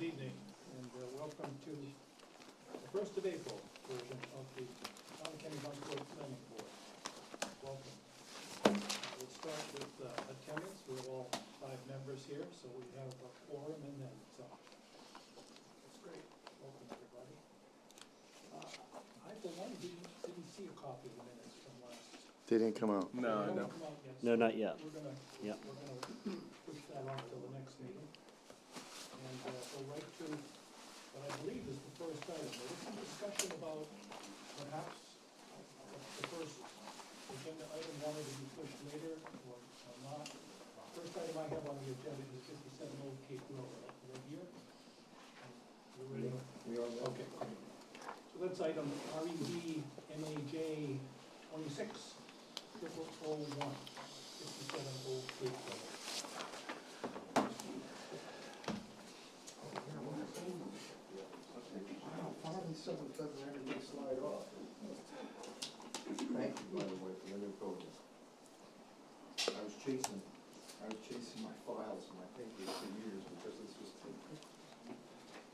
evening, and welcome to the 1st of April version of the Town of Kennebunkport Planning Board. Welcome. We'll start with attendance. We have all 5 members here, so we have a quorum and then some. That's great. Welcome, everybody. I, for one, didn't see a copy of the minutes from last. They didn't come out. No. No, not yet. We're gonna push that off till the next meeting. And go right to what I believe is the first item. There was some discussion about perhaps the first agenda item wanted to be pushed later or not. First item I have on the agenda is 57 Old Cape Road. Right here. You ready? We are. Okay. So that's item RED NAJ 26 001, 57 Old Cape Road. Something doesn't everything slide off. Thank you, by the way, for the new code. I was chasing my files and my papers for years because this was taken.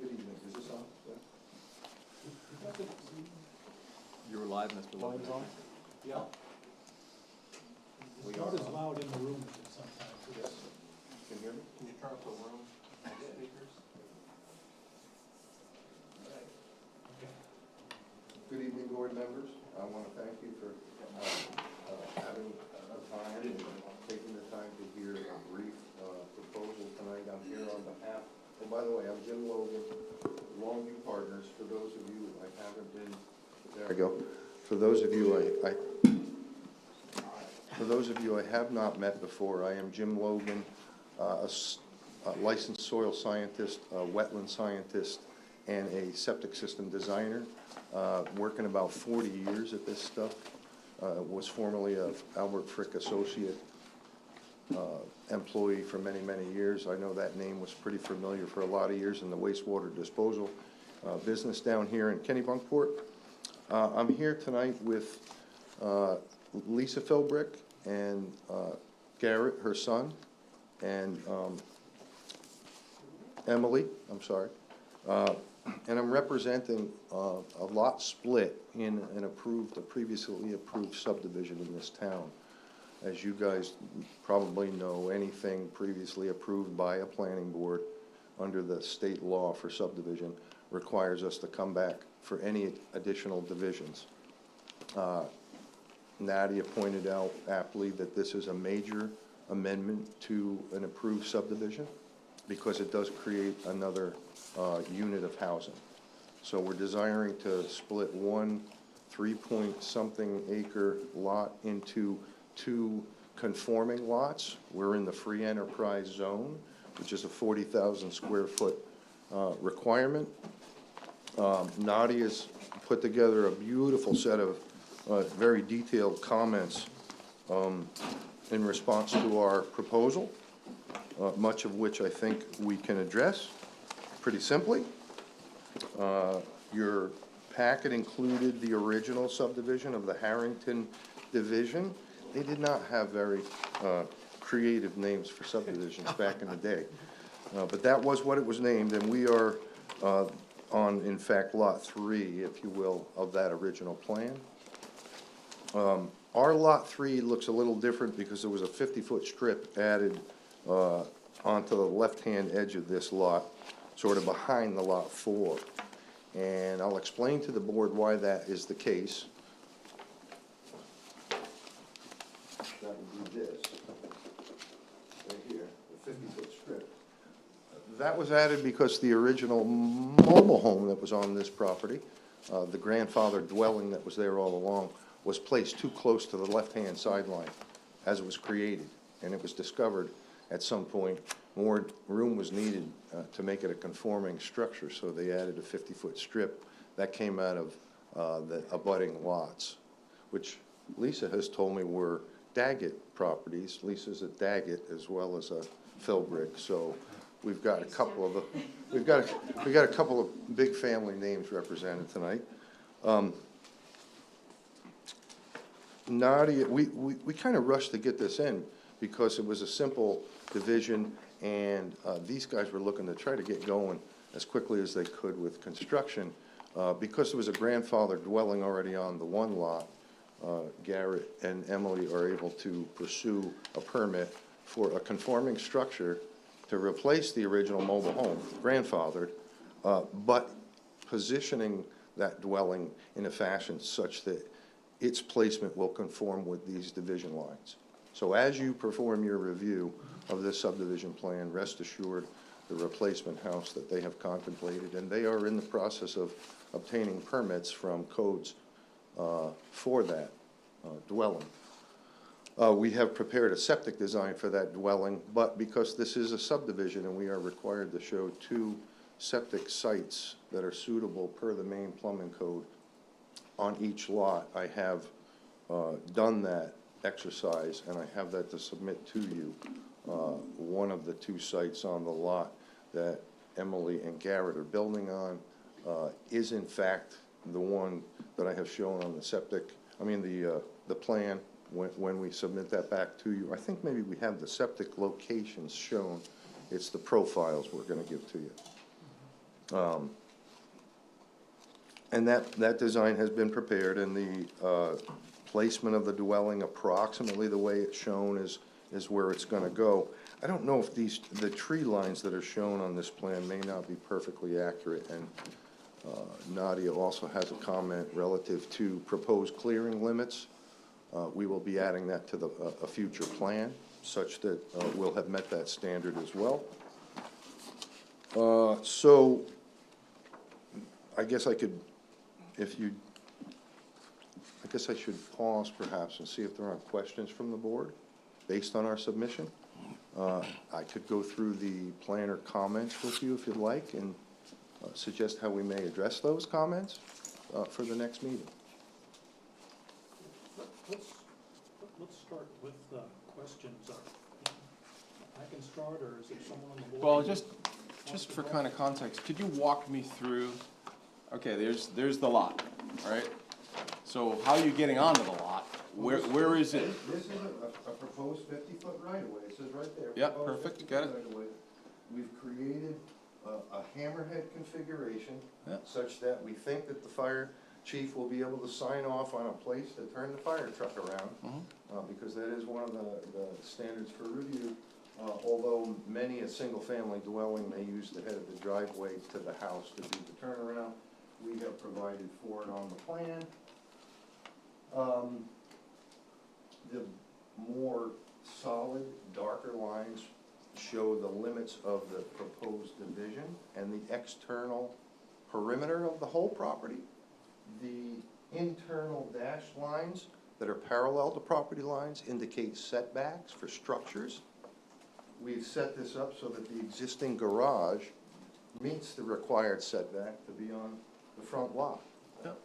Good evening, is this on? You were live, Mr. Logan. On? Yeah. It's not as loud in the room as it sometimes is. Can you hear me? Can you turn up the room speakers? Good evening, board members. I want to thank you for having time and taking the time to hear a brief proposal tonight. I'm here on behalf, and by the way, I'm Jim Logan, Longview Partners. For those of you I haven't been, there I go. For those of you I have not met before, I am Jim Logan, a licensed soil scientist, a wetland scientist, and a septic system designer. Working about 40 years at this stuff. Was formerly a Albert Frick associate employee for many, many years. I know that name was pretty familiar for a lot of years in the wastewater disposal business down here in Kennebunkport. I'm here tonight with Lisa Philbrick and Garrett, her son, and Emily, I'm sorry. And I'm representing a lot split in a previously approved subdivision in this town. As you guys probably know, anything previously approved by a planning board under the state law for subdivision requires us to come back for any additional divisions. Nadia pointed out aptly that this is a major amendment to an approved subdivision because it does create another unit of housing. So we're desiring to split one 3-point-something acre lot into 2 conforming lots. We're in the free enterprise zone, which is a 40,000 square foot requirement. Nadia's put together a beautiful set of very detailed comments in response to our proposal, much of which I think we can address pretty simply. Your packet included the original subdivision of the Harrington division. They did not have very creative names for subdivisions back in the day, but that was what it was named, and we are on, in fact, lot 3, if you will, of that original plan. Our lot 3 looks a little different because there was a 50-foot strip added onto the left-hand edge of this lot, sort of behind the lot 4. And I'll explain to the board why that is the case. That would be this, right here, the 50-foot strip. That was added because the original mobile home that was on this property, the grandfather dwelling that was there all along, was placed too close to the left-hand sideline as it was created. And it was discovered at some point more room was needed to make it a conforming structure, so they added a 50-foot strip that came out of the abutting lots, which Lisa has told me were Daggett properties. Lisa's a Daggett as well as a Philbrick, so we've got a couple of we've got a couple of big family names represented tonight. Nadia, we kind of rushed to get this in because it was a simple division, and these guys were looking to try to get going as quickly as they could with construction. Because there was a grandfather dwelling already on the one lot, Garrett and Emily are able to pursue a permit for a conforming structure to replace the original mobile home, grandfathered, but positioning that dwelling in a fashion such that its placement will conform with these division lines. So as you perform your review of this subdivision plan, rest assured the replacement house that they have contemplated, and they are in the process of obtaining permits from codes for that dwelling. We have prepared a septic design for that dwelling, but because this is a subdivision and we are required to show 2 septic sites that are suitable per the main plumbing code on each lot, I have done that exercise, and I have that to submit to you. One of the 2 sites on the lot that Emily and Garrett are building on is in fact the one that I have shown on the septic, the plan, when we submit that back to you. I think maybe we have the septic locations shown. It's the profiles we're gonna give to you. And that design has been prepared, and the placement of the dwelling, approximately the way it's shown, is where it's gonna go. I don't know if the tree lines that are shown on this plan may not be perfectly accurate, and Nadia also has a comment relative to proposed clearing limits. We will be adding that to a future plan, such that we'll have met that standard as well. So I guess I should pause perhaps and see if there are questions from the board based on our submission. I could go through the plan or comments with you if you'd like, and suggest how we may address those comments for the next meeting. Let's start with questions. I can start, or is it someone on the board? Well, just for kind of context, could you walk me through, okay, there's the lot, all right? So how are you getting onto the lot? Where is it? This is a proposed 50-foot right-of-way. It says right there. Yeah, perfect, got it. Right-of-way. We've created a hammerhead configuration Yeah. such that we think that the fire chief will be able to sign off on a place to turn the fire truck around, because that is one of the standards for review. Although many a single-family dwelling may use the head of the driveway to the house to do the turnaround, we have provided for it on the plan. The more solid, darker lines show the limits of the proposed division and the external perimeter of the whole property. The internal dashed lines that are parallel to property lines indicate setbacks for structures. We've set this up so that the existing garage meets the required setback to be on the front lot. Yep.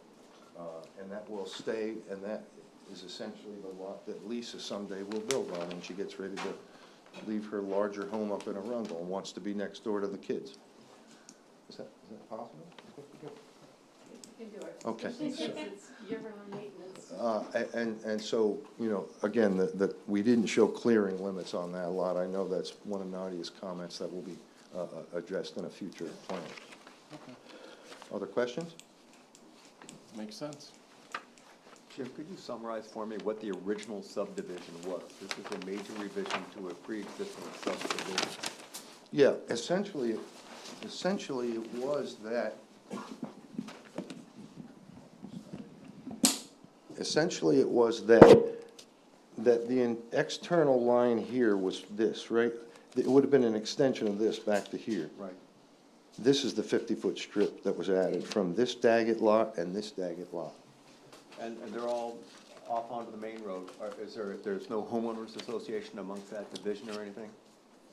And that will stay, and that is essentially the lot that Lisa someday will build on when she gets ready to leave her larger home up in Arundel and wants to be next door to the kids. Is that possible? You can do it. Okay. Since it's year-round maintenance. And so, again, that we didn't show clearing limits on that lot. I know that's one of Nadia's comments that will be addressed in a future plan. Okay. Other questions? Makes sense. Jim, could you summarize for me what the original subdivision was? This is a major revision to a pre-existing subdivision. Yeah, essentially it was that. Essentially, it was that the external line here was this, right? It would have been an extension of this back to here. Right. This is the 50-foot strip that was added from this Daggett lot and this Daggett lot. And they're all off onto the main road. There's no homeowners association amongst that division or anything?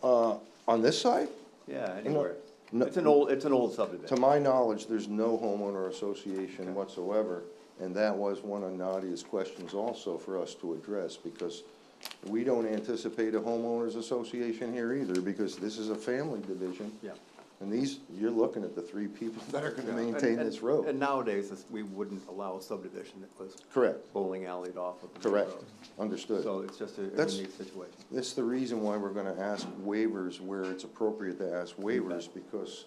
On this side? Yeah, anywhere. No. It's an old To subdivision. my knowledge, there's no homeowner association whatsoever, and that was one of Nadia's questions also for us to address, because we don't anticipate a homeowners association here either, because this is a family division. Yeah. And these, you're looking at the three people that are gonna Yeah, maintain and- this road. And nowadays, we wouldn't allow a subdivision that was Correct, bowling alleyed off of the main correct, road. understood. So it's just a That's- unique situation. That's the reason why we're gonna ask waivers where it's appropriate to ask waivers, because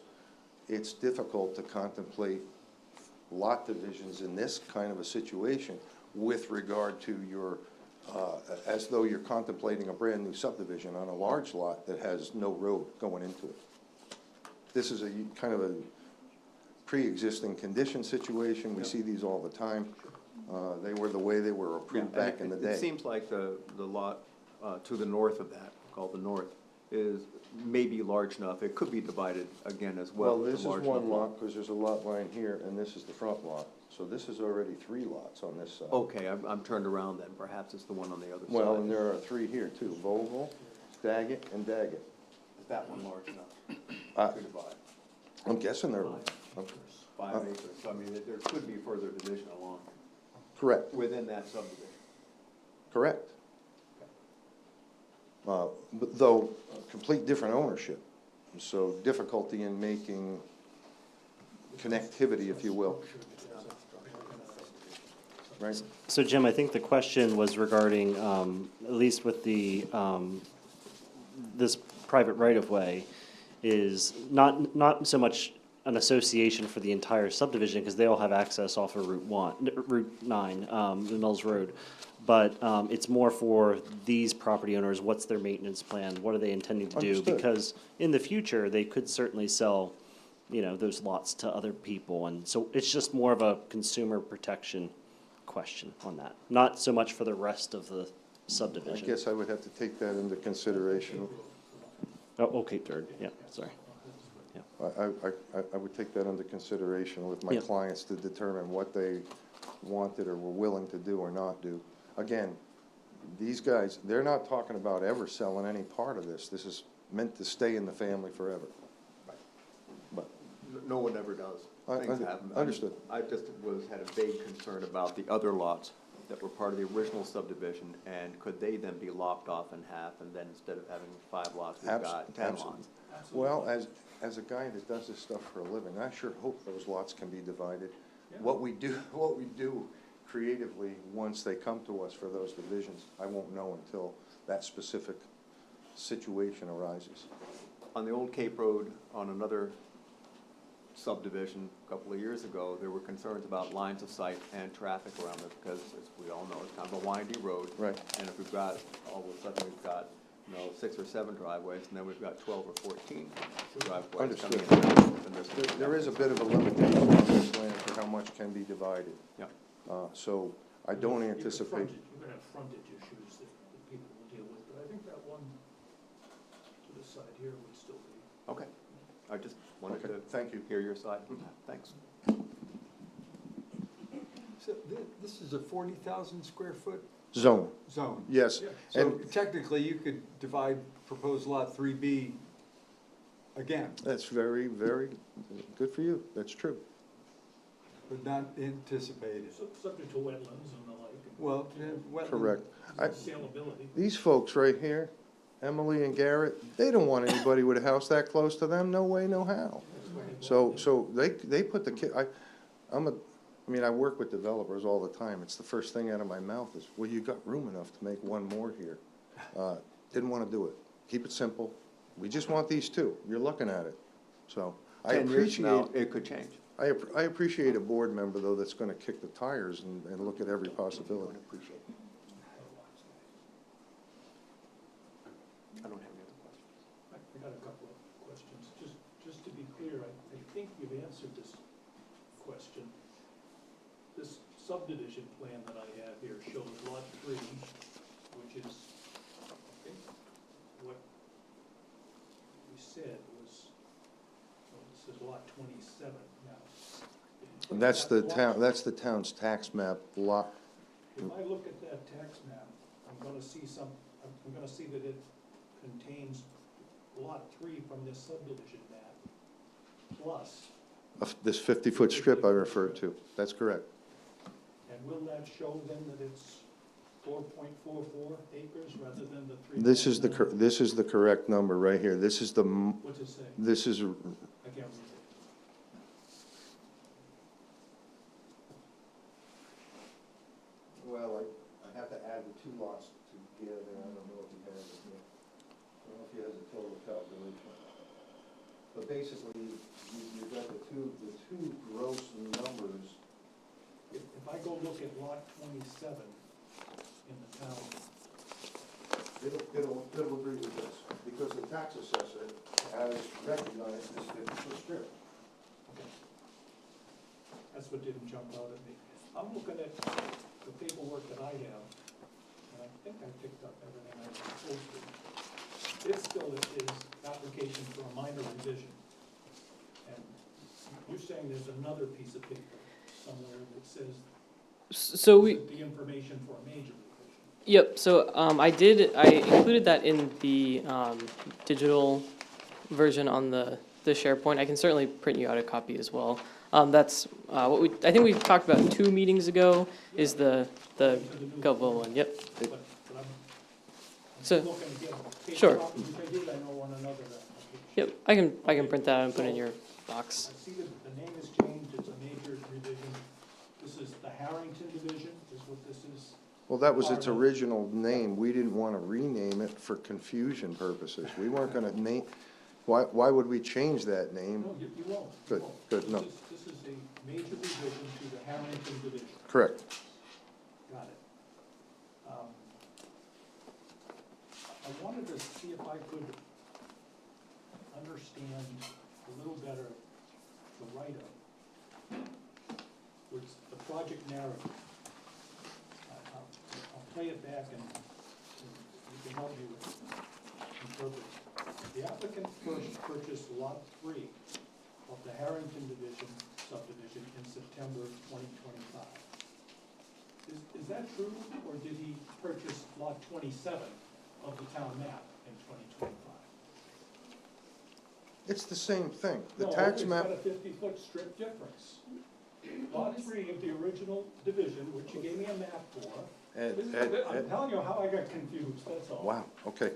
it's difficult to contemplate lot divisions in this kind of a situation with regard to your, as though you're contemplating a brand-new subdivision on a large lot that has no road going into it. This is a kind of a pre-existing condition situation, we see these all the time. They were the way they were approved Yeah, and back in the It day. seems like the lot to the north of that, called the north, is maybe large enough. It could be divided again as well. Well, It's this is a large one enough lot, because there's a lot line here, and this is the front lot. So this is already three lots on this side. Okay, I'm turned around then. Perhaps it's the one on the other side. Well, and there are three here too, Vogel, Daggett, and Daggett. Is that one large Uh, enough to divide? I'm guessing they're, 5 acres. So I mean, there could be further division along, correct, within that subdivision. correct. But though, complete different ownership, so difficulty in making connectivity, if you will, right? So Jim, I think the question was regarding, at least with the, this private right-of-way, is not so much an association for the entire subdivision, because they all have access off of Route 9, the Mills Road. But it's more for these property owners, what's their maintenance plan, what are they intending to do? Understood. Because in the future, they could certainly sell, those lots to other people, and so it's just more of a consumer protection question on that, not so much for the rest of the I subdivision. guess I would have to take that into consideration. Oh, Cape Third, yeah, sorry. I would take that under consideration with my Yeah. clients to determine what they wanted or were willing to do or not do. Again, these guys, they're not talking about ever selling any part of this. This is meant to stay in the family forever. But, No one ever does. I- Things happen. understood. I just had a vague concern about the other lots that were part of the original subdivision, and could they then be lopped off in half, and then instead of having 5 lots, we've got 10 absolutely. lots? Well, as a guy that does this stuff for a living, I sure hope those lots can be divided. What we do creatively, once they come to us for those divisions, I won't know until that specific situation arises. On the old Cape Road, on another subdivision a couple of years ago, there were concerns about lines of sight and traffic around it, because as we all know, it's kind of a windy road. Right. And if we've got, all of a sudden, we've got, 6 or 7 driveways, and then we've got 12 or 14 driveways Understood. coming in. And there's- There is a bit of a limitation on this land for how much can be divided. Yeah. So I don't You're gonna anticipate, have frontage issues that people will deal with, but I think that one to the side here would still be. Okay, I just wanted Okay, to thank you. hear your side on that, thanks. So this is a 40,000 square foot zone, zone. yes. So And technically, you could divide proposed lot 3B again, that's very, very good for you. That's true. but not anticipated. Subject to wetlands and the like. Well, wetland. Correct. I- Saleability. These folks right here, Emily and Garrett, they don't want anybody with a house that close to them, no way, no how. So they put the I work with developers all the time, it's the first thing out of my mouth is, well, you got room enough to make one more here. Didn't wanna do it, keep it simple, we just want these two, you're looking at it. So, I 10 years from now, appreciate, it could change. I appreciate a board member though that's gonna kick the tires and look at every possibility. Appreciate it. I don't have any other questions. I got a couple of questions. Just to be clear, I think you've answered this question. This subdivision plan that I have here shows lot 3, which is, I think, what we said was, this is lot 27 now. And that's the town's tax map lot. If I look at that tax map, I'm gonna see that it contains lot 3 from this subdivision map, plus, Of this 50-foot strip I referred to, that's correct. and will that show then that it's 4.44 acres rather than the 3? This is the correct number right here, this is What's it say? this is I can't read it. Well, I have to add the two lots together, I don't know if he has it here. I don't know if he has a total calculation. But basically, you've got the two gross numbers. If I go look at lot 27 in the town, It'll agree with this, because the tax assessor has recognized this 50-foot strip. that's what didn't jump out at me. I'm looking at the paperwork that I have, and I think I picked up everything I was supposed to. It still is application for a minor revision. And you're saying there's another piece of paper somewhere that says So we, the information for a major revision. yep, so I included that in the digital version on the SharePoint. I can certainly print you out a copy as well. That's I think we talked about 2 meetings ago, is the GovO one, yep. But I'm So- looking to get paper Sure. copies, which I did, I know on another application. Yep, I can print that out and put it in your box. I see that the name has changed, it's a major revision. This is the Harrington Division, is what this is. Well, that was its original name, we didn't want to rename it for confusion purposes, we weren't gonna name, why would we change that name? No, you won't. you Good, won't. good, no. This is a major revision to the Harrington Division. Correct. Got it. I wanted to see if I could understand a little better the write-up, which the project narrative. I'll play it back and you can help me with interpret. The applicant first purchased lot 3 of the Harrington Division subdivision in September 2025. Is that true, or did he purchase lot 27 of the town map in 2025? It's the same thing, the No, tax it's map, got a 50-foot strip difference. Lot 3 of the original division, which you gave me a map for. I'm telling you how I got confused, that's all. wow, okay.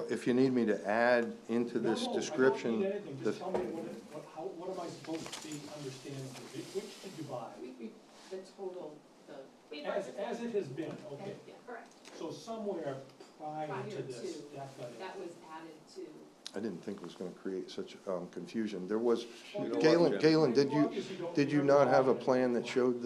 If you need me to add into this No, description, I don't need anything, the- just tell me what am I supposed to be understanding? Which did you buy? The total, As it has been, okay. yeah, correct. So somewhere prior Prior to this, to, that got it. That was added to. I didn't think it was gonna create such confusion. There was, You know Galen, what, Galen, Obviously don't did you remember not have a all of it. plan that showed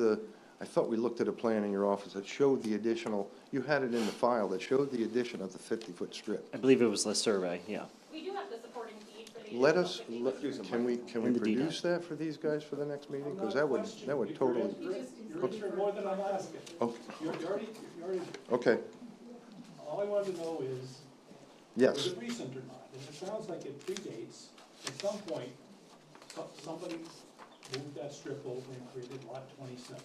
I thought we looked at a plan in your office that showed the additional, you had it in the file, that showed the addition of the 50-foot strip. I believe it was the survey, yeah. We do have the supporting deed for the. Let us, additional 50 Use them. can we In the deed. produce that for these guys for the next meeting? I'm Because not that would questioning. totally, You're answering more than I'm asking. okay, You're already, okay, all I wanted to know is, yes. was it recent or not? And it sounds like it predates. At some point, somebody moved that strip over and created lot 27.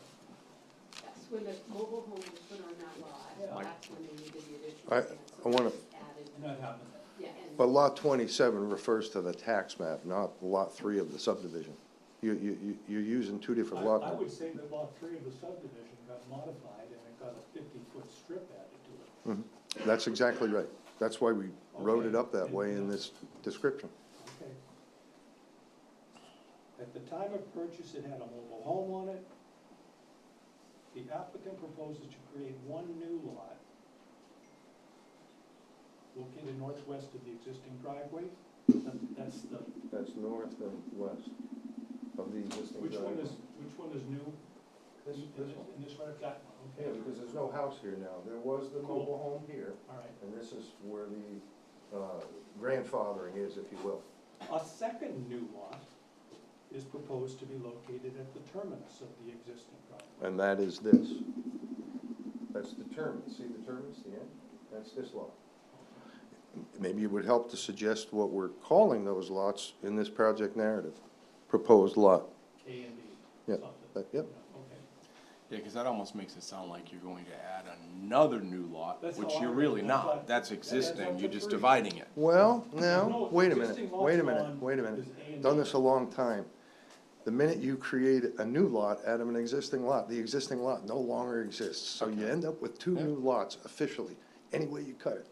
Yes, when the mobile home was put on that Yeah. lot, that's when they needed the additional. I- stand, so I wanna- that was added. And that happened. Yeah, and. But lot 27 refers to the tax map, not lot 3 of the subdivision. You're using two different lot I numbers. would say that lot 3 of the subdivision got modified and it got a 50-foot strip added to it. That's exactly right. That's why we wrote it Okay. up that way in this description. Okay. At the time of purchase, it had a mobile home on it. The applicant proposes to create one new lot located northwest of the existing driveway. That's the, That's north and west of the existing which one is new? This one. In this right, that one, Yeah, okay. because there's no house here now. There was the Cool. mobile home here, All right. and this is where the grandfathering is, if you will. A second new lot is proposed to be located at the terminus of the existing driveway. And that is this. That's the terminus. See the terminus, the end? That's this lot. Maybe it would help to suggest what we're calling those lots in this project narrative. Proposed lot. A and B, Yep, something. Yep. Okay. Yeah, because that almost makes it sound like you're going to add another new lot, That's which how I you're read really it. I not. thought- That's that adds existing, up you're to just 3. dividing it. Well, No, now, wait a minute, existing wait a lot minute, one wait a minute. is A and Done B. this a long time. The minute you create a new lot out of an existing lot, the existing lot no longer exists. So you end up with two Yeah. new lots officially, any way you cut it.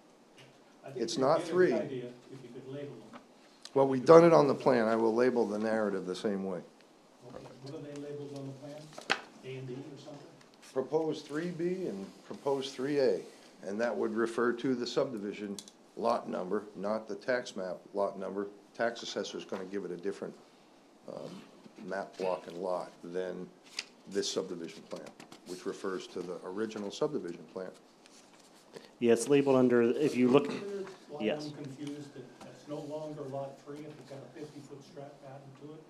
I think it's you'd not get a good 3. idea if you could label them. Well, we've done it on the plan. I will label the narrative the same way. Okay, what are they labeled on the plan? A and B or something? Proposed 3B and proposed 3A, and that would refer to the subdivision lot number, not the tax map lot number. Tax assessor's gonna give it a different map, block, and lot than this subdivision plan, which refers to the original subdivision plan. Yeah, it's labeled under, if you look, Why Yes. I'm confused, that it's no longer lot 3 if it's got a 50-foot strap pattern to it,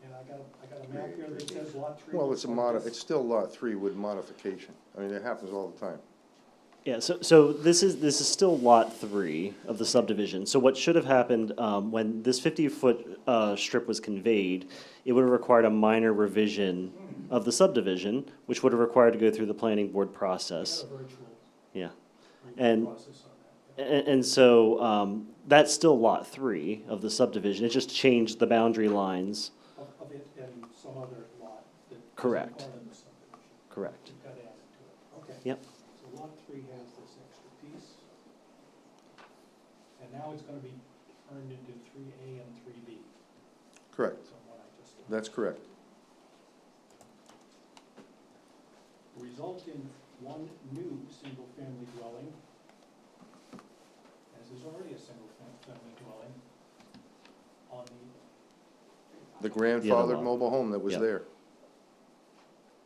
and I got a map here that says lot 3. Well, it's still lot 3 with modification. I mean, it happens all the time. yeah, so this is still lot 3 of the subdivision. So what should have happened, when this 50-foot strip was conveyed, it would have required a minor revision of the subdivision, which would have required to go through the planning board I process. got a virtual Yeah, review and- process on that. and so, that's still lot 3 of the subdivision. It just changed the boundary lines. Of it and some other lot that isn't Correct. part of the subdivision. Correct. You've got added to it, okay. Yep. So lot 3 has this extra piece. And now it's gonna be turned into 3A and 3B, Correct. from what I just did. That's correct. Result in one new single-family dwelling, as is already a single-family dwelling, on The The other grandfathered lot. mobile home that was Yep. there.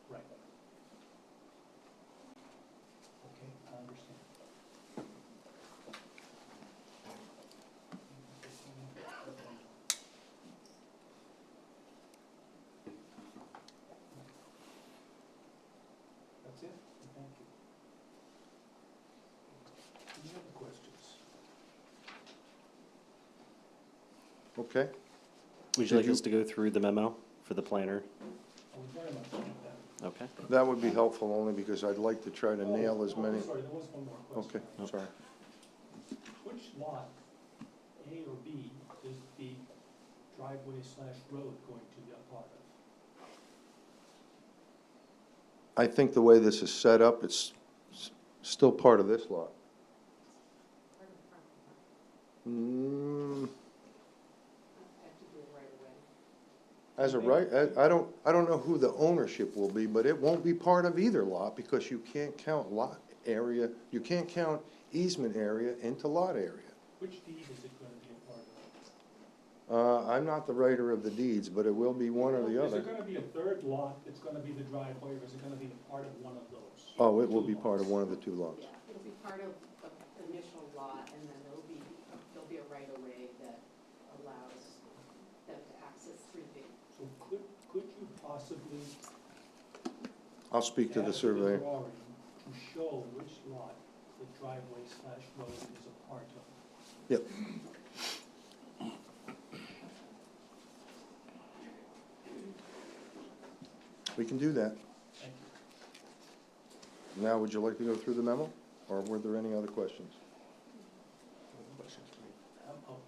right. Okay, I understand. That's it, thank you. Any other questions? Okay? Would you like us to go through the memo for the planner? I would very much like that. Okay. That would be helpful only because I'd like to try to nail as many. Sorry, there was one more question. Okay, sorry. Which lot, A or B, is the driveway/road going to be a part of? I think the way this is set up, it's still part of this lot. Mm, As a right, I don't know who the ownership will be, but it won't be part of either lot because you can't count lot area, you can't count easement area into lot area. Which deed is it gonna be a part of? I'm not the writer of the deeds, but it will be one or the Is other. there gonna be a third lot that's gonna be the driveway, or is it gonna be a part of one of those? Oh, it will be part of one of the two lots. Yeah, it'll be part of the initial lot, and then there'll be a right-of-way that allows them to access 3B. So could you possibly I'll speak to add the to surveyor. drawing to show which lot the driveway/road is a part of? Yep. We can do that. Thank you. Now, would you like to go through the memo, or were there any other questions? I'm out.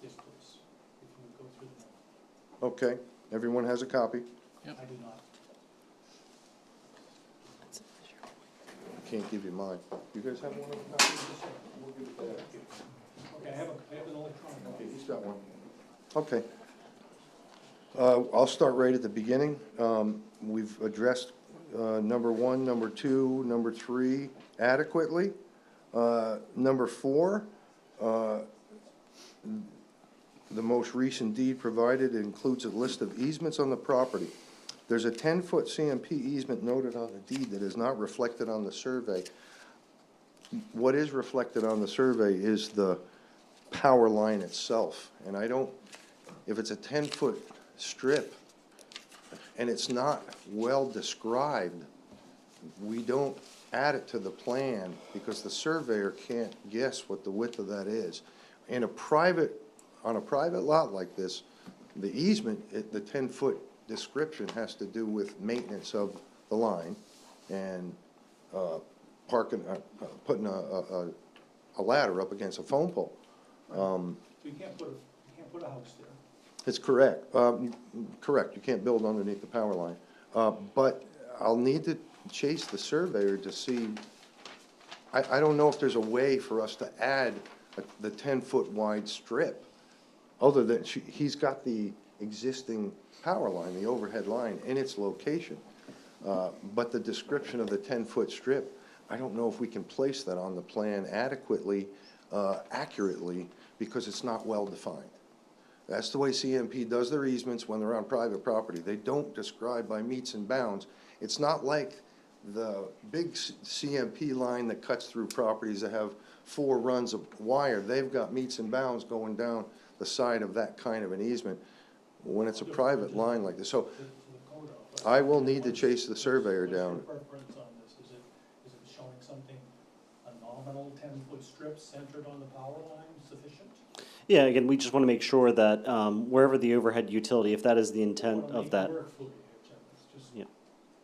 Yes, please, if you would go through the memo. Okay, everyone has a copy. I do not. I can't give you mine. You guys have one of the copies? Okay, I have an electronic. Okay, he's got one. Okay. I'll start right at the beginning. We've addressed number 1, number 2, number 3 adequately. Number 4, the most recent deed provided includes a list of easements on the property. There's a 10-foot CMP easement noted on the deed that is not reflected on the survey. What is reflected on the survey is the power line itself, and I don't, if it's a 10-foot strip and it's not well described, we don't add it to the plan because the surveyor can't guess what the width of that is. On a private lot like this, the easement, the 10-foot description has to do with maintenance of the line and putting a ladder up against a phone pole. So you can't put a house there. It's correct. Correct, you can't build underneath the power line. But I'll need to chase the surveyor to see, I don't know if there's a way for us to add the 10-foot wide strip other than, he's got the existing power line, the overhead line in its location. But the description of the 10-foot strip, I don't know if we can place that on the plan adequately, accurately, because it's not well-defined. That's the way CMP does their easements when they're on private property. They don't describe by meets and bounds. It's not like the big CMP line that cuts through properties that have 4 runs of wire. They've got meets and bounds going down the side of that kind of an easement when it's a private line like this. So To the code office. I will need to chase the surveyor What's your down. preference on this? Is it showing something, a nominal 10-foot strip centered on the power line sufficient? Yeah, again, we just want to make sure that wherever the overhead utility, if that is the intent Wanna of make that, it work for you here, Jim. It's just- Yeah.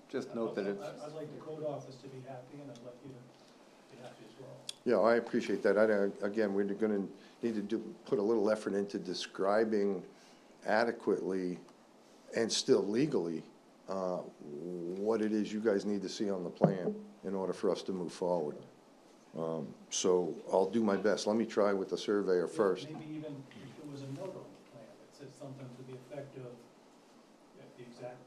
Just note that it's, I'd like the code office to be happy, and I'd like you to be happy as well. Yeah, I appreciate that. Again, we're gonna need to put a little effort into describing adequately and still legally, what it is you guys need to see on the plan in order for us to move forward. So I'll do my best. Let me try with the surveyor first. Maybe even if there was a note on the plan that said something to the effect of the exact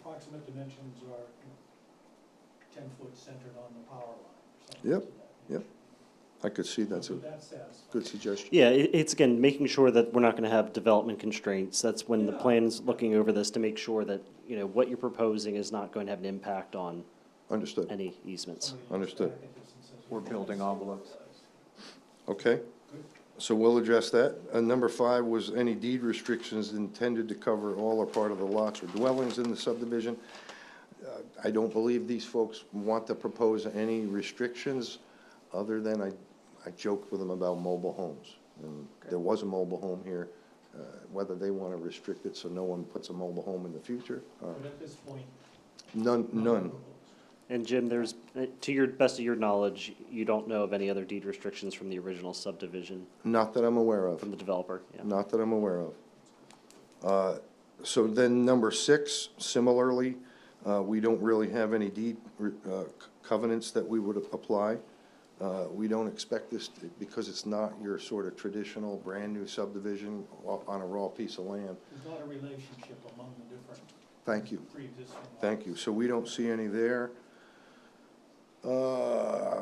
approximate dimensions are 10-foot centered on the power line or something. Yep, to that yep. nature. I could see that's a Would that satisfy? good suggestion. yeah, it's again, making sure that we're not going to have development constraints. That's when the Yeah. plan's looking over this to make sure that, what you're proposing is not going to have an impact on Understood. any easements. Somebody Understood. looks back at this and says, Or "Well, building that's envelopes." Okay, so we'll address that. Number 5 was any deed restrictions intended to cover all or part of the lots or dwellings in the subdivision. I don't believe these folks want to propose any restrictions, other than I joked with them about mobile homes. And there was a mobile home here, whether they want to restrict it so no one puts a mobile home in the future. But at this point. None. proposed. And Jim, there's, to your best of your knowledge, you don't know of any other deed restrictions from the original subdivision Not that I'm aware of. from the developer? Yeah. Not that I'm aware of. So then number 6, similarly, we don't really have any deed covenants that we would apply. We don't expect this, because it's not your sort of traditional brand-new subdivision on a raw piece of land. There's not a relationship among the different Thank you, pre-existing lots. thank you. So we don't see any there.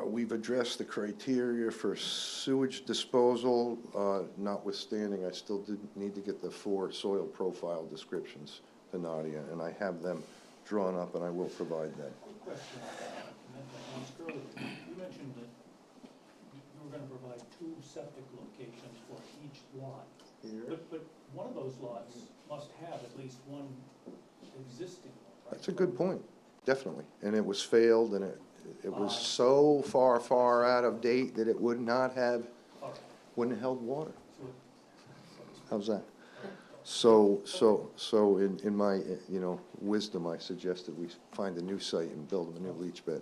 We've addressed the criteria for sewage disposal, notwithstanding, I still did need to get the 4 soil profile descriptions to Nadia, and I have them drawn up, and I will provide them. Quick question, and then to ask earlier, you mentioned that you were gonna provide 2 septic locations for each lot. But one of those lots must have at least one existing one, right? That's a good point, definitely. And it was failed, and it was so far out of date that it would not have, All right. wouldn't have held water. So How's that? So in my, wisdom, I suggested we find a new site and build them a new leach bed.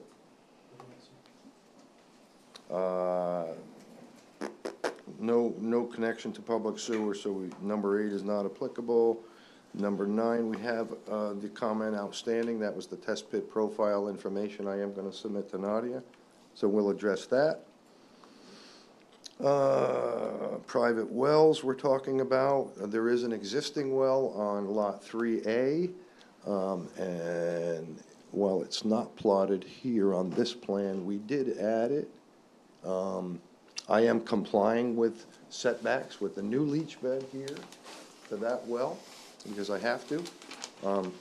No connection to public sewer, so number 8 is not applicable. Number 9, we have the comment outstanding, that was the test pit profile information I am gonna submit to Nadia, so we'll address that. Private wells we're talking about, there is an existing well on lot 3A, and while it's not plotted here on this plan, we did add it. I am complying with setbacks with the new leach bed here to that well, because I have to.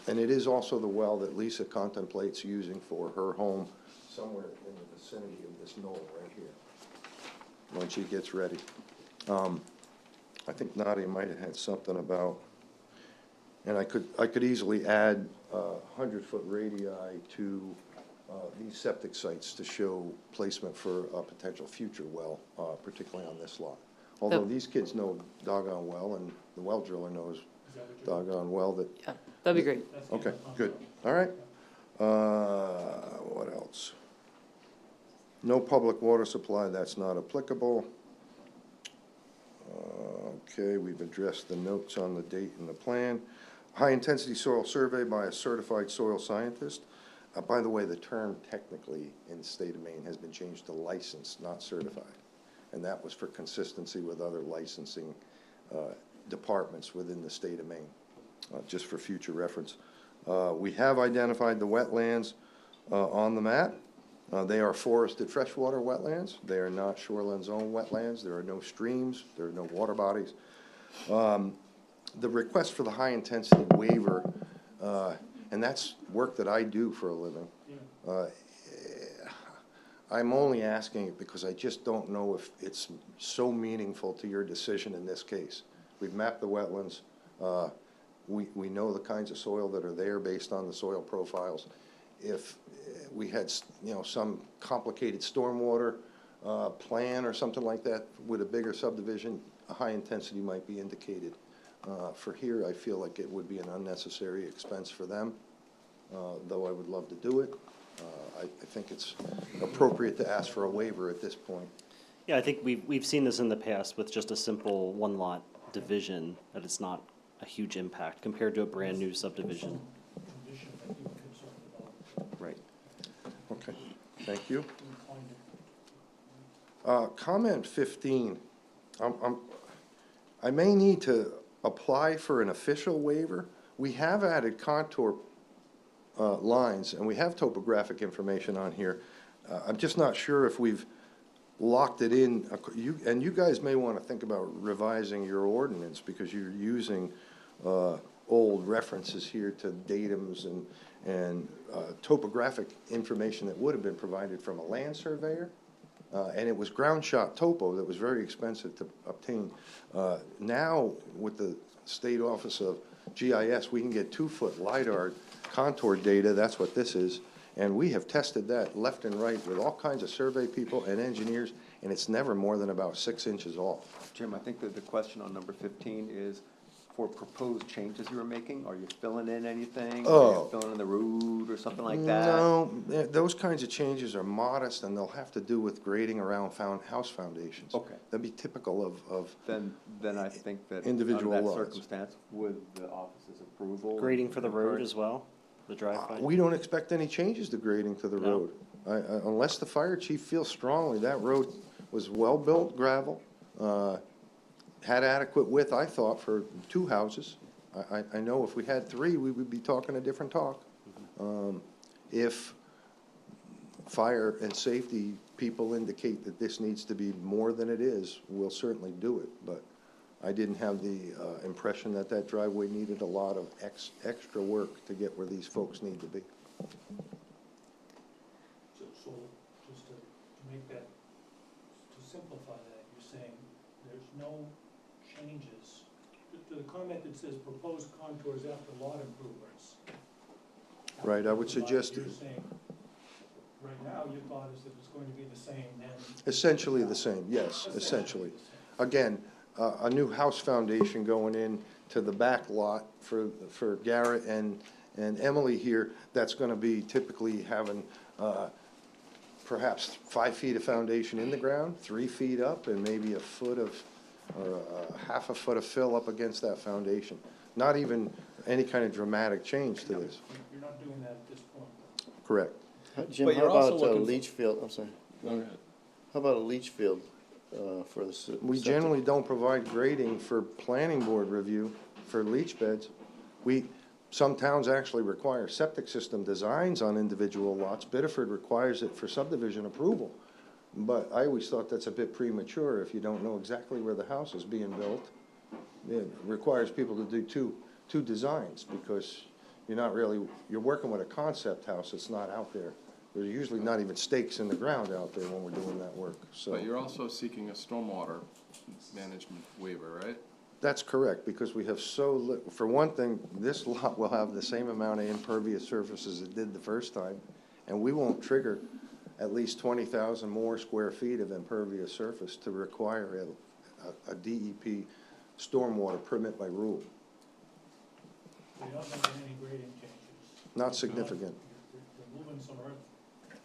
And it is also the well that Lisa contemplates using for her home somewhere in the vicinity of this knoll right here, when she gets ready. I think Nadia might have had something about, and I could easily add 100-foot radii to these septic sites to show placement for a potential future well, particularly on this lot. Although these kids know doggone well, and the well driller knows Is that what you're? doggone well that, Yeah, that'd be great. That's okay, the- good, all right. What else? No public water supply, that's not applicable. Okay, we've addressed the notes on the date and the plan. High-intensity soil survey by a certified soil scientist. By the way, the term technically in the state of Maine has been changed to licensed, not certified. and that was for consistency with other licensing departments within the state of Maine, just for future reference. We have identified the wetlands on the map. They are forested freshwater wetlands. They are not shoreline zone wetlands. There are no streams. There are no water bodies. The request for the high-intensity waiver, and that's work that I do for a living. I'm only asking it because I just don't know if it's so meaningful to your decision in this case. We've mapped the wetlands. We know the kinds of soil that are there based on the soil profiles. If we had, some complicated stormwater plan or something like that with a bigger subdivision, a high intensity might be indicated. For here, I feel like it would be an unnecessary expense for them, though I would love to do it. I think it's appropriate to ask for a waiver at this point. Yeah, I think we've seen this in the past with just a simple one-lot division, that it's not a huge impact compared to a brand-new subdivision. Condition that you were concerned about. Right. Okay, thank you. Comment 15, I may need to apply for an official waiver. We have added contour lines, and we have topographic information on here. I'm just not sure if we've locked it in. You guys may want to think about revising your ordinance, because you're using old references here to datums and topographic information that would have been provided from a land surveyor. And it was ground shot topo that was very expensive to obtain. Now, with the State Office of GIS, we can get 2-foot LiDAR contour data. That's what this is. And we have tested that left and right with all kinds of survey people and engineers, and it's never more than about 6 inches off. Jim, I think that the question on number 15 is for proposed changes you were making. Are you filling in anything? Oh. Are you filling in the root or something like that? No, those kinds of changes are modest, and they'll have to do with grading around house foundations. Okay. That'd be typical of Then I think that individual under that lots. circumstance, with the office's approval. Grading for the road as well, the driveway? we don't expect any changes to grading to the No. road. Unless the fire chief feels strongly, that road was well-built gravel, had adequate width, I thought, for 2 houses. I know if we had 3, we would be talking a different talk. If fire and safety people indicate that this needs to be more than it is, we'll certainly do it. But I didn't have the impression that that driveway needed a lot of extra work to get where these folks need to be. So just to make that, to simplify that, you're saying there's no changes to the comment that says proposed contours after lot improvements. Right, I would suggest You're saying, right now, your thought is that it's going to be the same then? essentially the same, yes, essentially. Again, a new house foundation going in to the back lot for Garrett and Emily here, that's gonna be typically having, perhaps 5 feet of foundation in the ground, 3 feet up, and maybe a foot of, or half a foot of fill up against that foundation. Not even any kind of dramatic change to this, You're not doing that at this point. correct. Jim, But how you're also about a looking for- leach field, I'm sorry, Okay. how about a leach field for the We septic? generally don't provide grading for planning board review for leach beds. Some towns actually require septic system designs on individual lots. Biddeford requires it for subdivision approval. But I always thought that's a bit premature if you don't know exactly where the house is being built. It requires people to do two designs, because you're working with a concept house that's not out there. There's usually not even stakes in the ground out there when we're doing that work, so. But you're also seeking a stormwater management waiver, right? That's correct, because we have for one thing, this lot will have the same amount of impervious surface as it did the first time, and we won't trigger at least 20,000 more square feet of impervious surface to require a DEP stormwater permit by rule. So you're not making any grading changes? Not significant. You're moving some earth to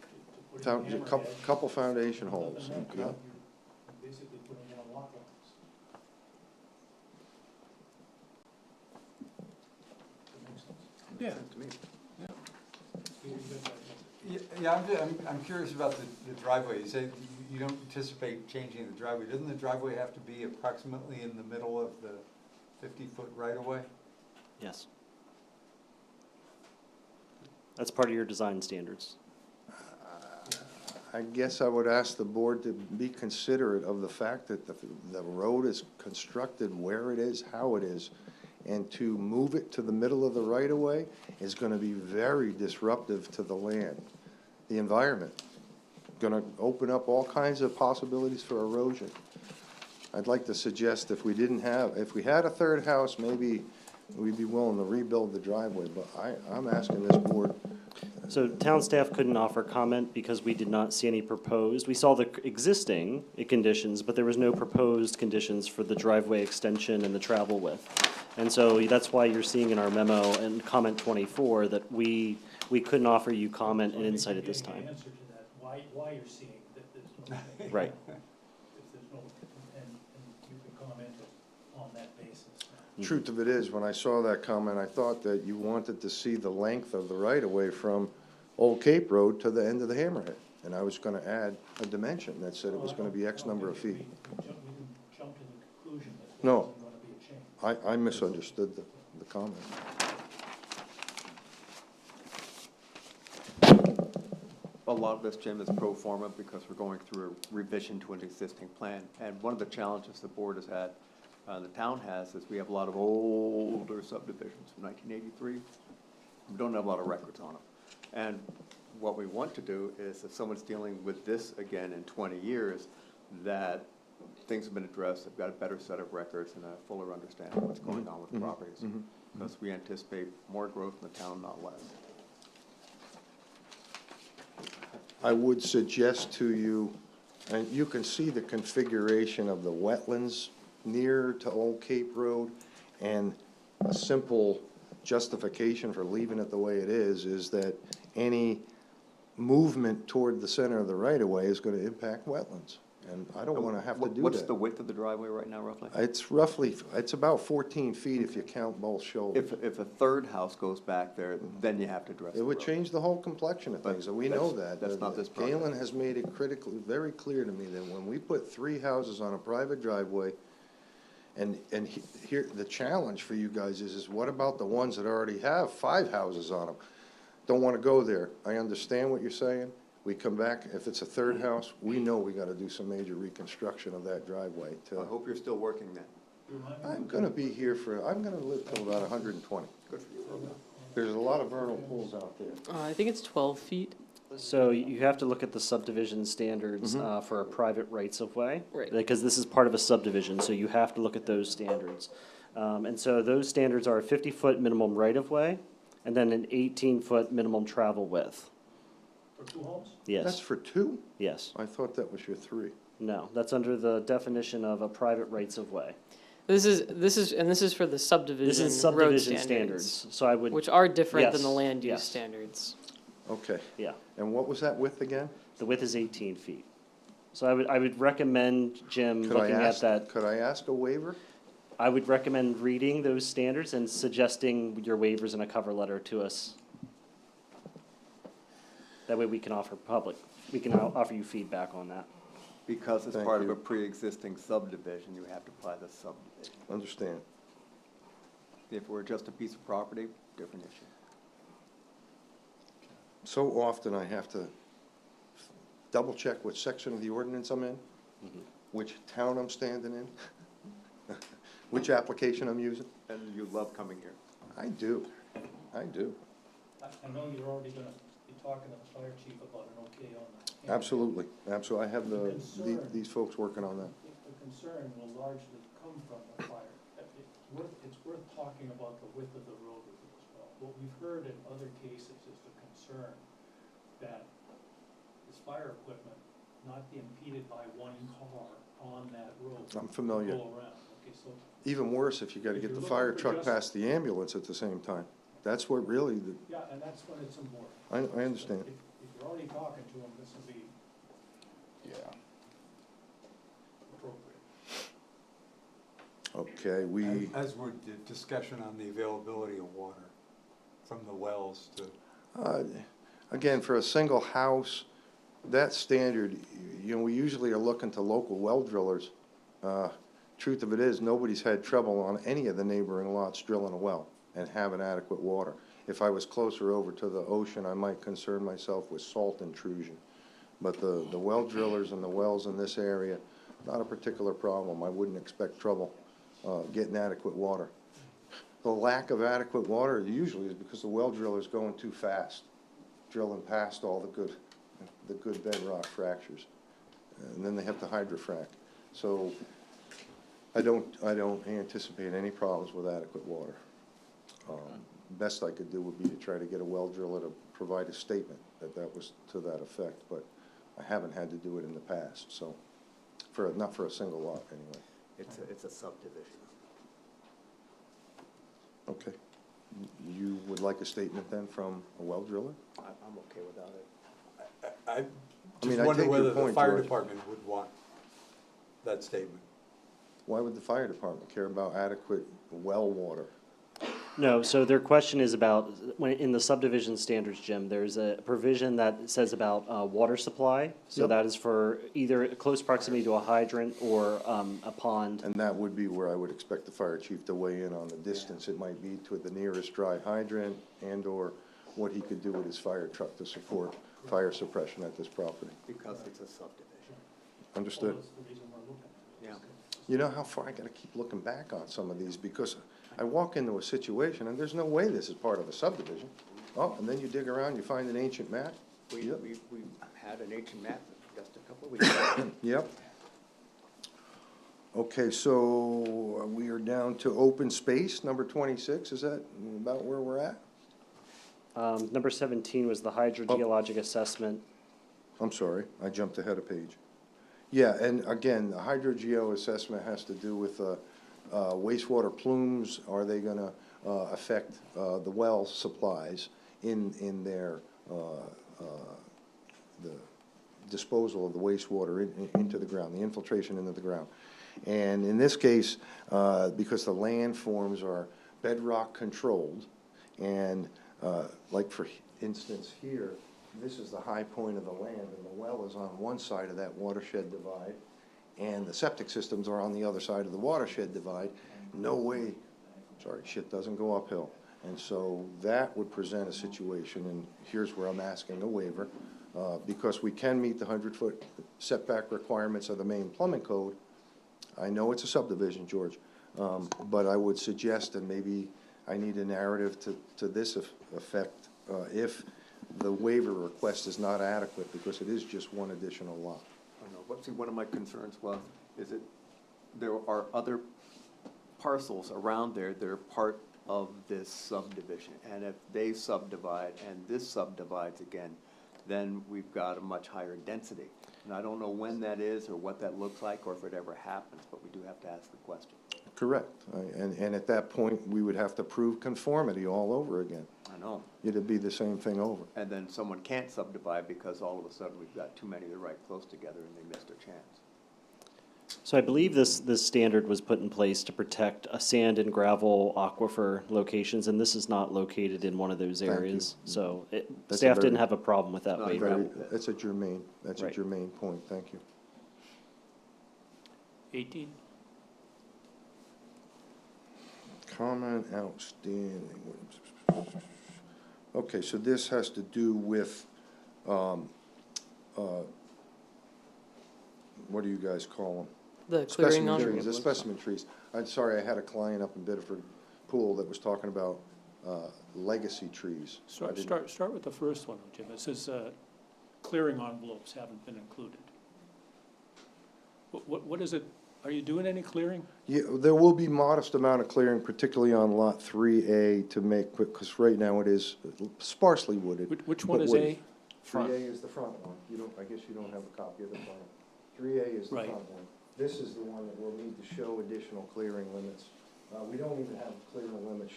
put in A hammerhead. couple foundation Other holes. than that, Yeah. you're basically putting down lot lines. That makes sense. Yeah. To me. Peter, you got that? Yeah, I'm curious about the driveway. You say you don't anticipate changing the driveway. Doesn't the driveway have to be approximately in the middle of the 50-foot right-of-way? Yes. That's part of your design standards. I guess I would ask the board to be considerate of the fact that the road is constructed where it is, how it is, and to move it to the middle of the right-of-way is gonna be very disruptive to the land, the environment. Gonna open up all kinds of possibilities for erosion. I'd like to suggest if we had a third house, maybe we'd be willing to rebuild the driveway, but I'm asking this board. So town staff couldn't offer comment because we did not see any proposed. We saw the existing conditions, but there was no proposed conditions for the driveway extension and the travel width. And so that's why you're seeing in our memo and comment 24 that we couldn't offer you comment and insight at this Getting time. the answer to that, why you're seeing that there's no. Right. If there's no, and you can comment on that basis. Truth of it is, when I saw that comment, I thought that you wanted to see the length of the right-of-way from Old Cape Road to the end of the Hammerhead. And I was gonna add a dimension that said it was gonna be X number of feet. We didn't jump to the conclusion that No. there wasn't gonna be a change. I misunderstood the comment. A lot of this, Jim, is pro forma because we're going through a revision to an existing plan. And one of the challenges the board has had, the town has, is we have a lot of older subdivisions from 1983. We don't have a lot of records on them. And what we want to do is if someone's dealing with this again in 20 years, that things have been addressed, they've got a better set of records and a fuller understanding of what's going on with the properties. Because we anticipate more growth in the town, not less. I would suggest to you, and you can see the configuration of the wetlands near to Old Cape Road, and a simple justification for leaving it the way it is that any movement toward the center of the right-of-way is gonna impact wetlands, and I don't wanna have to do that. What's the width of the driveway right now, roughly? It's about 14 feet if you count both shoulders. If a third house goes back there, then you have to address the It would road. change the whole complexion of But things, and we know that's- that. that's not this project. Galen has made it very clear to me that when we put 3 houses on a private driveway, and here, the challenge for you guys is what about the ones that already have 5 houses on them? Don't wanna go there. I understand what you're saying. We come back, if it's a third house, we know we gotta do some major reconstruction of that driveway I to, hope you're still working then. I'm gonna be here I'm gonna live till about 120. Good for you. There's a lot of vernal pools out there. I think it's 12 feet. So you have to look at the subdivision standards Mm-hmm. for a private rights-of-way. Right. Because this is part of a subdivision, so you have to look at those standards. And so those standards are a 50-foot minimum right-of-way, and then an 18-foot minimum travel width. For 2 homes? Yes, That's for 2? yes. I thought that was your 3. No, that's under the definition of a private rights-of-way. This is for the subdivision This is road subdivision standards, so I would, which are different than the Yes, land use yes. standards. Okay, yeah, and what was that width again? the width is 18 feet. So I would recommend, Jim, Could I looking at ask, that, could I ask a waiver? I would recommend reading those standards and suggesting your waivers in a cover letter to us. That way we can offer offer you feedback on that. Because it's Thank part of you. a pre-existing subdivision, you have to apply the subdivision. Understand. If it were just a piece of property, different issue. So often I have to double check which section of the ordinance I'm in, which town I'm standing in, which application I'm using. And you love coming here. I do. I know you're already gonna be talking to the fire chief about an okay on that. Absolutely, absolutely. I have Concern. these folks working on that. The concern will largely come from the fire. It's worth talking about the width of the road with you as well. What we've heard in other cases is the concern that this fire equipment not be impeded by one car on that road. I'm familiar. Go around, okay, so Even worse if you gotta If get you're the looking fire for truck just- past the ambulance at the same time. That's what really, yeah, and that's when it's important. I understand. If you're already talking to them, this will be Yeah. appropriate. okay, As would the discussion on the availability of water from the wells to, again, for a single house, that standard, we usually are looking to local well drillers. Truth of it is, nobody's had trouble on any of the neighboring lots drilling a well and having adequate water. If I was closer over to the ocean, I might concern myself with salt intrusion. But the well drillers and the wells in this area, not a particular problem. I wouldn't expect trouble getting adequate water. The lack of adequate water usually is because the well driller's going too fast, drilling past all the good bedrock fractures. And then they have to hydrofrac. So I don't anticipate any problems with adequate water. Best I could do would be to try to get a well driller to provide a statement that was to that effect, but I haven't had to do it in the past, so, not for a single lot, anyway. It's a subdivision. Okay. You would like a statement then from a well driller? I'm okay without it. I mean, just I wonder take your whether the point, fire George. department would want that statement. Why would the fire department care about adequate well water? No, so their question is about, when, in the subdivision standards, Jim, there's a provision that says about water supply. So Yep. that is for either close proximity to a hydrant or a pond. And that would be where I would expect the fire chief to weigh in on the distance it might be to the nearest dry hydrant and/or what he could do with his fire truck to support fire suppression at this property. Because it's a subdivision. Understood? Well, that's the reason we're looking at it. Yeah. You know how far I gotta keep looking back on some of these, because I walk into a situation and there's no way this is part of a subdivision. Oh, and then you dig around, you find an ancient map? We Yep. had an ancient map just a couple of weeks ago. Yep. Okay, so we are down to open space, number 26, is that about where we're at? Number 17 was the hydrogeologic assessment. I'm sorry, I jumped ahead a page. Yeah, and again, the hydrogeo assessment has to do with wastewater plumes. Are they gonna affect the well supplies in their, the disposal of the wastewater into the ground, the infiltration into the ground? And in this case, because the landforms are bedrock controlled, and like for instance here, this is the high point of the land, and the well is on one side of that watershed divide, and the septic systems are on the other side of the watershed divide. No way, sorry, shit doesn't go uphill. And so that would present a situation, and here's where I'm asking a waiver, because we can meet the 100-foot setback requirements of the main plumbing code. I know it's a subdivision, George, but I would suggest, and maybe I need a narrative to this effect, if the waiver request is not adequate, because it is just one additional lot. I know, but see, one of my concerns was, is that there are other parcels around there that are part of this subdivision. And if they subdivide and this subdivides again, then we've got a much higher density. And I don't know when that is or what that looks like or if it ever happens, but we do have to ask the question. Correct. And at that point, we would have to prove conformity all over again. I know. It'd be the same thing over. And then someone can't subdivide because all of a sudden we've got too many that are right close together and they missed their chance. So I believe this standard was put in place to protect sand and gravel aquifer locations, and this is not located in one of those Thank you. areas. So That's a staff very- didn't have a problem with that Not waiver. very- That's a germane Right. point, thank you. 18. Comment outstanding. Okay, so this has to do with, what do you guys call them? The clearing Specimen on, trees, the specimen trees. I'm sorry, I had a client up in Biddeford Pool that was talking about legacy trees. I didn't- Start with the first one, Jim. It says clearing envelopes haven't been included. What is it? Are you doing any clearing? Yeah, there will be modest amount of clearing, particularly on lot 3A to make, because right now it is sparsely wooded. Which one but is wooded. A? Front. 3A is the front one. You don't, I guess you don't have a copy of the plan. 3A is the Right. front one. This is the one that will need to show additional clearing limits. We don't even have a clearing limit,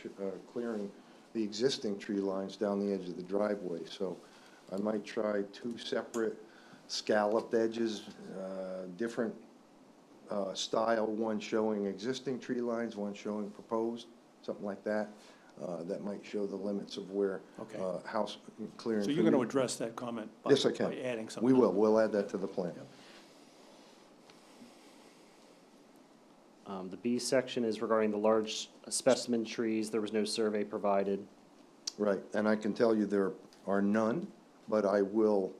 clearing the existing tree lines down the edge of the driveway. So I might try two separate scalloped edges, different style, one showing existing tree lines, one showing proposed, something like that. that might show the limits of where, Okay. house clearing. So for you're gonna new- address that comment by, Yes, I can. by adding something? We will, we'll add that to the plan. Yep. The B section is regarding the large specimen trees. There was no survey provided. Right, and I can tell you there are none, but I will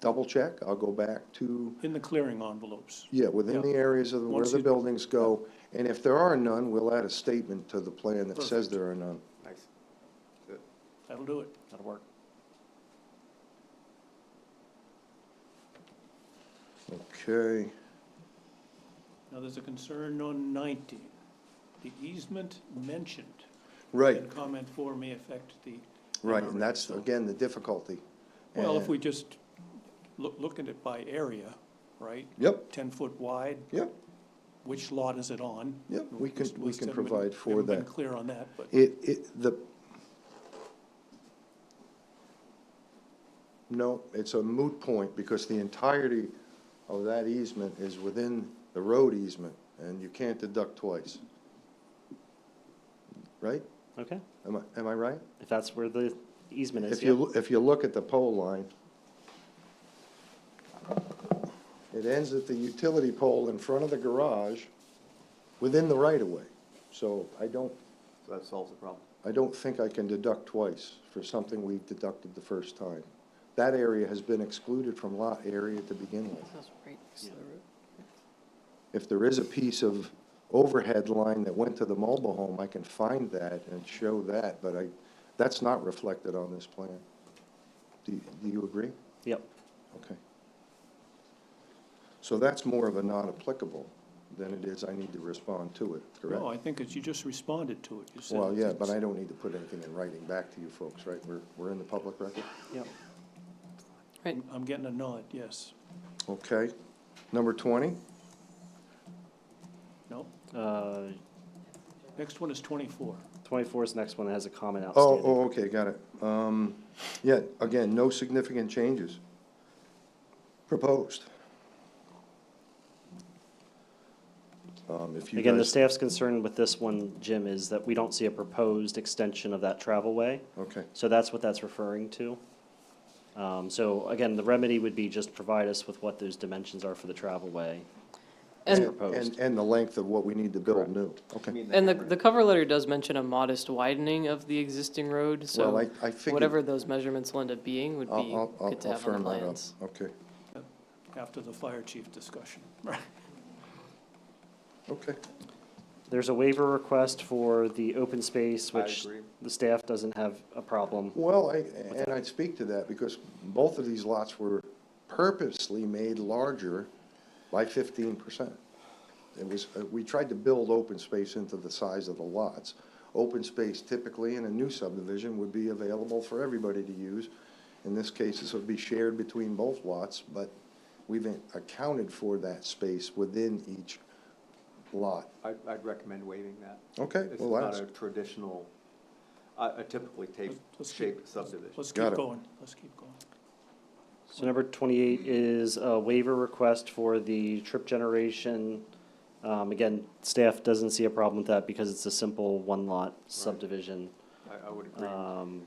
double check. I'll go back to, In the clearing envelopes. yeah, within Yeah. the areas of where Once the you- buildings go. And if there are none, we'll add a statement to the plan that says Perfect. there are none. Nice. Good. That'll do it. That'll work. Okay, Now, there's a concern on 19. The easement mentioned right, in comment 4 may affect the. right, and that's, So- again, the difficulty. Well, if And- we just look at it by area, right? Yep, 10-foot wide, yep, which lot is it on? yep, we can Haven't been- provide for haven't been that. clear on that, but. No, it's a moot point, because the entirety of that easement is within the road easement, and you can't deduct twice. Right? Okay, Am I right? if that's where the easement is, If yeah. if you look at the pole line, it ends at the utility pole in front of the garage, within the right-of-way. So So that solves the problem. I don't think I can deduct twice for something we deducted the first time. That area has been excluded from lot area to begin with. That's right next to the road. If there is a piece of overhead line that went to the mobile home, I can find that and show that, but that's not reflected on this plan. Do you agree? Yep. Okay. So that's more of a non-applicable than it is I need to respond to it, correct? No, I think it's, you just responded to it. You said. Well, yeah, but it's- I don't need to put anything in writing back to you folks, right? We're in the public record? Yep. I'm getting a nod, yes. Okay. Number 20? No? Uh, Next one is 24. 24 is the next one that has a comment Oh, outstanding. okay, got it. Yeah, again, no significant changes proposed. If you Again, the guys, staff's concern with this one, Jim, is that we don't see a proposed extension of that travel way. okay, So that's what that's referring to. So again, the remedy would be just provide us with what those dimensions are for the travel way. As And, proposed. and the length of what we need to build Correct. new, okay. and the cover letter does mention a modest widening of the existing road, Well, so I figured. whatever those measurements will end up being would be I'll good to have on firm the that up. plans. Okay, After the fire chief discussion. okay. There's a waiver request for the open space, I which agree. the staff doesn't have a problem. Well, and I'd speak to that because both of these lots were purposely made larger by 15%. It was, we tried to build open space into the size of the lots. Open space typically in a new subdivision would be available for everybody to use. In this case, this would be shared between both lots, but we've accounted for that space within each lot. I'd recommend waiving that. Okay, This is well, not that's, a traditional, a typically Let's keep- shaped subdivision. Let's Got keep it. going, let's keep going. So number 28 is a waiver request for the trip generation. Again, staff doesn't see a problem with that because it's a simple one-lot subdivision. I would agree.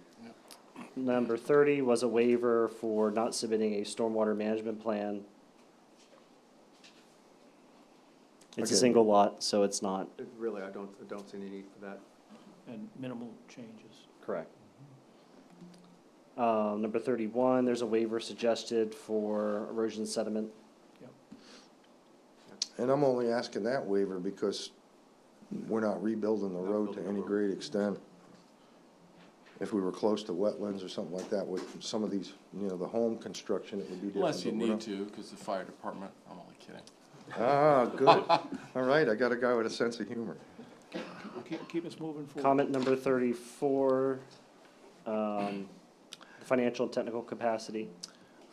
Number 30 was a waiver for not submitting a stormwater management plan. It's a Okay. single lot, so it's not Really, I don't see any need for that. And minimal changes. correct. Number 31, there's a waiver suggested for erosion sediment. and I'm only asking that waiver because we're not rebuilding the Not road building to a any road. great extent. If we were close to wetlands or something like that, with some of these, the home construction, it would be different. Unless you but we're need not. to, because the fire department, I'm only kidding. Ah, good. All right, I got a guy with a sense of humor. Keep us moving forward. Comment number 34, financial and technical capacity.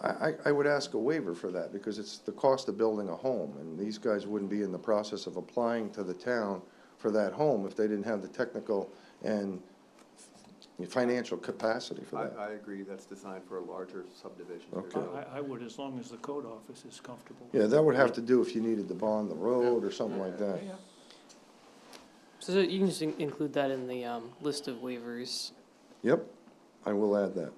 I would ask a waiver for that because it's the cost of building a home. And these guys wouldn't be in the process of applying to the town for that home if they didn't have the technical and financial capacity for that. I agree, that's designed for a larger subdivision. There's Okay. no- I would, as long as the code office is comfortable. Yeah, that would have to do if you needed to bond the road or something like that. Yeah. So you can just include that in the list of waivers. Yep, I will add that.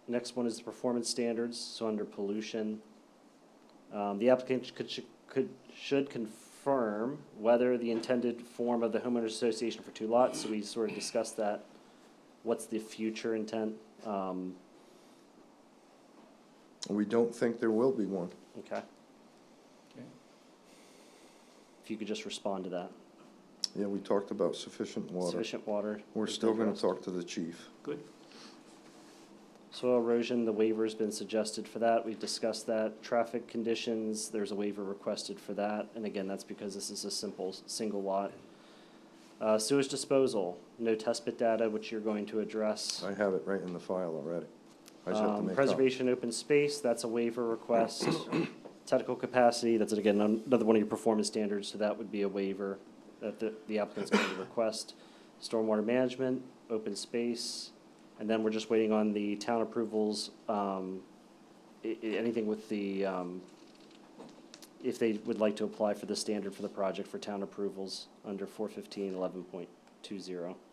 Next one is the performance standards, so under pollution. The applicant should confirm whether the intended form of the homeowners association for 2 lots, so we sort of discussed that. What's the future intent? We don't think there will be one. Okay. Okay. If you could just respond to that. Yeah, we talked about sufficient water. Sufficient water. We're is still gonna addressed. talk to the chief. Good. Soil erosion, the waiver's been suggested for that. We've discussed that. Traffic conditions, there's a waiver requested for that. And again, that's because this is a simple, single lot. Sewage disposal, no test pit data, which you're going to address. I have it right in the file already. I just have to make copies. Preservation open space, that's a waiver request. Technical capacity, that's again, another one of your performance standards, so that would be a waiver that the applicant's going to request. Stormwater management, open space, and then we're just waiting on the town approvals, anything with the, if they would like to apply for the standard for the project for town approvals under 415.11.20.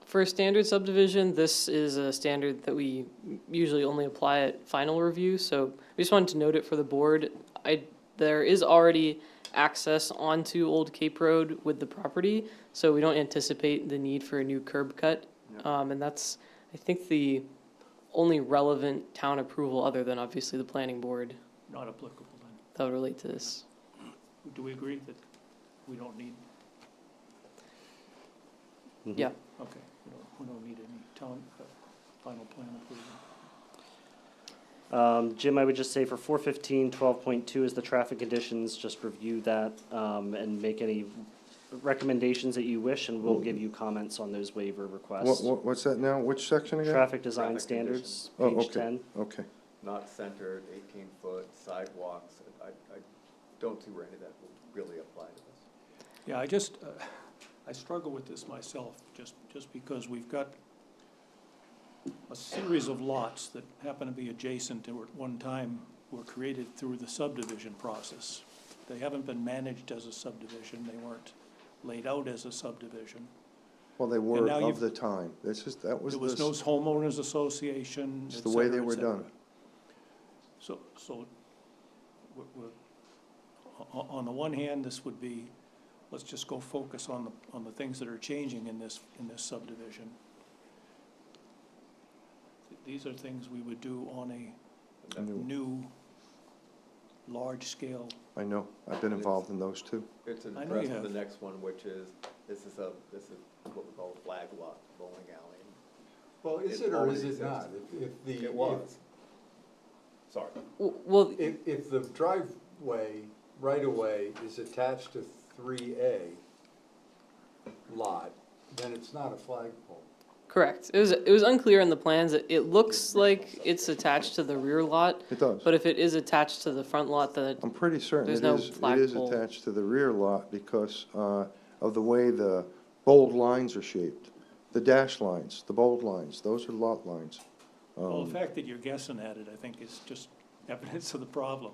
For a standard subdivision, this is a standard that we usually only apply at final review, so we just wanted to note it for the board. There is already access onto Old Cape Road with the property, so we don't anticipate the need for a new curb cut. And that's, I think, the only relevant town approval, other than obviously the planning board, Not applicable then. that would relate to this. Do we agree that we don't need, Yeah. okay, we don't need any town, final plan approval? Jim, I would just say for 415.12.2 is the traffic conditions, just review that, and make any recommendations that you wish, and we'll give you comments on those waiver requests. What's that now? Which section again? Traffic design Traffic standards, Oh, page okay. 10. Okay. Not centered, 18-foot sidewalks, I don't see where any of that will really apply to this. Yeah, I struggle with this myself, just because we've got a series of lots that happen to be adjacent to at one time were created through the subdivision process. They haven't been managed as a subdivision, they weren't laid out as a subdivision. Well, they were now of the time. That was There was no homeowners association, It's et the way cetera, they et were cetera. done. So, on the one hand, this would be, let's just go focus on the things that are changing in this subdivision. These are things we would do on a new, large-scale. I know. I've been involved in those too. It's I know addressed you in the have. next one, which is, this is what we call a flag lot, bowling alley. Well, is It it or already is it exists. not? If the. It was. Sorry. Well, If the driveway, right-of-way is attached to 3A lot, then it's not a flagpole. correct. It was unclear in the plans. It looks like it's attached to the rear lot, It does. but if it is attached to the front lot, then I'm pretty certain There's it no is flagpole. attached to the rear lot because of the way the bold lines are shaped. The dash lines, the bold lines, those are lot lines. Well, the fact that you're guessing at it, I think, is just evidence of the problem.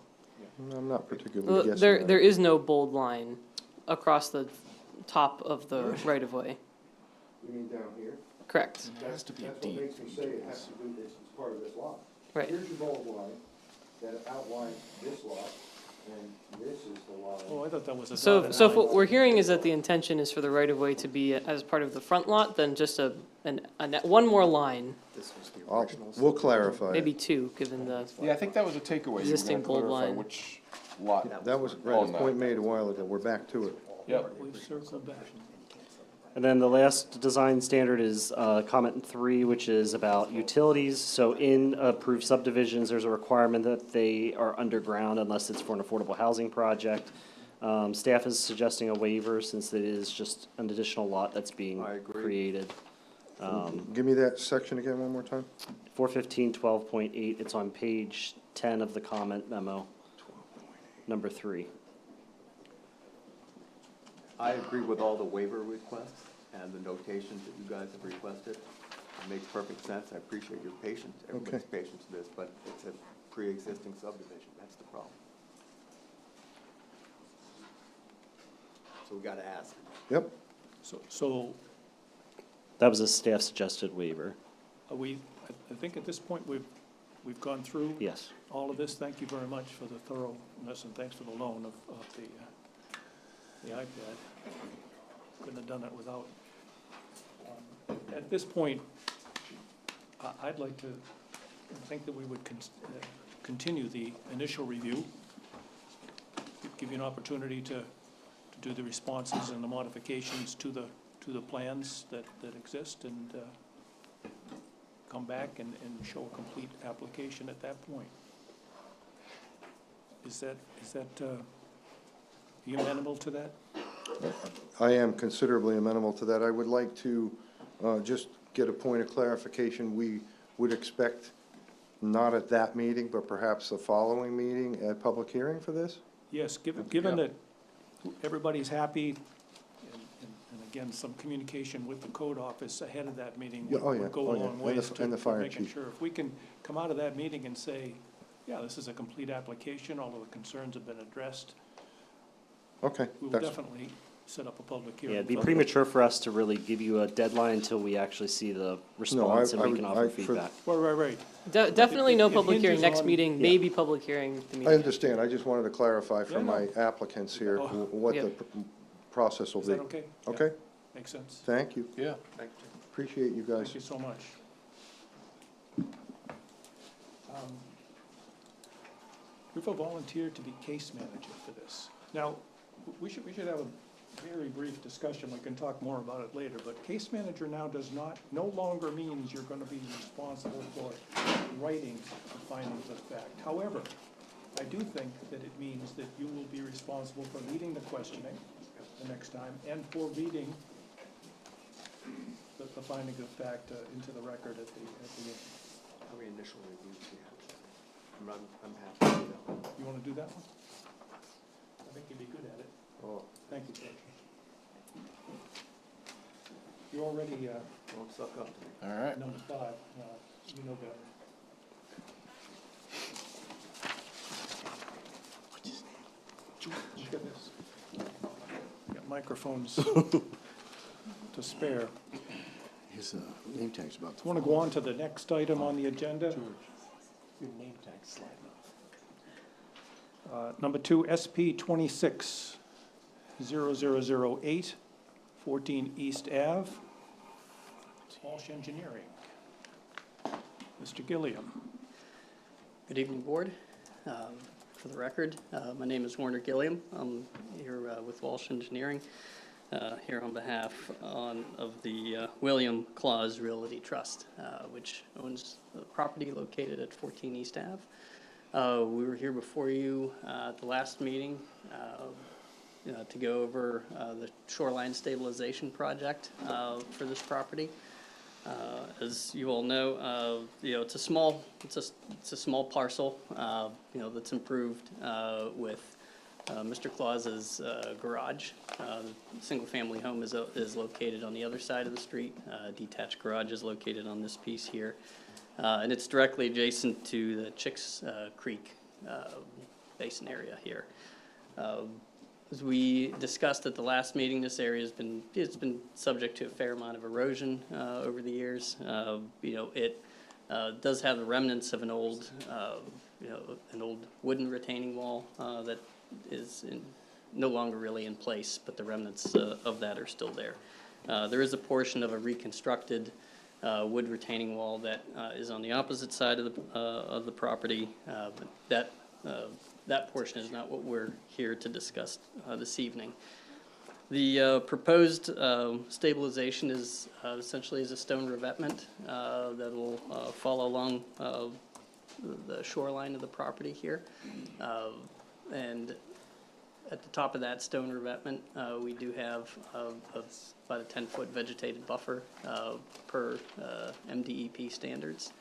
I'm not particularly well, guessing. there at there it. is no bold line across the top of the right of way. You mean down here? Correct. It has to be That's deep. what makes me say it has to do this as part of this lot. Right. Here's your bold line that outlines this lot, and this is the line. Oh, I thought that was a So dotted if line. what we're hearing is that the intention is for the right of way to be as part of the front lot, then just one more line, This was the I'll- original. We'll clarify maybe it. two, given the. Yeah, I think that was a takeaway. You were Existing gonna bold clarify line. which lot. That was, right, a point made a while ago. We're back to it. Yep. We've circled back. And then the last design standard is comment 3, which is about utilities. So in approved subdivisions, there's a requirement that they are underground unless it's for an affordable housing project. Staff is suggesting a waiver since it is just an additional lot that's being I agree. created. Give me that section again one more time. 415.12.8, it's on page 10 of the comment memo, number 3. I agree with all the waiver requests and the notations that you guys have requested. It makes perfect sense. I appreciate your patience, everybody's patience with this, but it's a pre-existing subdivision. That's the problem. so we gotta ask. Yep, So That was a staff suggested waiver, are I think at this point, we've gone through yes. all of this. Thank you very much for the thoroughness, and thanks for the loan of the iPad. Couldn't have done it without. At this point, I'd like to think that we would continue the initial review, give you an opportunity to do the responses and the modifications to the plans that exist, and come back and show a complete application at that point. Is that, are you amenable to that? I am considerably amenable to that. I would like to just get a point of clarification. We would expect, not at that meeting, but perhaps the following meeting, a public hearing for this? Yes, given that everybody's happy, and again, some communication with the code office ahead of that meeting Yeah, oh, yeah, would go oh, a yeah. long And ways the to fire making chief. sure. If we can come out of that meeting and say, yeah, this is a complete application, all of the concerns have been addressed, Okay, we will that's, definitely set up a public hearing. Yeah, it'd be premature for us to really give you a deadline until we actually see the response and I we would- can I- offer for- feedback. Right. Definitely no It public hearing hinges next on- meeting, Yeah. maybe public hearing the meeting. I understand. I just wanted to clarify Yeah, for no. my applicants here Oh. what Yeah. the process will Is be. that okay? Yeah, Okay, makes sense. thank you. Yeah. Thank you. Appreciate you guys. Thank you so much. We've volunteered to be case manager for this. Now, we should have a very brief discussion, we can talk more about it later, but case manager now no longer means you're gonna be responsible for writing the findings of fact. However, I do think that it means that you will be responsible for leading the questioning the next time, and for reading the findings of fact into the record at the end. How many initial reviews do you have? I'm happy to do that one. You wanna do that one? I think you'd be good at it. Oh, Thank you, Ted. You're already, don't suck up to me. All right. number 5, you know better. Look at this. Got microphones to spare. His name tag's about to. Want to go on to the next item on the agenda? Your name tag slide. Number 2, SP 26-0008, 14 East Ave, Walsh Engineering. Mr. Gilliam. Good evening, Board. For the record, my name is Warner Gilliam. I'm here with Walsh Engineering, here on behalf of the William Claus Realty Trust, which owns the property located at 14 East Ave. We were here before you at the last meeting to go over the shoreline stabilization project for this property. As you all know, it's a small parcel, that's improved with Mr. Claus's garage. Single-family home is located on the other side of the street. Detached garage is located on this piece here, and it's directly adjacent to the Chicks Creek basin area here. As we discussed at the last meeting, this area has been subject to a fair amount of erosion over the years. It does have the remnants of an old wooden retaining wall that is no longer really in place, but the remnants of that are still there. There is a portion of a reconstructed wood retaining wall that is on the opposite side of the property, but that portion is not what we're here to discuss this evening. The proposed stabilization is essentially is a stone revetment that will follow along the shoreline of the property here. And at the top of that stone revetment, we do have about a 10-foot vegetated buffer per MDEP standards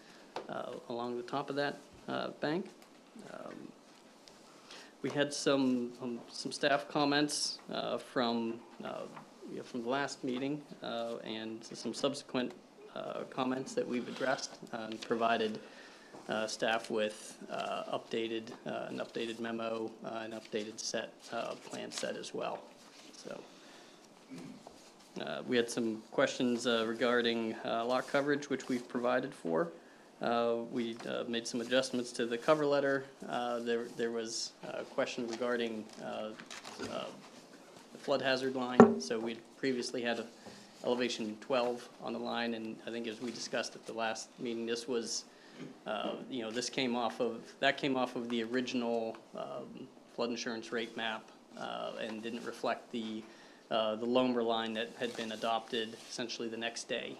along the top of that bank. We had some staff comments from the last meeting and some subsequent comments that we've addressed and provided staff with an updated memo, an updated plan set as well. So We had some questions regarding lot coverage, which we've provided for. We made some adjustments to the cover letter. There was a question regarding the flood hazard line. So we previously had a elevation 12 on the line, and I think as we discussed at the last meeting, this was, this came off of the original flood insurance rate map and didn't reflect the Lomer line that had been adopted essentially the next day,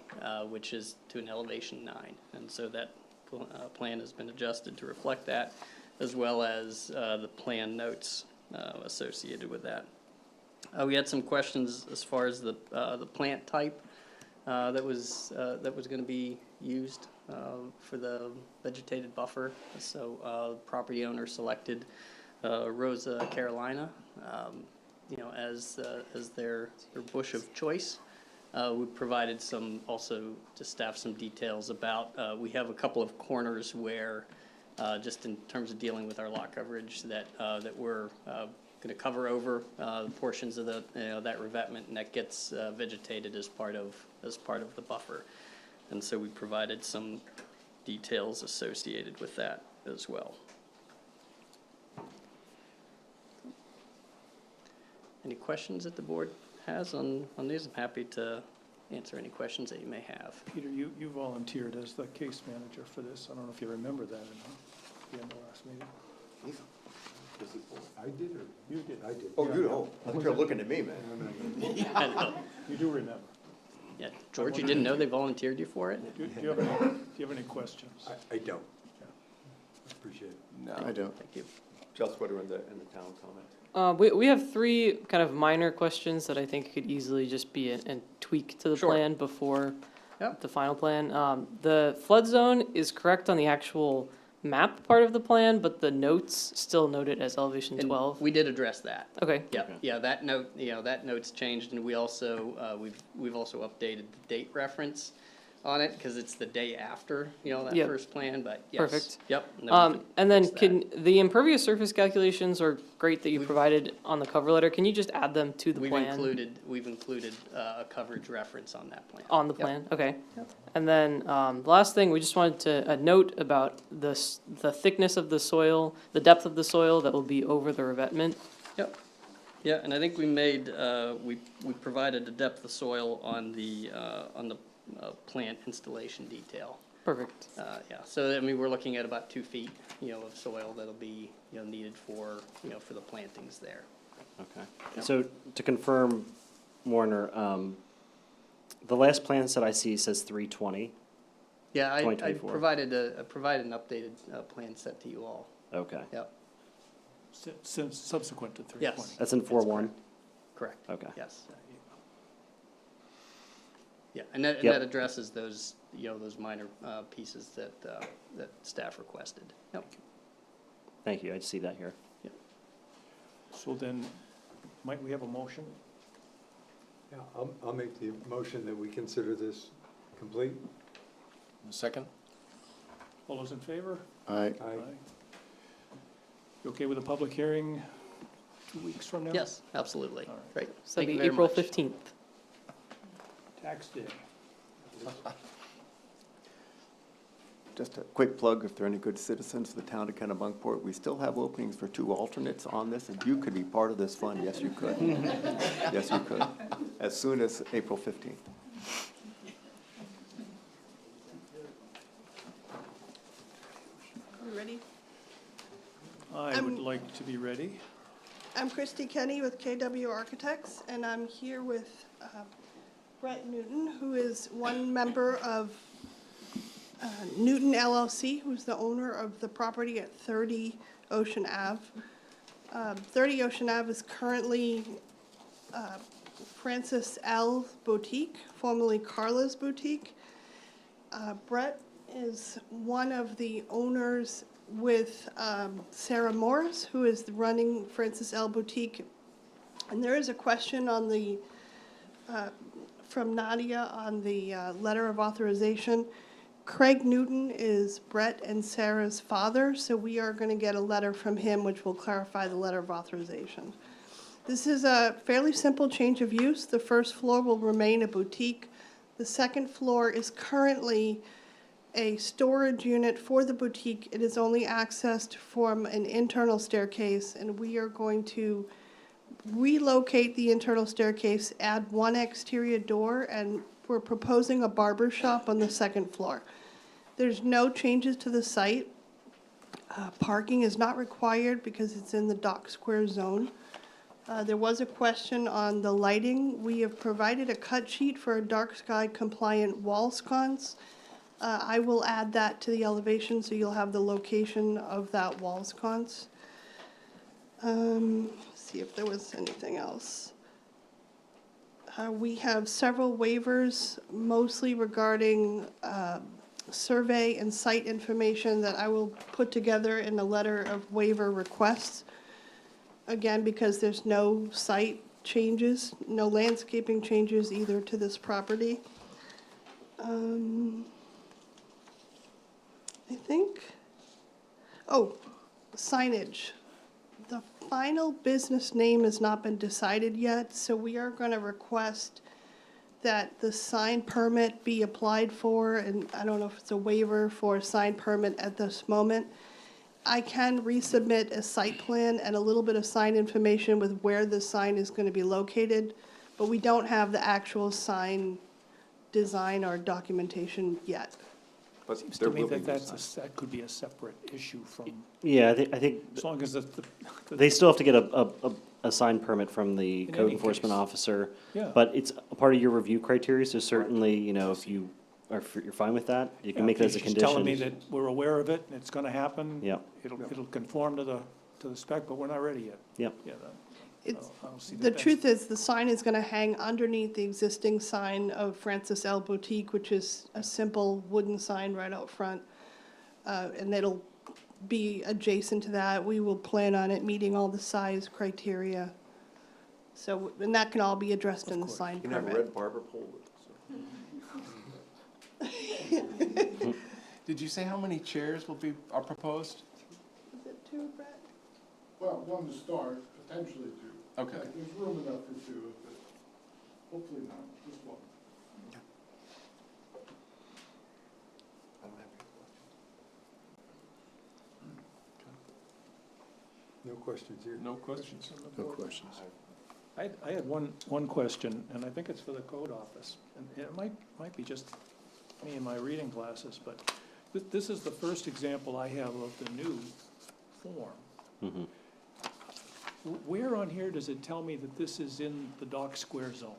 which is to an elevation 9. And so that plan has been adjusted to reflect that, as well as the plan notes associated with that. We had some questions as far as the plant type that was going to be used for the vegetated buffer. So property owner selected Rosa Carolina, as their bush of choice. We provided also to staff some details about, we have a couple of corners where, just in terms of dealing with our lot coverage, that we're going to cover over portions of that revetment, and that gets vegetated as part of the buffer. And so we provided some details associated with that as well. Any questions that the board has on these? I'm happy to answer any questions that you may have. Peter, you volunteered as the case manager for this. I don't know if you remember that or not, at the end of last meeting. I did, or? You did. I did. Oh, you don't? I think you're looking at me, man. You do remember. Yeah, George, you didn't know they volunteered you for it? Do you have any questions? I don't. Appreciate it. No. I don't. Thank you. Just what are in the town comment? We have 3 kind of minor questions that I think could easily just be a tweak to the Sure. plan before Yep. the final plan. The flood zone is correct on the actual map part of the plan, but the notes still note it as elevation And 12. we did address that. Okay, Yeah, that note, that note's changed, and we also, we've also updated the date reference on it, because it's the day after, that Yep. first plan, but yes. Perfect. Yep. no, we can and then fix that. can, the impervious surface calculations are great that you We've- provided on the cover letter. Can you just add them to the We've plan? included a coverage reference on that plan. On the Yep. plan, okay. Yep. And then, the last thing, we just wanted to, a note about the thickness of the soil, the depth of the soil that will be over the revetment. Yep. Yeah, and I think we made, we provided a depth of soil on the plant installation detail. Perfect. Yeah, so I mean, we're looking at about 2 feet, of soil that'll be, needed for, for the plantings there. Okay. Yep. So to confirm, Warner, the last plan set I see says 320. Yeah, I 2024. provided an updated plan set to you all. Okay. Yep, Since subsequent to 320. yes, That's in 4-1? correct, Okay. yes. Yeah, and that Yep. addresses those, those minor pieces that staff requested. Yep. Thank you, I see that here. So then, might we have a motion? Yeah, I'll make the motion that we consider this complete. Second? All those in favor? I, You okay with a public hearing 2 weeks from now? Yes, absolutely. All right. Great. So Thank that'd you be very April much. 15th. Tax day. Just a quick plug, if there are any good citizens of the town of Kennebunkport, we still have openings for 2 alternates on this, and you could be part of this fund. Yes, you could. Yes, you could. As soon as April 15th. You ready? I would like to be ready. I'm Christy Kenny with KW Architects, and I'm here with Brett Newton, who is one member of Newton LLC, who's the owner of the property at 30 Ocean Ave. 30 Ocean Ave is currently Francis L. Boutique, formerly Carla's Boutique. Brett is one of the owners with Sarah Morris, who is running Francis L. Boutique. And there is a question on the, from Nadia on the letter of authorization. Craig Newton is Brett and Sarah's father, so we are going to get a letter from him which will clarify the letter of authorization. This is a fairly simple change of use. The first floor will remain a boutique. The second floor is currently a storage unit for the boutique. It is only accessed from an internal staircase, and we are going to relocate the internal staircase, add one exterior door, and we're proposing a barber shop on the second floor. There's no changes to the site. Parking is not required because it's in the dock square zone. There was a question on the lighting. We have provided a cut sheet for a dark sky compliant wall sconce. I will add that to the elevation so you'll have the location of that wall sconce. See if there was anything else. We have several waivers, mostly regarding survey and site information that I will put together in a letter of waiver requests. Again, because there's no site changes, no landscaping changes either to this property. I think, signage. The final business name has not been decided yet, so we are going to request that the sign permit be applied for, and I don't know if it's a waiver for a sign permit at this moment. I can resubmit a site plan and a little bit of sign information with where the sign is going to be located, but we don't have the actual sign design or documentation yet. But Seems there to me will be that new signs. that could be a separate issue from, Yeah, I think as long as the they still have to get a sign permit from the In code any enforcement case. officer. Yeah. But it's a part of your review criteria, so certainly, you know, if you you're fine with that, you can make it as a She's condition. telling me that we're aware of it, and it's gonna happen. Yep. It'll conform to the spec, but we're not ready yet. Yep. Yeah, It's, I don't see the that truth is, the sign is gonna hang underneath the existing sign of Francis L. Boutique, which is a simple wooden sign right out front. And it'll be adjacent to that. We will plan on it meeting all the size criteria. So, and that can all be addressed in the sign You can have a permit. red barber pole with it, Did you say how many chairs are proposed? Is it two, Brett? Well, one to start, potentially two. Okay. There's room enough for two, but hopefully not, just one. I don't have any questions. No questions here. No questions? No questions. I had one question, and I think it's for the code office. And it might be just me and my reading glasses, but this is the first example I have of the new form. Mhm. Where on here does it tell me that this is in the dock square zone?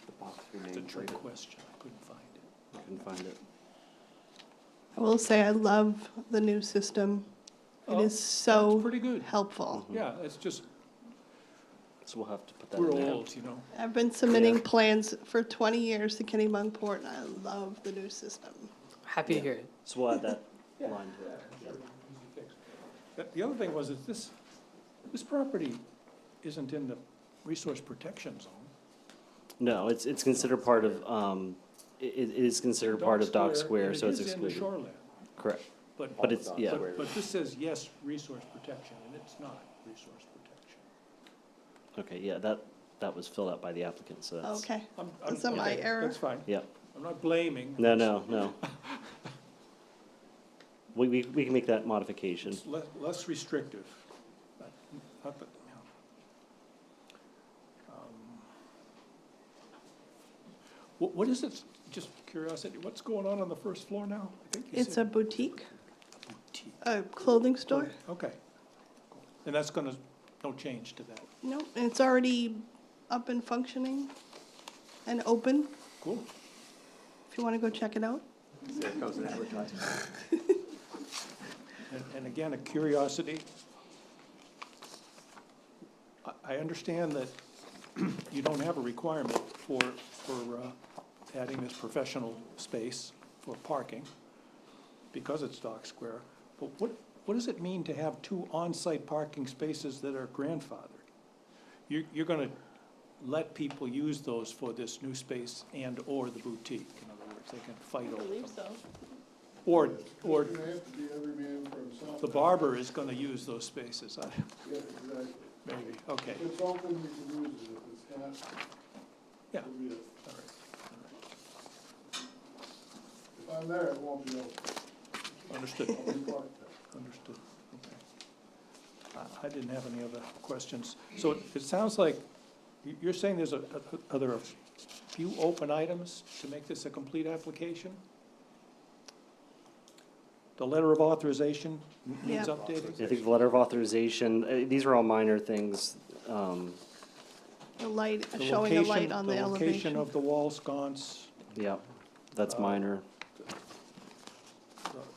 The box It's a remains trick rated. question, I couldn't find it. I couldn't find it. I will say I love the new system. It Oh, is so It's pretty good. helpful. Yeah, it's just, So we'll have to put that we're in there. old, you know. I've been submitting plans for 20 years to Kennebunkport, and I love the new system. Happy to hear it. So we'll add that Yeah. line to it. Sure, easy fix. The other thing was that this property isn't in the resource protection zone. No, it's considered part of, it is considered part of Dock Square, and so it's It is in the excluded. shoreline, Correct. but it's, yeah. but this says yes, resource protection, and it's not resource protection. Okay, yeah, that was filled out by the applicant, so that's. Okay, I'm- That's not my okay, error. That's fine. Yeah. I'm not blaming. No. We can make that modification. It's less restrictive. Not that, you know. What is it, just curiosity, what's going on the first floor now? I think you it's a said boutique, boutique. a clothing store. Okay. And that's gonna, no change to that. No, and it's already up and functioning and open, Cool. if you want to go check it out. There goes an advertisement. And again, a curiosity. I understand that you don't have a requirement for adding this professional space for parking because it's Dock Square. But what does it mean to have two on-site parking spaces that are grandfathered? You're gonna let people use those for this new space and/or the boutique. In other words, they can fight over them. so. Or You have to be every man for himself. the barber is gonna use those spaces, Yeah, exactly. maybe, okay. If it's open, you can use it. If it's not, Yeah. so be it. All right. If I'm there, it won't be open. Understood, I'll be parked there. understood, okay. I didn't have any other questions. So it sounds like, you're saying are there a few open items to make this a complete application? The letter of authorization needs Yeah. updating? I think the letter of authorization, these are all minor things. The light, The showing the light location- on the The location elevation. of the wall sconce. Yeah, that's Uh, minor.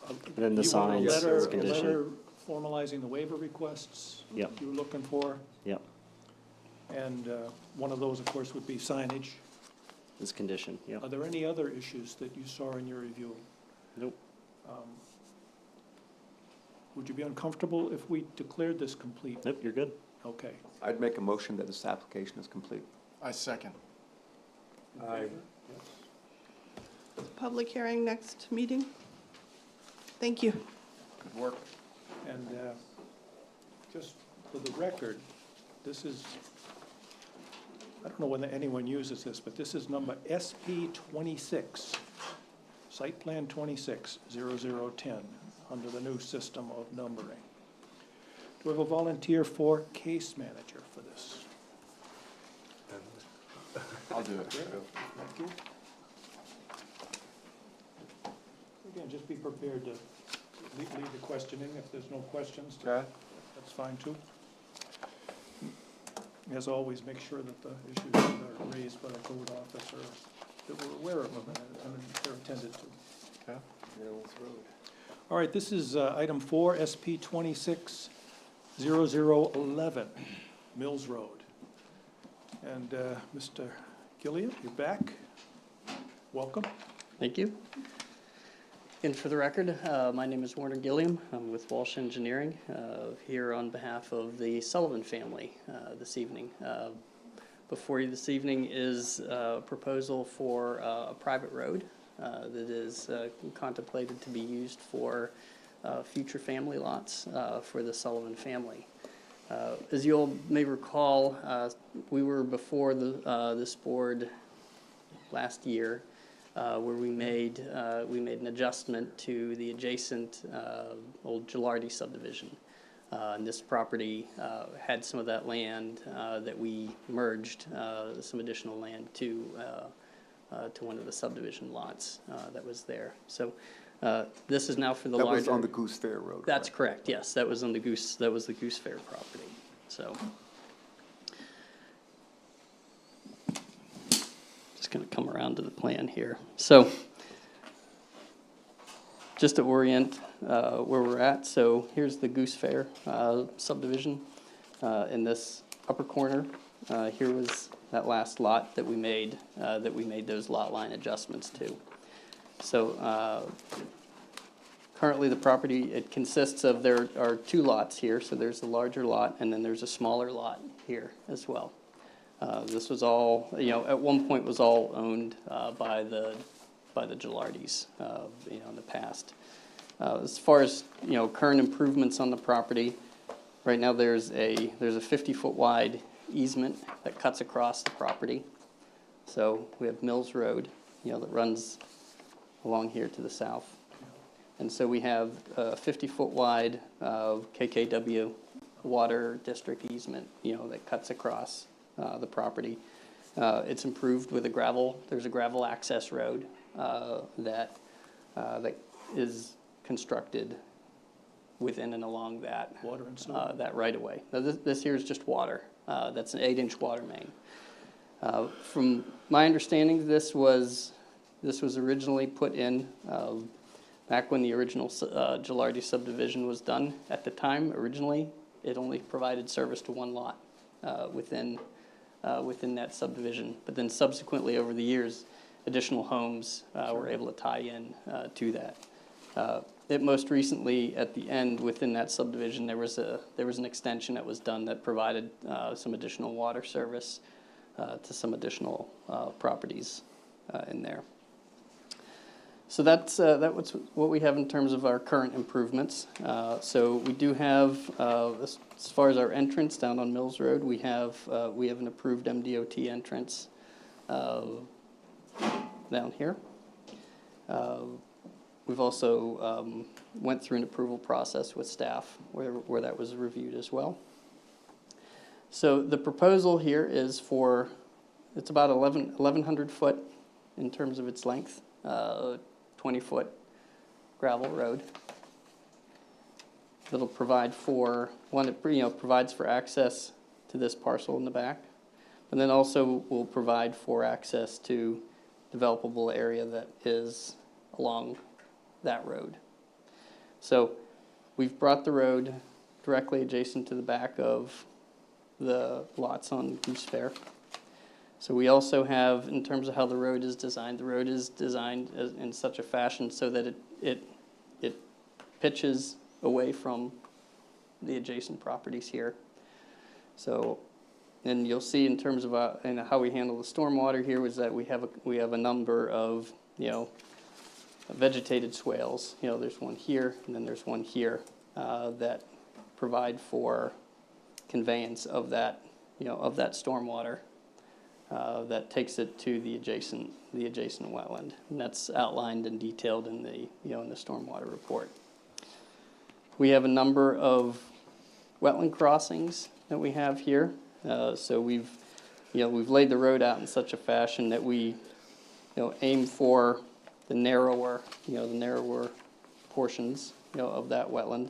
And then the signs as a condition. A letter formalizing the waiver requests Yep. you were looking for. Yep, And one of those, of course, would be signage. as condition, yep. Are there any other issues that you saw in your review? Nope. Would you be uncomfortable if we declared this complete? Nope, you're good. Okay. I'd make a motion that this application is complete. I second. In favor? Yes. Public hearing next meeting. Thank you. Good work. And just for the record, this is, I don't know whether anyone uses this, but this is number SP 26, Site Plan 26-0010, under the new system of numbering. Do we have a volunteer for case manager for this? I'll do it. Thank you. Again, just be prepared to lead the questioning. If there's no questions, Okay. that's fine too. As always, make sure that the issues that are raised by the code officer, that we're aware of them and they're attended to. Okay. All right, this is item 4, SP 26-0011, Mills Road. And Mr. Gilliam, you're back. Welcome. Thank you. And for the record, my name is Warner Gilliam. I'm with Walsh Engineering, here on behalf of the Sullivan family this evening. Before you this evening is a proposal for a private road that is contemplated to be used for future family lots for the Sullivan family. As you all may recall, we were before this board last year where we made an adjustment to the adjacent old Gilardi subdivision. And this property had some of that land that we merged some additional land to one of the subdivision lots that was there. So this is now for the larger. That was on the Goose Fair Road. That's correct, yes, that was on the Goose, that was the Goose Fair property, so. Just gonna come around to the plan here. So, just to orient where we're at, so here's the Goose Fair subdivision. In this upper corner, here was that last lot that we made those lot line adjustments to. So, currently, the property, it consists of, there are 2 lots here, so there's the larger lot, and then there's a smaller lot here as well. This was all, at one point was all owned by the Gilardis, in the past. As far as, current improvements on the property, right now there's a 50-foot wide easement that cuts across the property. So we have Mills Road, that runs along here to the south. And so we have a 50-foot wide KKW water district easement, that cuts across the property. It's improved with there's a gravel access road that is constructed within and along that. Water and sewer. That right of way. Now this here is just water. That's an 8-inch water main. From my understanding, this was originally put in back when the original Gilardi subdivision was done. At the time, originally, it only provided service to 1 lot within that subdivision. But then subsequently, over the years, additional homes were able to tie in to that. It most recently, at the end within that subdivision, there was an extension that was done that provided some additional water service to some additional properties in there. So that's what we have in terms of our current improvements. So we do have, as far as our entrance down on Mills Road, we have an approved MDOT entrance down here. We've also went through an approval process with staff where that was reviewed as well. So the proposal here is for, it's about 1,100 foot in terms of its length, 20-foot gravel road. That'll provide for, one, it provides for access to this parcel in the back, and then also will provide for access to developable area that is along that road. So we've brought the road directly adjacent to the back of the lots on Goose Fair. So we also have, in terms of how the road is designed in such a fashion so that it pitches away from the adjacent properties here. So, and you'll see in terms of and how we handle the stormwater here was that we have a number of vegetated swales. There's one here and then there's one here that provide for conveyance of that stormwater that takes it to the adjacent wetland, and that's outlined and detailed in the in the stormwater report. We have a number of wetland crossings that we have here. So we've laid the road out in such a fashion that we aim for the narrower portions of that wetland.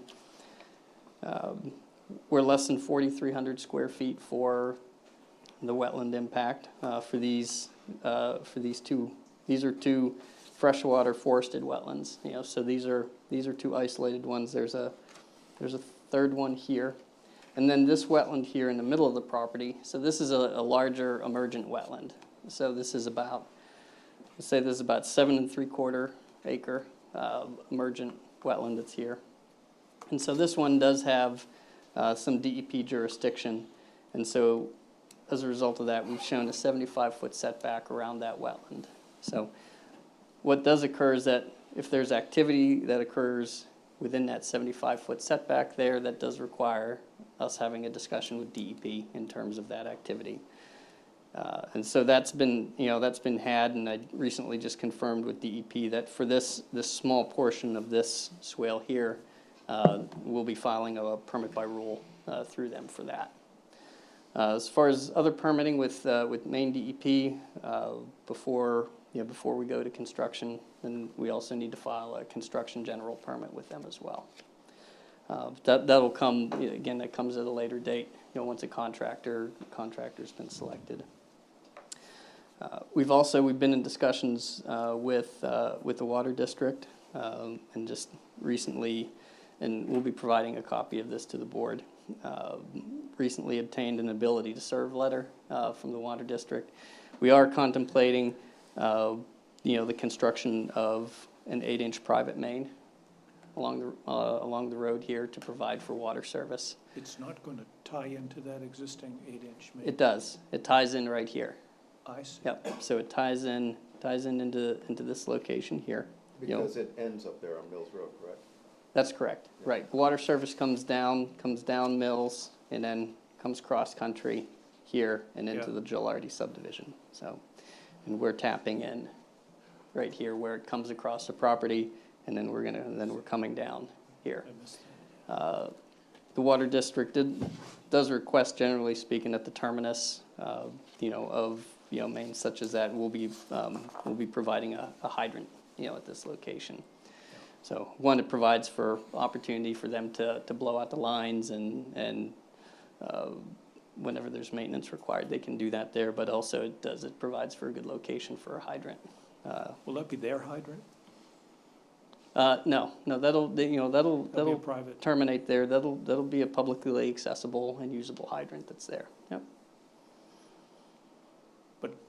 We're less than 4,300 square feet for the wetland impact for these two. These are two freshwater forested wetlands. So these are two isolated ones. There's a third one here, and then this wetland here in the middle of the property. So this is a larger emergent wetland. So this is about, let's say this is about 7 3/4 acre emergent wetland that's here, and so this one does have some DEP jurisdiction, and so as a result of that, we've shown a 75-foot setback around that wetland. So what does occur is that if there's activity that occurs within that 75-foot setback there, that does require us having a discussion with DEP in terms of that activity. And so that's been had, and I recently just confirmed with DEP that for this small portion of this swale here, we'll be filing a permit by rule through them for that. As far as other permitting with Maine DEP, before we go to construction, then we also need to file a construction general permit with them as well. That'll come, again, that comes at a later date, once a contractor's been selected. We've been in discussions with the water district, and just recently, and we'll be providing a copy of this to the board. Recently obtained an ability to serve letter from the water district. We are contemplating, the construction of an 8-inch private main along the road here to provide for water service. It's not going to tie into that existing 8-inch main? It does. It ties in right here. I see. Yep. So it ties in into this location here. Because it ends up there on Mills Road, correct? That's correct. Yeah. Right. Water service comes down Mills, and then comes cross country here and into the Gilardi subdivision. So, and we're tapping in right here where it comes across the property, and then we're coming down here. The water district does request, generally speaking, at the terminus, of mains such as that, we'll be providing a hydrant, at this location. So one, it provides for opportunity for them to blow out the lines, and whenever there's maintenance required, they can do that there. But also it provides for a good location for a hydrant. Will that be their hydrant? No, that'll That'll be private. terminate there. That'll be a publicly accessible and usable hydrant that's there. Yep.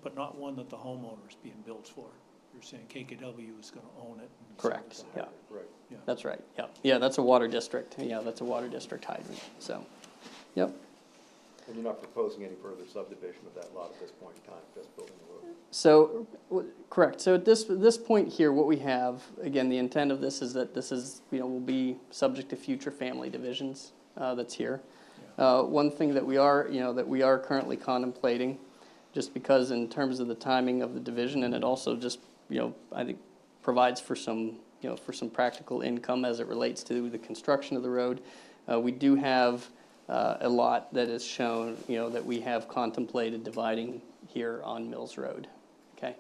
But not one that the homeowner's being built for. You're saying KKW is gonna own it? and Correct. service Yeah. it. Right. Yeah. That's right. Yeah. Yeah. That's a water district. Yeah. That's a water district hydrant. So, yep. And you're not proposing any further subdivision of that lot at this point in time, just building the road? So, correct, so at this point here, what we have, again, the intent of this is that this is, will be subject to future family divisions, that's here. One thing that we are currently contemplating, just because in terms of the timing of the division, and it also just, I think provides for some, for some practical income as it relates to the construction of the road. We do have a lot that is shown, that we have contemplated dividing here on Mills Road, okay?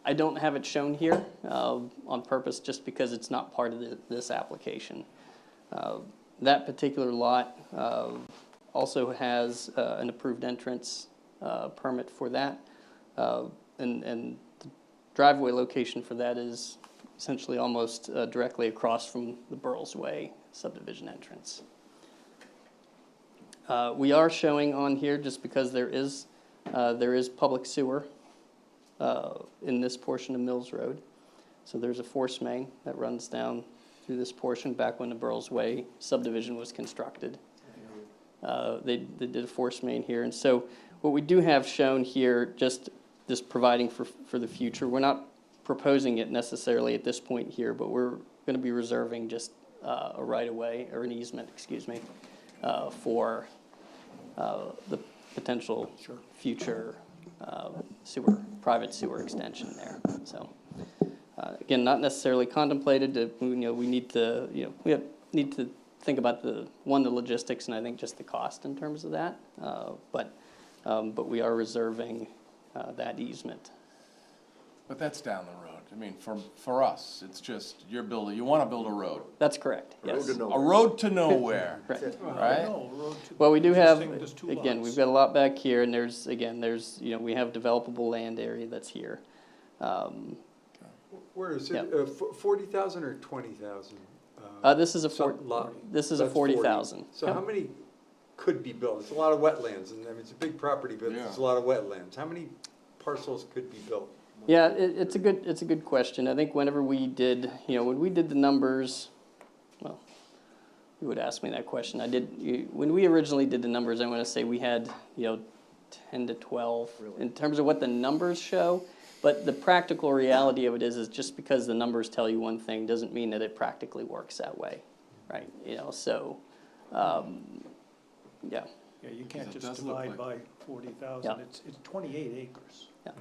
I don't have it shown here on purpose, just because it's not part of this application. That particular lot also has an approved entrance permit for that, and the driveway location for that is essentially almost directly across from the Burles Way subdivision entrance. We are showing on here, just because there is public sewer in this portion of Mills Road. So there's a force main that runs down through this portion back when the Burles Way subdivision was constructed. They did a force main here, and so what we do have shown here, just this providing for the future, we're not proposing it necessarily at this point here, but we're going to be reserving just a right-of-way, or an easement, excuse me, for the potential future private sewer extension there. So again, not necessarily contemplated. We need to need to think about the logistics, and I think just the cost in terms of that. But we are reserving that easement. But that's down the road. I mean, for us, it's just, you want to build a road. That's correct, yes. A road to nowhere, Right. right? No, road to- Well, we do have, existing, there's two again, lots. we've got a lot back here, and there's, we have developable land area that's here. Where is Yeah. it, 40,000 or 20,000? This is a this is a That's 40. 40,000. So how many could be built? It's a lot of wetlands, and I mean, it's a big property, but it's a lot of wetlands. How many parcels could be built? Yeah, it's a good question. I think whenever we did, when we did the numbers, well, you would ask me that question. When we originally did the numbers, I want to say we had, 10 to 12 in terms of what the numbers show. But the practical reality of it is just because the numbers tell you one thing doesn't mean that it practically works that way, right? So, yeah. Yeah, you can't It just does look divide like- by 40,000. Yeah. It's 28 acres. Yeah.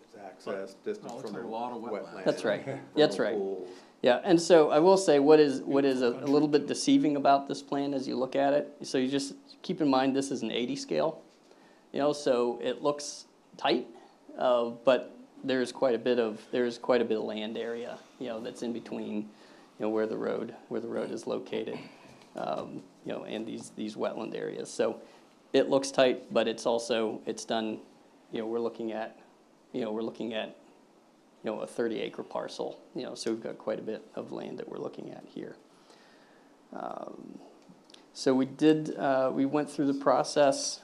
It's access, distance No, it's from a the lot of wetlands. wetlands. That's right. That's vernal right. pools. Yeah, and so I will say what is a little bit deceiving about this plan as you look at it. So you just keep in mind this is an 80 scale, so it looks tight, but there's quite a bit of land area, that's in between, where the road is located, and these wetland areas. So it looks tight, but it's done. We're looking at a 30-acre parcel, so we've got quite a bit of land that we're looking at here. So we went through the process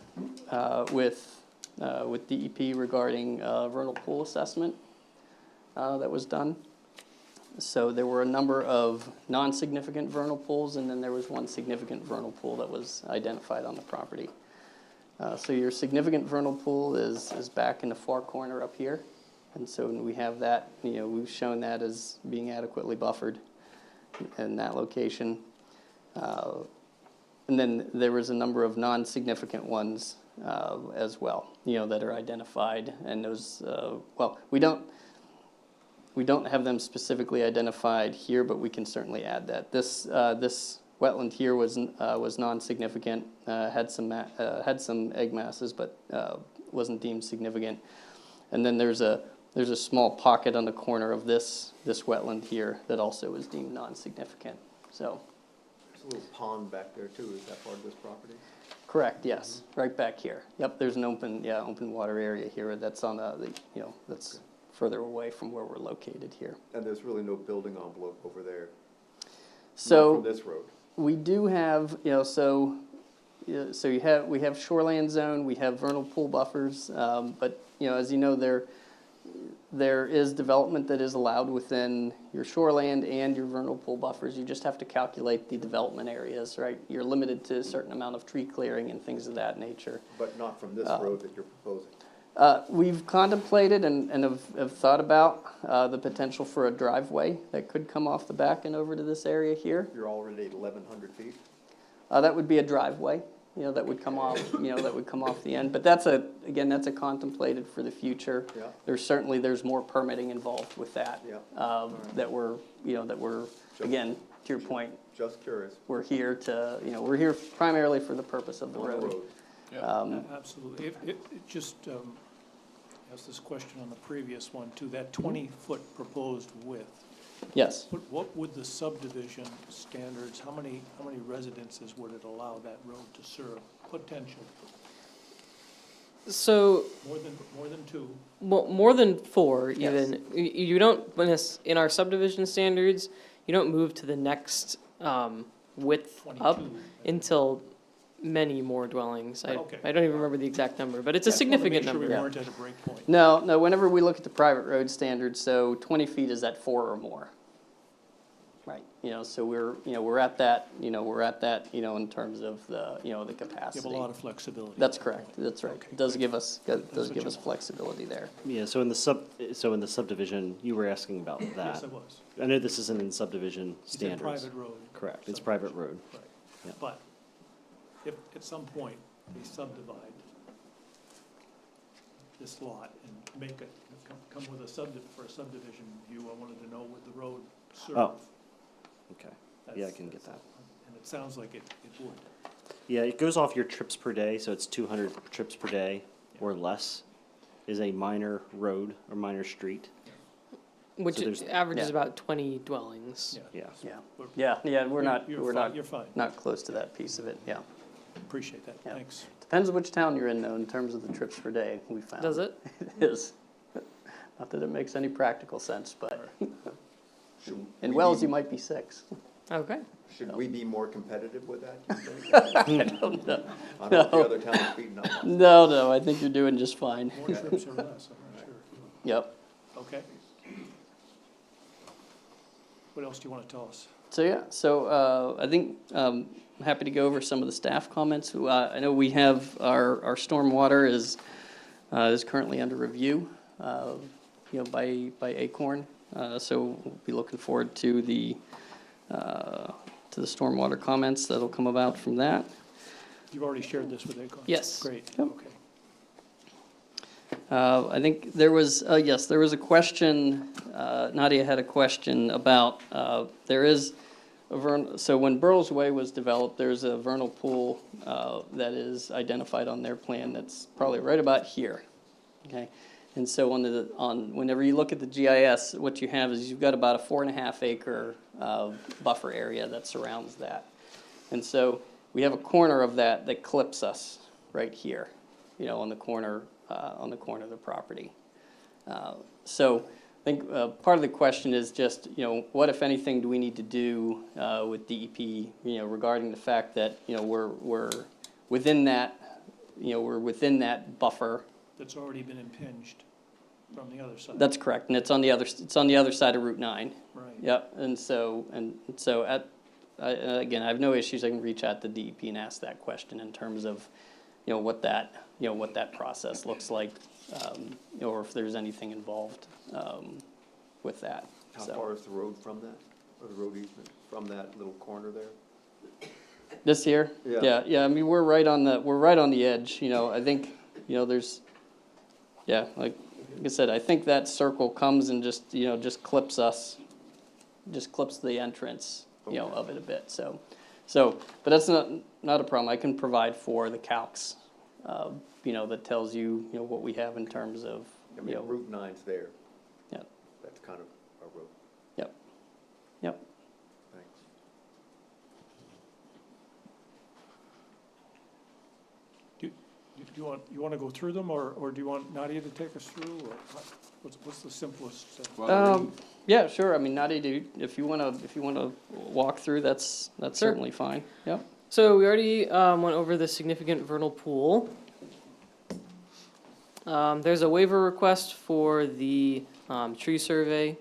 with DEP regarding vernal pool assessment that was done. So there were a number of non-significant vernal pools, and then there was one significant vernal pool that was identified on the property. So your significant vernal pool is back in the far corner up here. And so we have that, we've shown that as being adequately buffered in that location. And then there was a number of non-significant ones as well, that are identified. And those, we don't have them specifically identified here, but we can certainly add that. This wetland here was non-significant, had some egg masses, but wasn't deemed significant. And then there's a small pocket on the corner of this wetland here that also is deemed non-significant. So. There's a little pond back there too. Is that part of this property? Correct. Yes, right back here. Yep. There's an open water area here that's on that's further away from where we're located here. And there's really no building envelope over there. So Not from this road. we do have, we have shoreland zone, we have vernal pool buffers, but as you know, there is development that is allowed within your shoreland and your vernal pool buffers. You just have to calculate the development areas, right? You're limited to a certain amount of tree clearing and things of that nature. But not from this road that you're proposing. We've contemplated and have thought about the potential for a driveway that could come off the back and over to this area here. You're already at 1,100 feet. That would be a driveway, that would come off, that would come off the end. But that's again, that's contemplated for the future. Yeah. There's more permitting involved with that. Yeah. That we're, again, to your point, Just curious. we're here to, we're here primarily for the purpose of the On the road. Absolutely. It just, asked this question on the previous one too, that 20-foot proposed width. Yes. What would the subdivision standards, how many residences would it allow that road to serve, potential? So, More than two? well, more than four Yes. even. You don't, in our subdivision standards, you don't move to the next width up 22. until many more dwellings. Okay. I don't even remember the exact number, but it's a Just wanted to significant make sure number. we weren't at a break point. No, whenever we look at the private road standards, so 20 feet is at 4 or more. Right, so we're at that, in terms of the, the You have capacity. a lot of flexibility. That's correct, that's right. Okay, It does good. give us, what you want. flexibility there. Yeah, so in the subdivision, you were asking about Yes, that. it was. I know this isn't in subdivision It's a standards. private road. Correct, it's private road. Right. Yeah. But if at some point they subdivide this lot and make it, come with for a subdivision view, I wanted to know would the road serve? Oh. Okay, yeah, I That's- can get that. And it sounds like it would. Yeah, it goes off your trips per day, so it's 200 trips per day or less is a minor road or minor street. Which So there's- averages yeah. about 20 dwellings. Yeah. Yeah, we're not, You're fine. not close to that piece of it, yeah. Appreciate that. Yeah. Thanks. Depends which town you're in, though, in terms of the trips per day, we found. Does it? It is. Not that it makes any practical sense, but Should in we Wells, be- you might be 6. Okay. Should we be more competitive with that, do you think? I don't know. I don't know if the other towns beating us. No, I think you're doing just fine. More trips or less, I'm not sure. Yep. Okay. What else do you want to tell us? So I think I'm happy to go over some of the staff comments. I know we have our stormwater is currently under review, by Acorn. So we'll be looking forward to the stormwater comments that'll come about from that. You've already shared this with Acorn? Yes. Great, Yep. okay. I think there was a question, Nadia had a question about, there is so when Burles Way was developed, there's a vernal pool that is identified on their plan that's probably right about here, okay? And so whenever you look at the GIS, what you have is you've got about a 4.5 acre buffer area that surrounds that. And so we have a corner of that clips us right here, on the corner of the property. So I think part of the question is just, what, if anything, do we need to do with DEP, regarding the fact that, we're within that, buffer. That's already been impinged from the other side. That's correct, and it's on the other side of Route 9. Right. Yep, and so again, I have no issues. I can reach out to DEP and ask that question in terms of, what that process looks like, or if there's anything involved with that. How So far is the road from that, or the road easement from that little corner there? this here, Yeah. yeah. I mean, we're right on the edge. I think, there's, like I said, I think that circle comes and just clips us, just clips the entrance, of it a bit. So, but that's not a problem. I can provide for the calcs, that tells you, what we have in terms of, I mean, Route 9's there. Yeah. That's kind of our road. Yep. Thanks. Do you want to go through them, or do you want Nadia to take us through, or what's the simplest? Yeah, sure. I mean, Nadia, if you wanna walk through, that's certainly fine. Yep. So we already went over the significant vernal pool. There's a waiver request for the tree survey.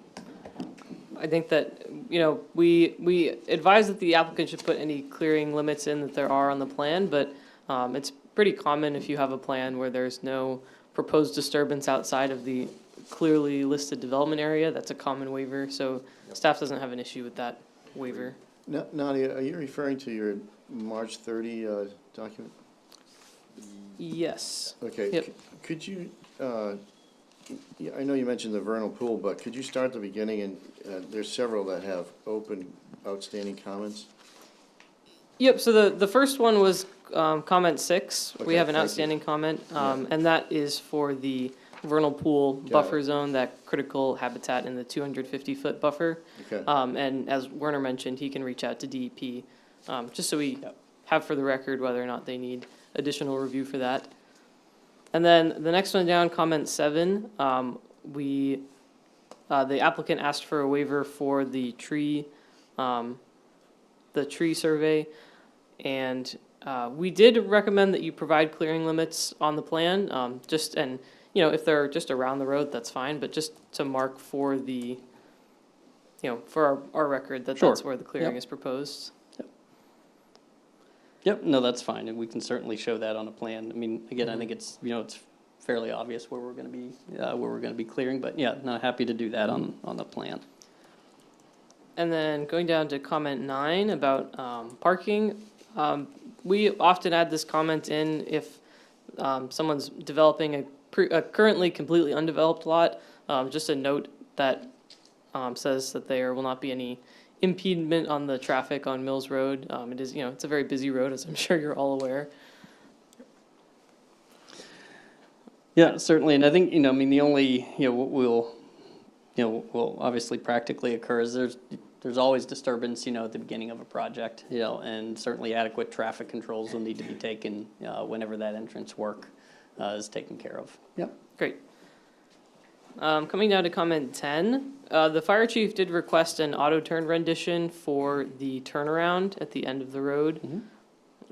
I think that, you know, we advise that the applicant should put any clearing limits in that there are on the plan, but it's pretty common if you have a plan where there's no proposed disturbance outside of the clearly listed development area, that's a common waiver, so staff doesn't have an issue with that waiver. Nadia, are you referring to your March 30 document? Yes. Okay. Yep. Could you, yeah, I know you mentioned the vernal pool, but could you start at the beginning, and there's several that have open, outstanding comments? Yep, so the first one was comment 6. We Okay, have an thank you. outstanding comment, Yeah. and that is for the vernal pool Got buffer it. zone, that critical habitat in the 250-foot buffer. Okay. And as Werner mentioned, he can reach out to DEP, just so we have for the record whether or not they need additional review for that. And then the next one down, comment 7, the applicant asked for a waiver for the tree survey. And we did recommend that you provide clearing limits on the plan, and, you know, if they're just around the road, that's fine, but just to mark for the, you know, for our record that Sure. that's where the clearing Yep. is proposed. Yep, no, that's fine, and we can certainly show that on a plan. I mean, again, I think it's, you know, it's fairly obvious where we're gonna be clearing, but yeah, no, happy to do that on the plan. And then going down to comment 9 about parking, we often add this comment in if someone's developing a currently completely undeveloped lot, just a note that says that there will not be any impediment on the traffic on Mills Road. It is, you know, it's a very busy road, as I'm sure you're all aware. Yeah, certainly, and I think, you know, I mean, the only, you know, what will obviously practically occur is there's always disturbance, you know, at the beginning of a project, you know, and certainly adequate traffic controls will need to be taken whenever that entrance work is taken care of. Yep. Great. Coming down to comment 10, the fire chief did request an auto turn rendition for the turnaround at the end of the road.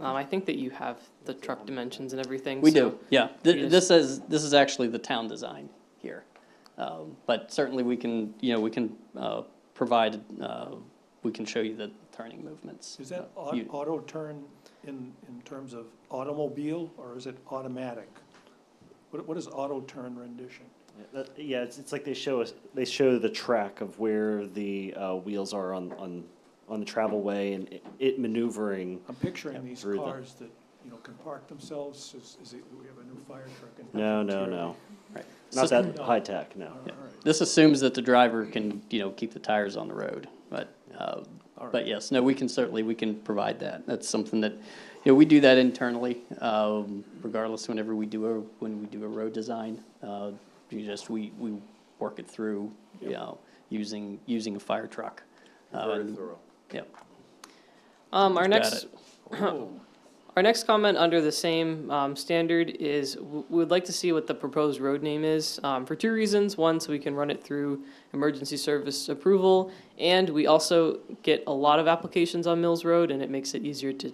I think that you have the truck dimensions and everything. We so do, yeah. you This is actually the town design here. But certainly we can, you know, we can provide, we can show you the turning movements. Is that You- auto turn in terms of automobile, or is it automatic? What is auto turn rendition? Yeah, it's like they show the track of where the wheels are on the travel way, and it maneuvering. I'm picturing these through the- cars that, you know, can park themselves. Do we have a new fire truck? in No. Right. Not So- that high tech, no. All right. This assumes that the driver can, you know, keep the tires on the road, but, All right. but yes, no, we can provide that. That's something that, you know, we do that internally, regardless whenever we do a road design. We work it through, you know, using a fire truck. Very thorough. Yep. Our Got next, it. our next comment under the same standard is we would like to see what the proposed road name is for 2 reasons. One, so we can run it through emergency service approval, and we also get a lot of applications on Mills Road, and it makes it easier to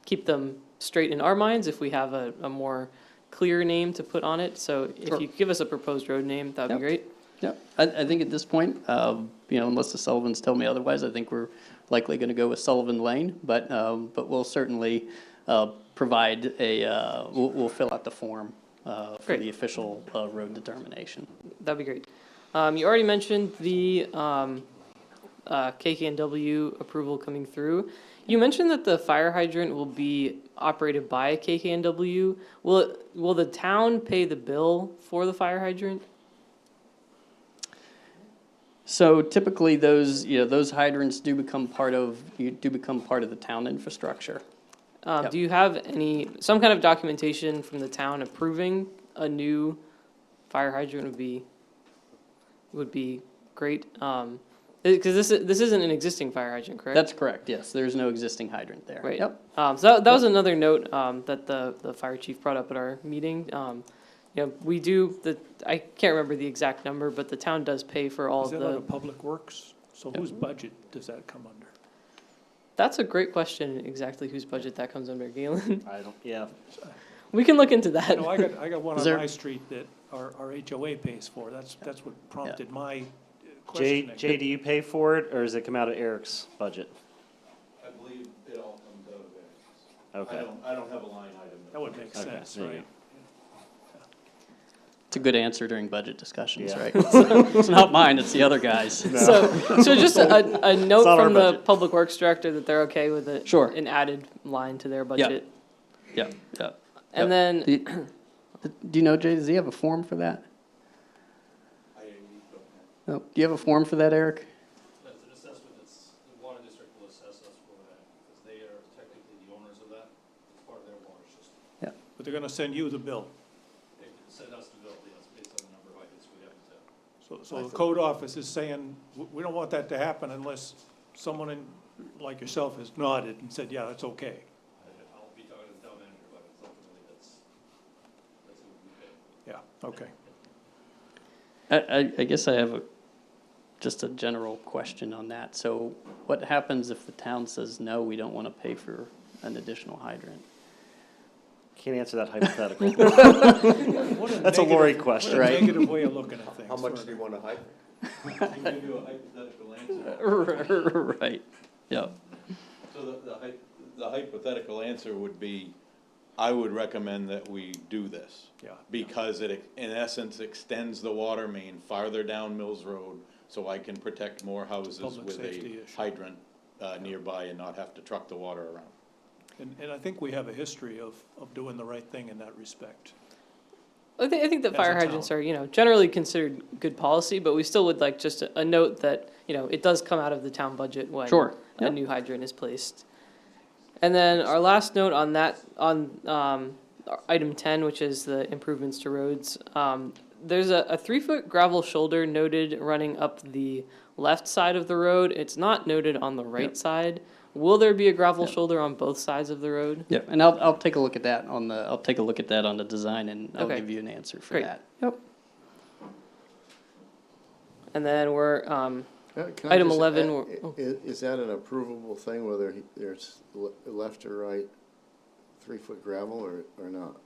keep them straight in our minds if we have a more clear name to put on it. So if Sure. you give us a proposed road name, that would Yep. be great. Yep, I think at this point, you know, unless the Sullivans tell me otherwise, I think we're likely gonna go with Sullivan Lane, but we'll certainly, provide we'll fill out the form, for Great. the official, road determination. That'd be great. You already mentioned the KKNW approval coming through. You mentioned that the fire hydrant will be operated by KKNW. Will the town pay the bill for the fire hydrant? So typically those, you know, those hydrants do become part of the town infrastructure. Yep. Do you have some kind of documentation from the town approving a new fire hydrant would be great? Because this isn't an existing fire hydrant, correct? That's correct, yes, there's no existing hydrant there. Right. Yep. So that was another note that the fire chief brought up at our meeting. You know, we do I can't remember the exact number, but the town does pay for all Is of that out the. of Public Works? So Yep. whose budget does that come under? That's a great question. Exactly whose budget that comes under, Galen? I don't, yeah. We can look into that. No, I got one Is on there- my street that our HOA pays for. That's what prompted my Jay, questioning. Jay, do you pay for it, or does it come out of Eric's budget? I believe it all comes out of there. Okay. I don't have a line item. That would make Okay, sense, there you right? It's a good answer during budget discussions, Yeah. right? It's not mine, it's the other guys. So just a note not our from the budget. Public Works Director that they're okay with it. Sure. An added line to their budget. Yeah, yeah. And then, Do you know, Jay, does he have a form for that? I don't have. No. Do you have a form for that, Eric? That's an assessment that's, the water district will assess us for that, because they are technically the owners of that, it's part of their water system. But they're gonna send you the bill. They can send us the bill, yes, based on the number of items we have to tell. So the code office is saying, we don't want that to happen unless someone like yourself has nodded and said, yeah, that's okay. I'll be talking to the town manager, but it's ultimately that's what we pay. Yeah, okay. I guess I have just a general question on that. So what happens if the town says, no, we don't want to pay for an additional hydrant? Can't answer that hypothetical. What That's a Lori negative- question. What a Right. negative way of looking at things. How much do you want to hide? I can give you a hypothetical answer. Right, yeah. So the hypothetical answer would be, I would recommend that we do this. Yeah. Because it, in essence, extends the water main farther down Mills Road, so I can protect more houses Public with safety a issue. hydrant nearby and not have to truck the water around. And I think we have a history of doing the right thing in that respect. I think that As a fire hydrants town. are, generally considered good policy, but we still would like just a note that, it does come out of the town budget when Sure, a yep. new hydrant is placed. And then our last note on that, on item 10, which is the improvements to roads, there's a 3-foot gravel shoulder noted running up the left side of the road. It's not noted on the right Yep. side. Will there be a gravel Yep. shoulder on both sides of the road? Yeah, and I'll take a look at that I'll take a look at that on the design and I'll Okay. give you an answer for Great. that. Yep. And then we're, Can I Item just 11 add, or- Is that an approvable thing, whether there's left or right 3-foot gravel or not?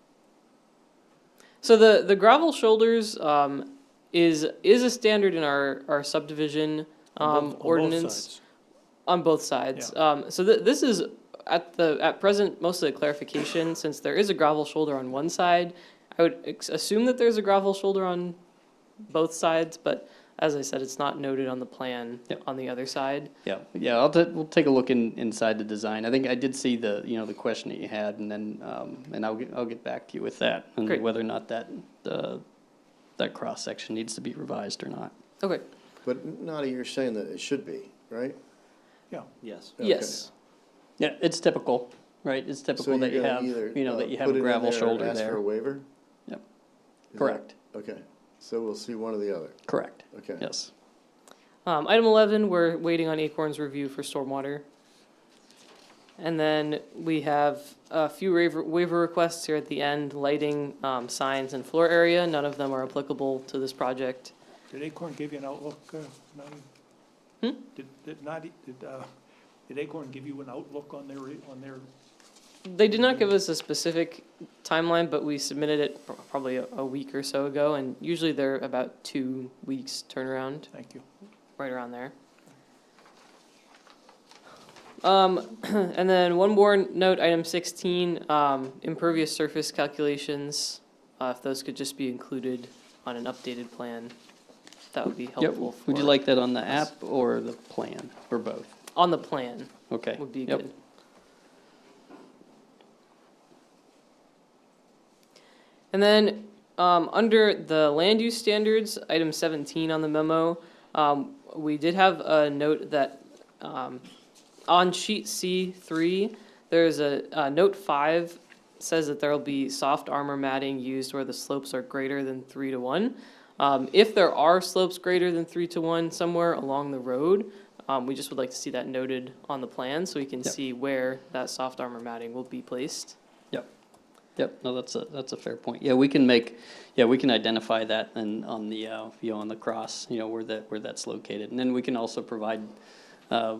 so the gravel shoulders is a standard in our subdivision On both ordinance sides. on both sides. So this is at present mostly a clarification, since there is a gravel shoulder on one side. I would assume that there's a gravel shoulder on both sides, but as I said, it's not noted on the plan Yep. on the other side. Yeah, we'll take a look inside the design. I think I did see the question that you had, and then, and I'll get back to you with that, and Great. whether or not that cross-section needs to be revised or not. Okay. But Nadia, you're saying that it should be, right? Yes. Okay. Yes. Yeah, it's typical, right? It's So typical that you you're have, gonna either, that you have put a it in gravel there or shoulder ask for there. a waiver? Yep. Is that- Correct, Okay, so we'll see one or the other, correct, okay. yes. Item 11, we're waiting on Acorn's review for stormwater. And then we have a few waiver requests here at the end, lighting, signs, and floor area. None of them are applicable to this project. Did Acorn give you an outlook, Nadia? Did Acorn give you an outlook on their, They did not give us a specific timeline, but we submitted it probably a week or so ago, and usually they're about 2 weeks turnaround, thank you. right around there. And then one more note, item 16, impervious surface calculations, if those could just be included on an updated plan, that would be Yep, helpful. would you for like that on the us. app or the plan, or both? On the plan Okay. would be Yep. good. And then, under the land use standards, item 17 on the memo, we did have a note that, on sheet C3, there's a note 5 says that there'll be soft armor matting used where the slopes are greater than 3 to 1. If there are slopes greater than 3 to 1 somewhere along the road, we just would like to see that noted on the plan so we can Yep. see where that soft armor matting will be placed. Yep, no, that's a fair point. Yeah, we can identify that and on the, on the cross, where that's located. And then we can also provide, I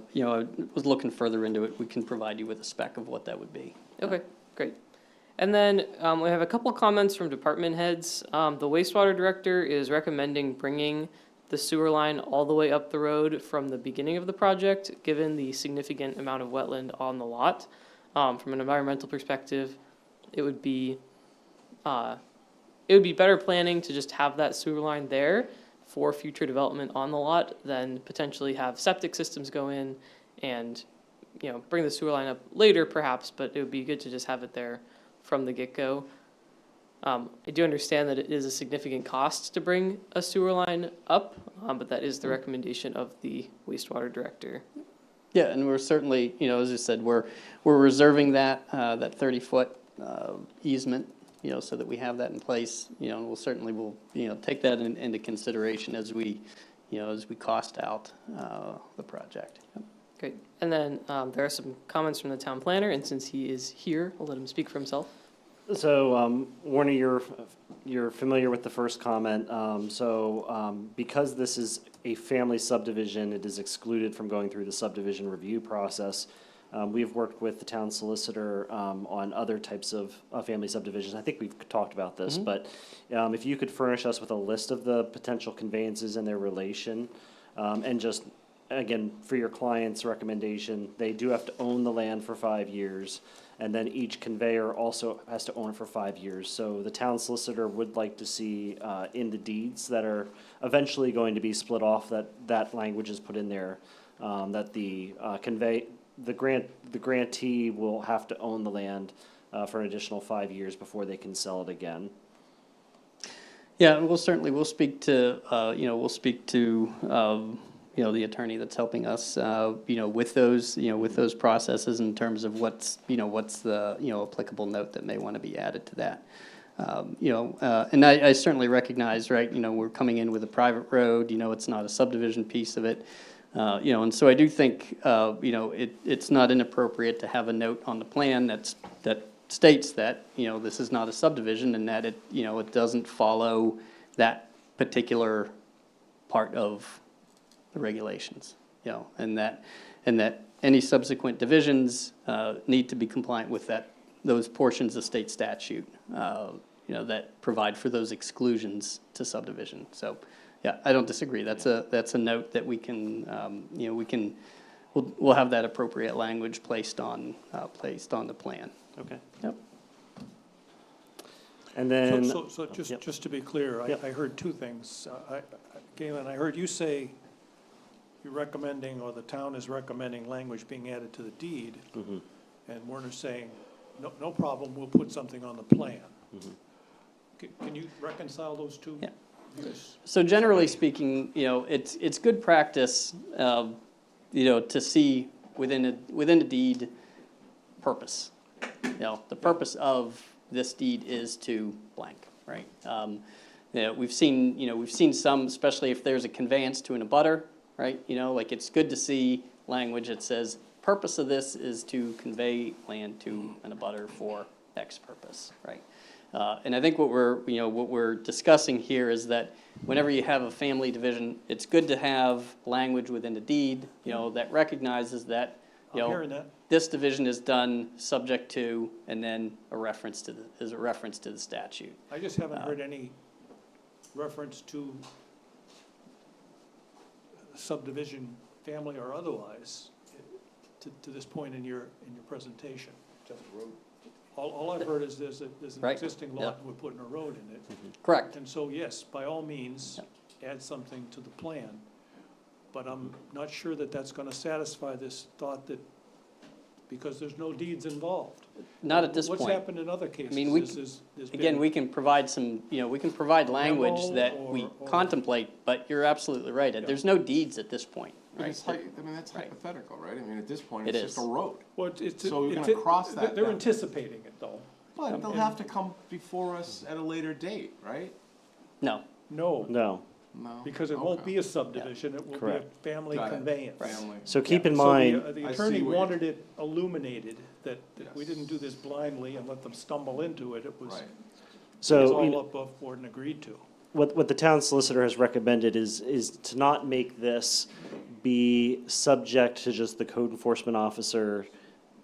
was looking further into it, we can provide you with a spec of what that would be. Okay, great. And then we have a couple comments from department heads. The wastewater director is recommending bringing the sewer line all the way up the road from the beginning of the project, given the significant amount of wetland on the lot. From an environmental perspective, it would be better planning to just have that sewer line there for future development on the lot than potentially have septic systems go in and, you know, bring the sewer line up later perhaps, but it would be good to just have it there from the get-go. I do understand that it is a significant cost to bring a sewer line up, but that is the recommendation of the wastewater director. Yeah, and we're certainly, you know, as you said, we're reserving that 30-foot easement, you know, so that we have that in place, you know, and we'll you know, take that into consideration as we, you know, as we cost out the project. Yep. Great. And then there are some comments from the town planner, and since he is here, I'll let him speak for himself. So, Warner, you're familiar with the first comment. Because this is a family subdivision, it is excluded from going through the subdivision review process. We've worked with the town solicitor on other types of family subdivisions. I think we've talked about this, but if you could furnish us with a list of the potential conveyances and their relation, and just, again, for your client's recommendation, they do have to own the land for 5 years, and then each conveyor also has to own it for 5 years. So the town solicitor would like to see in the deeds that are eventually going to be split off, that language is put in there, that the grantee will have to own the land for an additional 5 years before they can sell it again. Yeah, we'll speak to, you know, the attorney that's helping us, you know, with those processes in terms of what's the, you know, applicable note that may want to be added to that. And I certainly recognize, right, you know, we're coming in with a private road, you know, it's not a subdivision piece of it. You know, and so I do think, you know, it's not inappropriate to have a note on the plan that states that, you know, this is not a subdivision and that it, you know, it doesn't follow that particular part of the regulations, you know, and that any subsequent divisions need to be compliant with those portions of state statute, you know, that provide for those exclusions to subdivision. So, yeah, I don't disagree. That's a note that we can, you know, we'll have that appropriate language placed on the plan. Okay. Yep. And then. So just to be clear, I heard two things. Galen, I heard you say you're recommending, or the town is recommending language being added to the deed. Mm-hmm. And Werner's saying, no problem, we'll put something on the plan. Mm-hmm. Can you reconcile those two? Yeah. views? So generally speaking, you know, it's good practice, you know, to see within a deed purpose. You know, the purpose of this deed is to blank, right? You know, we've seen some, especially if there's a conveyance to an abutter, right? You know, like it's good to see language that says, purpose of this is to convey land to an abutter for X purpose, right? And I think what we're discussing here is that whenever you have a family division, it's good to have language within the deed, you know, that recognizes that, you know, this division is done subject to, and then a reference to the statute. I just haven't heard any reference to subdivision, family or otherwise, to this point in your presentation. Just road. All I've heard is there's an Right. existing lot, Yep. we're putting a road in it. Correct. And so, yes, by all means, add something to the plan. But I'm not sure that that's gonna satisfy this thought that, because there's no deeds involved. Not at this point. What's happened in other cases? mean, there's Again, been- we can provide some, you know, we can provide language Memo that we or- contemplate, but you're absolutely right. There's no deeds at this point, But right? it's, that's hypothetical, right? I mean, at this point, It it's is. just a road. Well, it's. So you're it's- gonna cross that They're down. anticipating it, though. But they'll And- have to come before us at a later date, right? No. No, No. No? because it won't Okay. be a subdivision, it will be a Correct. family Got it. conveyance. Family. So keep in So mind, the I attorney see what you- wanted it illuminated, that we Yes. didn't do this blindly and let them stumble into it. It was, Right. it was so you know, all above board and agreed to. what the town solicitor has recommended is to not make this be subject to just the code enforcement officer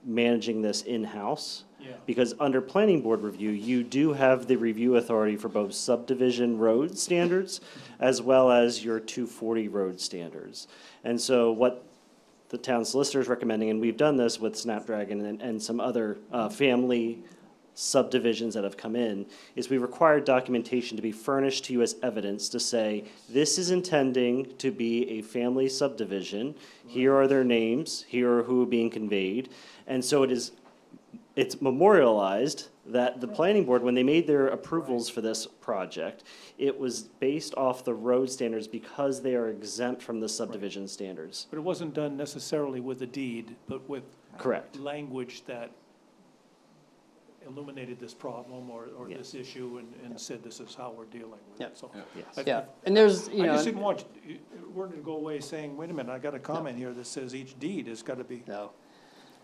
managing this in-house. Yeah. Because under planning board review, you do have the review authority for both subdivision road standards as well as your 240 road standards. And so what the town solicitor is recommending, and we've done this with Snapdragon and some other family subdivisions that have come in, is we require documentation to be furnished to you as evidence to say, this is intending to be a family subdivision, here are their names, here are who are being conveyed. And so it's memorialized that the planning board, when they made their approvals for this project, it was based off the road standards because they are exempt from the subdivision standards. But it wasn't done necessarily with a deed, but with Correct. language that illuminated this problem or Yeah. this issue and said this is how we're dealing with Yeah. it. So Yes. I- Yeah, and there's, I you know. just didn't want, we're going to go away saying, wait a minute, I got a comment here that says each deed has got to be, No.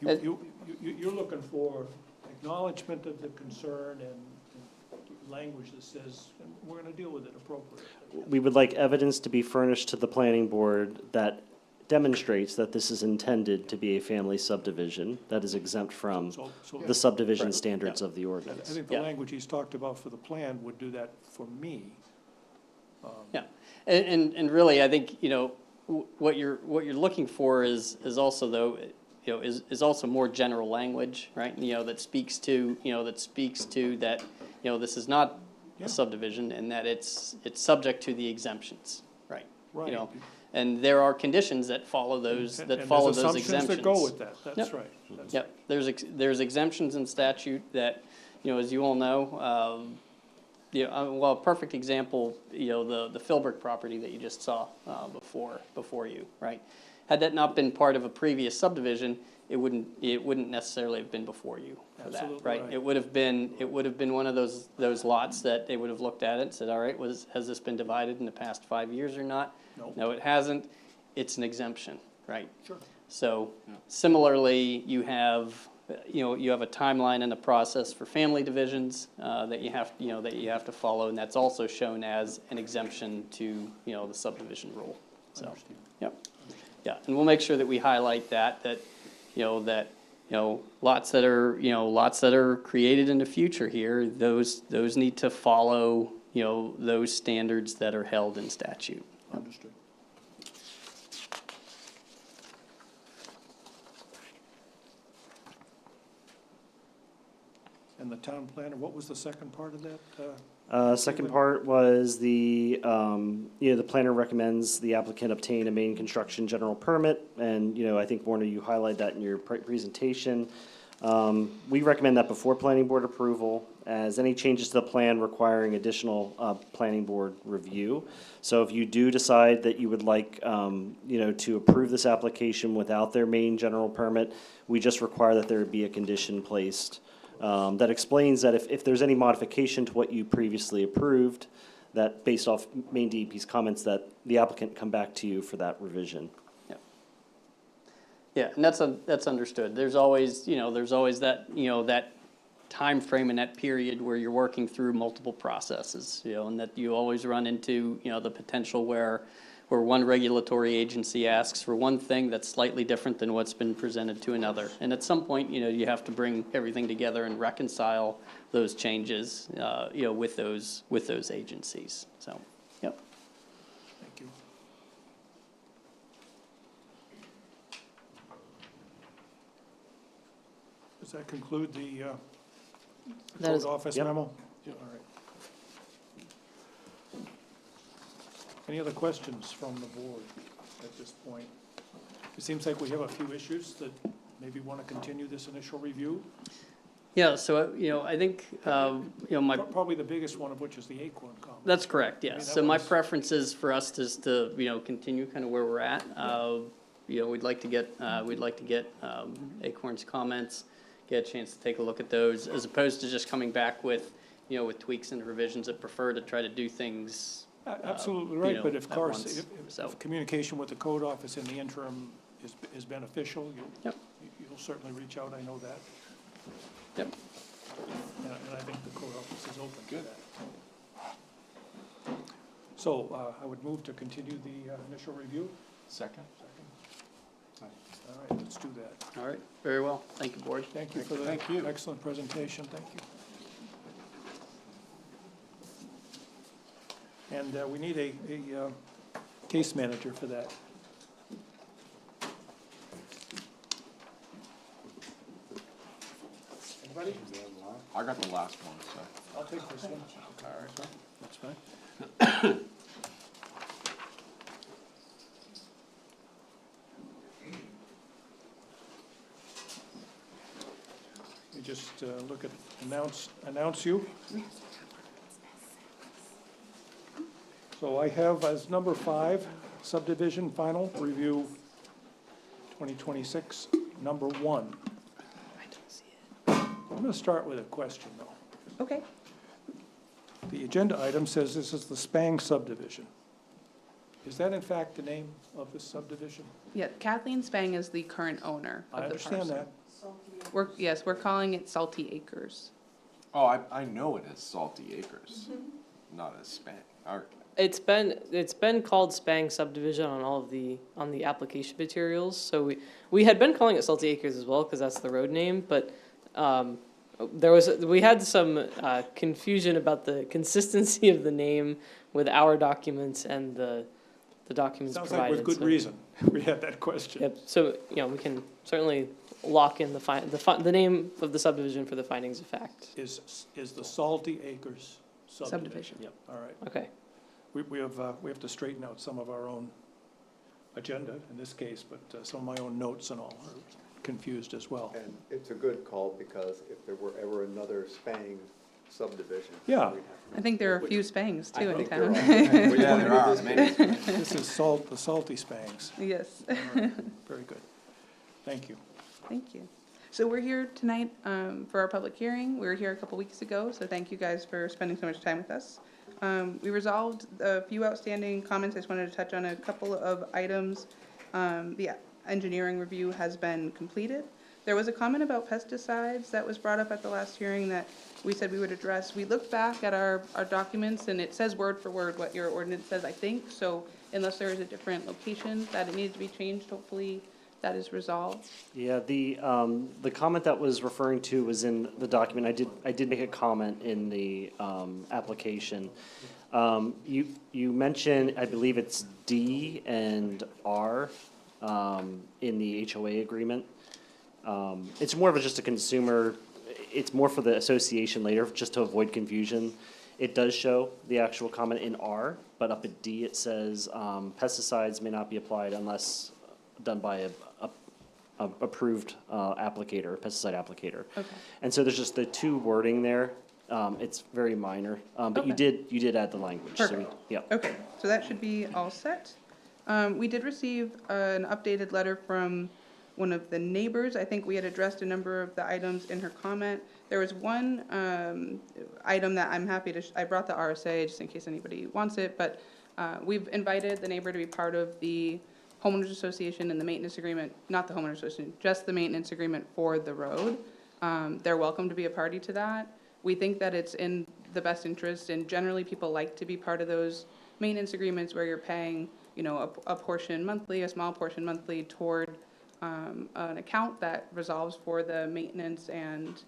you're looking for acknowledgement of the concern and language that says, we're going to deal with it appropriately. We would like evidence to be furnished to the planning board that demonstrates that this is intended to be a family subdivision that is exempt from So the subdivision Right. standards of the I ordinance. think the Yeah. language he's talked about for the plan would do that for me. Yeah, and really, I think, you know, what you're looking for is also though, you know, is also more general language, right? You know, that speaks to that, you know, this is not Yeah. a subdivision and that it's subject to the exemptions, right? Right. You know, and there are conditions that follow those, And that there's follow those assumptions exemptions. that go with that, that's Yep. right. That's Yep, there's exemptions in statute that, you know, as you all know, you know, well, a perfect example, you know, the Philbrook property that you just saw before you, right? Had that not been part of a previous subdivision, it wouldn't necessarily have been before you for that, Absolutely right? right. It would have been one of those lots that they would have looked at it and said, all right, has this been divided in the past 5 years or not? No. No, it hasn't. It's an exemption, right? Sure. So similarly, you have a timeline and a process for family divisions that you have to follow, and that's also shown as an exemption to, you know, the subdivision rule. So, Understand. yep, yeah, and we'll make sure that we highlight that lots that are created in the future here, those need to follow, you know, those standards that are held in statute. Understood. And the town planner, what was the second part of that? Second part was the planner recommends the applicant obtain a main construction general permit, and, you know, I think, Warner, you highlighted that in your presentation. We recommend that before planning board approval, as any changes to the plan requiring additional planning board review. So if you do decide that you would like, to approve this application without their main general permit, we just require that there be a condition placed that explains that if there's any modification to what you previously approved, that based off main DEP's comments, that the applicant come back to you for that revision. Yeah, and that's understood. There's always that, you know, that time frame and that period where you're working through multiple processes, you know, and that you always run into, you know, the potential where one regulatory agency asks for one thing that's slightly different than what's been presented to another. And at some point, you know, you have to bring everything together and reconcile those changes, you know, with those agencies. So, yep. Thank you. Does that conclude the That is- code office Yep. memo? All right. Any other questions from the board at this point? It seems like we have a few issues that maybe want to continue this initial review. Yeah, so, you know, I think, you know, Probably the biggest one of which is the acorn comment. that's correct, I yes. mean, So that my was- preference is for us just to, you know, continue kind of where we're at. You know, we'd like to get Acorn's comments, get a chance to take a look at those, as opposed to just coming back with, you know, with tweaks and revisions. I prefer to try to do things. Absolutely you right, know, but of at course, once, if so. communication with the code office in the interim is beneficial, Yep. you'll certainly reach out, I know that. Yep. And I think the code office is open to that. So I would move to continue the initial review. Second? All right, let's do that. All right, very well. Thank you, board. Thank you for the Thank you. excellent presentation, thank you. And we need a case manager for that. Anybody? I got the last one, so. I'll take this one. All right. That's fine. You just look at, announce you. So I have as number 5, subdivision final review 2026, number 1. I'm gonna start with a question though. Okay. The agenda item says this is the Spang subdivision. Is that in fact the name of this subdivision? Yeah, Kathleen Spang is the current owner I of the understand parcel. that. Yes, we're calling it Salty Acres. Oh, I know it as Salty Acres, not as Spang. All right. It's been called Spang subdivision on all of on the application materials. So we had been calling it Salty Acres as well because that's the road name, but we had some confusion about the consistency of the name with our documents and the documents Sounds provided. like with good so- reason we had that question. Yep. So we can certainly lock in the name of the subdivision for the findings of fact. Is the Salty Acres subdivision. Subdivision. Yep. All right. Okay. We have to straighten out some of our own agenda in this case, but some of my own notes and all are confused as well. And it's a good call, because if there were ever another Spang subdivision. Yeah. we'd have- I think there are a few Spangs I too in think town. there are. Which Yeah, one there would are this be? many. This is the Salty Spangs. Yes, All right. Very good. Thank you. thank you. So we're here tonight for our public hearing. We were here a couple weeks ago, so thank you guys for spending so much time with us. We resolved a few outstanding comments. I just wanted to touch on a couple of items. The engineering review has been completed. There was a comment about pesticides that was brought up at the last hearing that we said we would address. We looked back at our documents, and it says word for word what your ordinance says, I think. So unless there is a different location that it needed to be changed, hopefully that is resolved. Yeah, the comment that was referring to was in the document. I did make a comment in the application. You mentioned, I believe it's D and R in the HOA agreement. It's more of just a consumer, it's more for the association later, just to avoid confusion. It does show the actual comment in R, but up at D it says pesticides may not be applied unless done by a approved applicator, pesticide applicator. Okay. And so there's just the two wording there. It's very minor, but you Okay. did add the language. So Perfect. yeah. Okay, so that should be all set. We did receive an updated letter from one of the neighbors. I think we had addressed a number of the items in her comment. There was one item that I'm happy to, I brought the RSA just in case anybody wants it, but we've invited the neighbor to be part of the homeowners association and the maintenance agreement, not the homeowners association, just the maintenance agreement for the road. They're welcome to be a party to that. We think that it's in the best interest, and generally people like to be part of those maintenance agreements where you're paying, a portion monthly, a small portion monthly toward an account that resolves for the maintenance and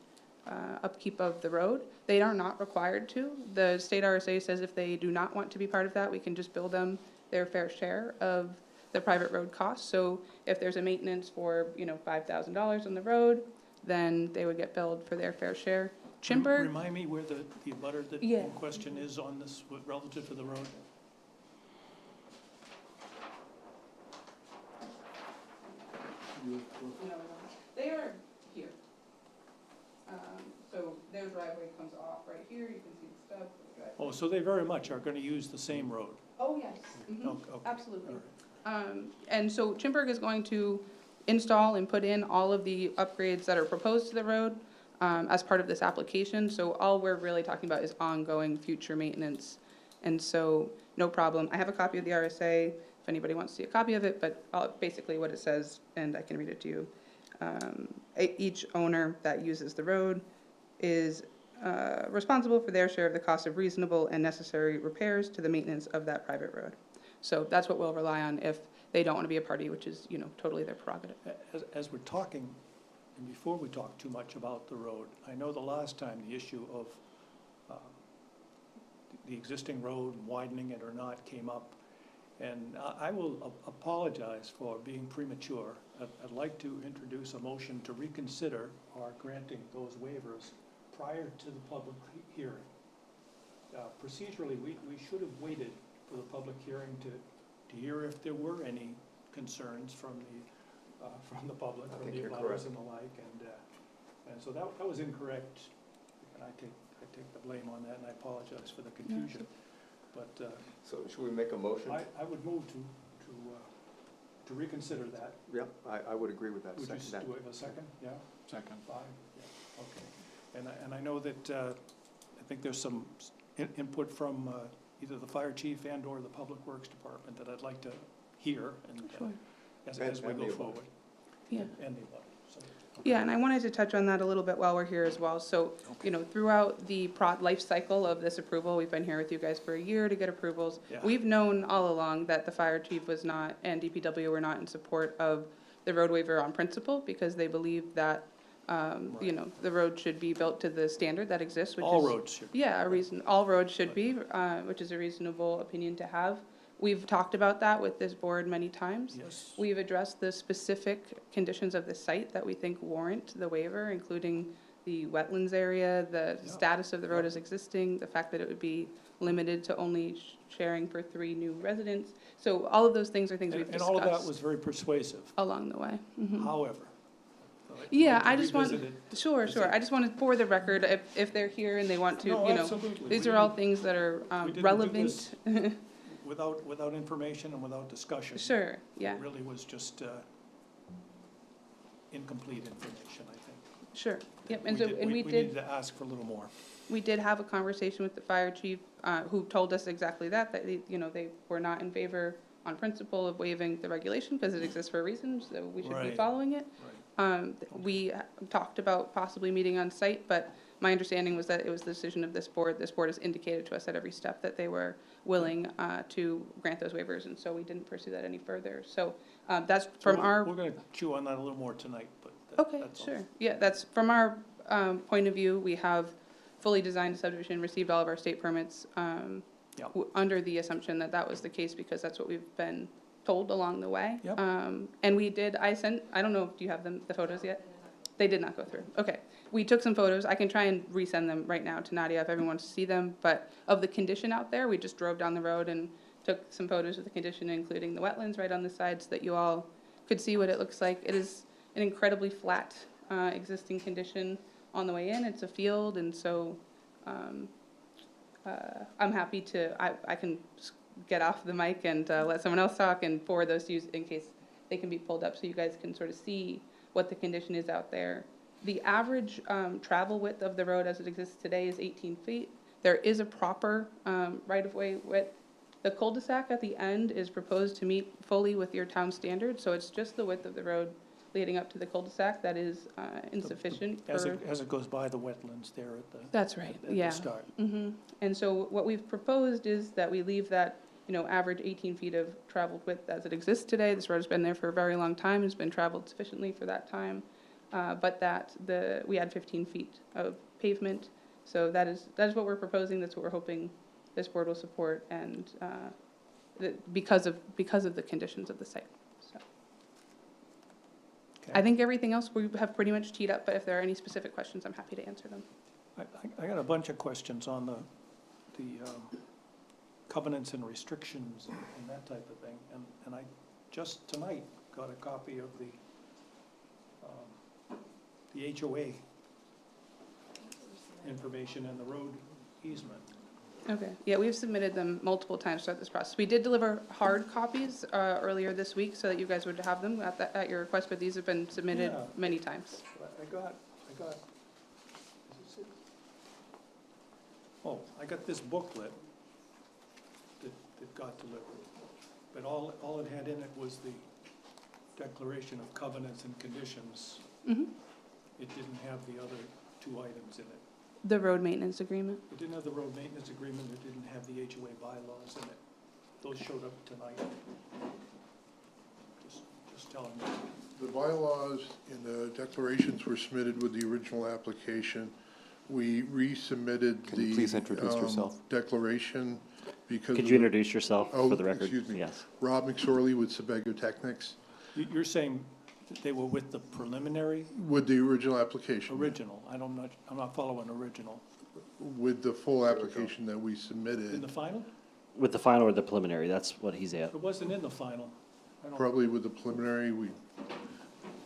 upkeep of the road. They are not required to. The state RSA says if they do not want to be part of that, we can just bill them their fair share of the private road costs. So if there's a maintenance for, $5,000 on the road, then they would get billed for their fair share. Chimberg, Remind me where the butter that Yeah. in question is on this relative to the road? they are here. So their driveway comes off right here. You can see the stub of the driveway. Oh, so they very much are gonna use the same road. Oh, yes. Oh, okay. Absolutely. All right. And so Chimberg is going to install and put in all of the upgrades that are proposed to the road as part of this application. So all we're really talking about is ongoing future maintenance. And so, no problem. I have a copy of the RSA if anybody wants to see a copy of it, but basically what it says, and I can read it to you. Each owner that uses the road is responsible for their share of the cost of reasonable and necessary repairs to the maintenance of that private road. So that's what we'll rely on if they don't want to be a party, which is, totally their prerogative. As we're talking, and before we talk too much about the road, I know the last time the issue of the existing road, widening it or not, came up. And I will apologize for being premature. I'd like to introduce a motion to reconsider our granting those waivers prior to the public hearing. Procedurally, we should have waited for the public hearing to hear if there were any concerns from the public, I from think the you're abutters correct. and the like, and so that was incorrect, and I take the blame on that, and I apologize for the confusion. But So should we make a motion? I would move to reconsider that. Yep, I would agree with that. Would you, Second that. do we have a second? Yeah? Second. 5? Yeah, okay. And I know that, I think there's some input from either the fire chief and/or the Public Works Department that I'd like to hear and Sure. as we And go the forward. Yeah. And the above, so. Yeah, and I wanted to touch on that a little bit while we're here as well. So, throughout the life cycle of this approval, we've been here with you guys for a year to get approvals. Yeah. We've known all along that the fire chief was not, and DPW were not in support of the road waiver on principle, because they believe that, the road should be built to the standard that exists, which is. All roads should. Yeah, all roads should be, which is a reasonable opinion to have. We've talked about that with this board many times. Yes. We've addressed the specific conditions of the site that we think warrant the waiver, including the wetlands area, the Yeah. status of the road Yeah. as existing, the fact that it would be limited to only sharing for 3 new residents. So all of those things are things we've And discussed all of that was very persuasive, along the way. Mhm. however. Yeah, I'd like I to just want, revisit it. sure. I just wanted, for the record, if they're here and they want to, No, absolutely. these We are all didn't- things that are we didn't do relevant. this Without information and without discussion. Sure, yeah, It really was just incomplete information, I think. sure. Yep, and We so, did- and we We did. needed to ask for a little more. We did have a conversation with the fire chief, who told us exactly that they were not in favor on principle of waiving the regulation, because it exists for a reason, so we should be Right. following it. Right. We talked about possibly meeting on site, but my understanding was that it was the decision of this board. This board has indicated to us at every step that they were willing, to grant those waivers, and so we didn't pursue that any further. So, that's So from we're- our. We're gonna chew on that a little more tonight, but Okay, that's all. sure. Yeah, that's, from our point of view, we have fully designed a subdivision, received all of our state permits, Yeah. under the assumption that that was the case, because that's what we've been told along the way. Yep. And we did, I don't know, do you have the photos yet? They did not go through. Okay. We took some photos. I can try and resend them right now to Nadia if everyone wants to see them. But of the condition out there, we just drove down the road and took some photos of the condition, including the wetlands right on the side, so that you all could see what it looks like. It is an incredibly flat, existing condition on the way in. It's a field, and so, I'm happy to, I can get off the mic and, let someone else talk and forward those to you in case they can be pulled up, so you guys can sort of see what the condition is out there. The average, travel width of the road as it exists today is 18 feet. There is a proper, right-of-way width. The cul-de-sac at the end is proposed to meet fully with your town standards, so it's just the width of the road leading up to the cul-de-sac that is, insufficient As for. it goes by the wetlands there at the. That's right, at yeah. the start. And so what we've proposed is that we leave that, average 18 feet of traveled width as it exists today. This road's been there for a very long time, has been traveled sufficiently for that time. But that we add 15 feet of pavement. So that is what we're proposing, that's what we're hoping this board will support, and, because of the conditions of the site, so. Okay. I think everything else we have pretty much teed up, but if there are any specific questions, I'm happy to answer them. I got a bunch of questions on the covenants and restrictions and that type of thing. And I just tonight got a copy of the HOA information and the road easement. Okay, yeah, we've submitted them multiple times throughout this process. We did deliver hard copies earlier this week so that you guys would have them at your request, but these have been submitted Yeah. many times. I got, is this it? Oh, I got this booklet that got delivered. But all it had in it was the declaration of covenants and conditions. Mhm. It didn't have the other 2 items in it. The road maintenance agreement. It didn't have the road maintenance agreement, it didn't have the HOA bylaws in it. Those showed up tonight. telling me. The bylaws and the declarations were submitted with the original application. We resubmitted Can you the please introduce yourself? declaration because. Could of you the- introduce yourself Oh, for the record? excuse me. Yes. Rob McSorley with Sebago Technics, You're saying that they were with the preliminary, with the original application. original? I'm not following original. With the full There we go. application that we In submitted, the final? With the final or the preliminary, that's what he's at. It wasn't in the final. I don't- probably with the preliminary, we,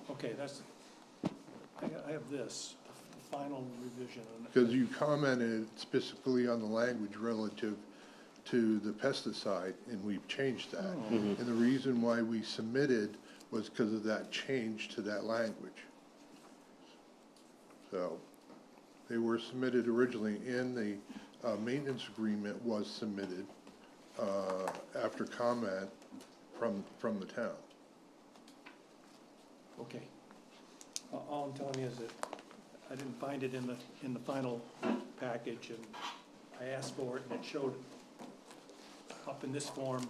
Okay, I have this, the final revision. because you commented specifically on the language relative to the pesticide, and we've changed that. Oh. And the reason why we submitted was because of that change to that language. So, they were submitted originally, and the maintenance agreement was submitted after comment from the town. Okay. All I'm telling you is that I didn't find it in the final package, and I asked for it, and it showed up in this form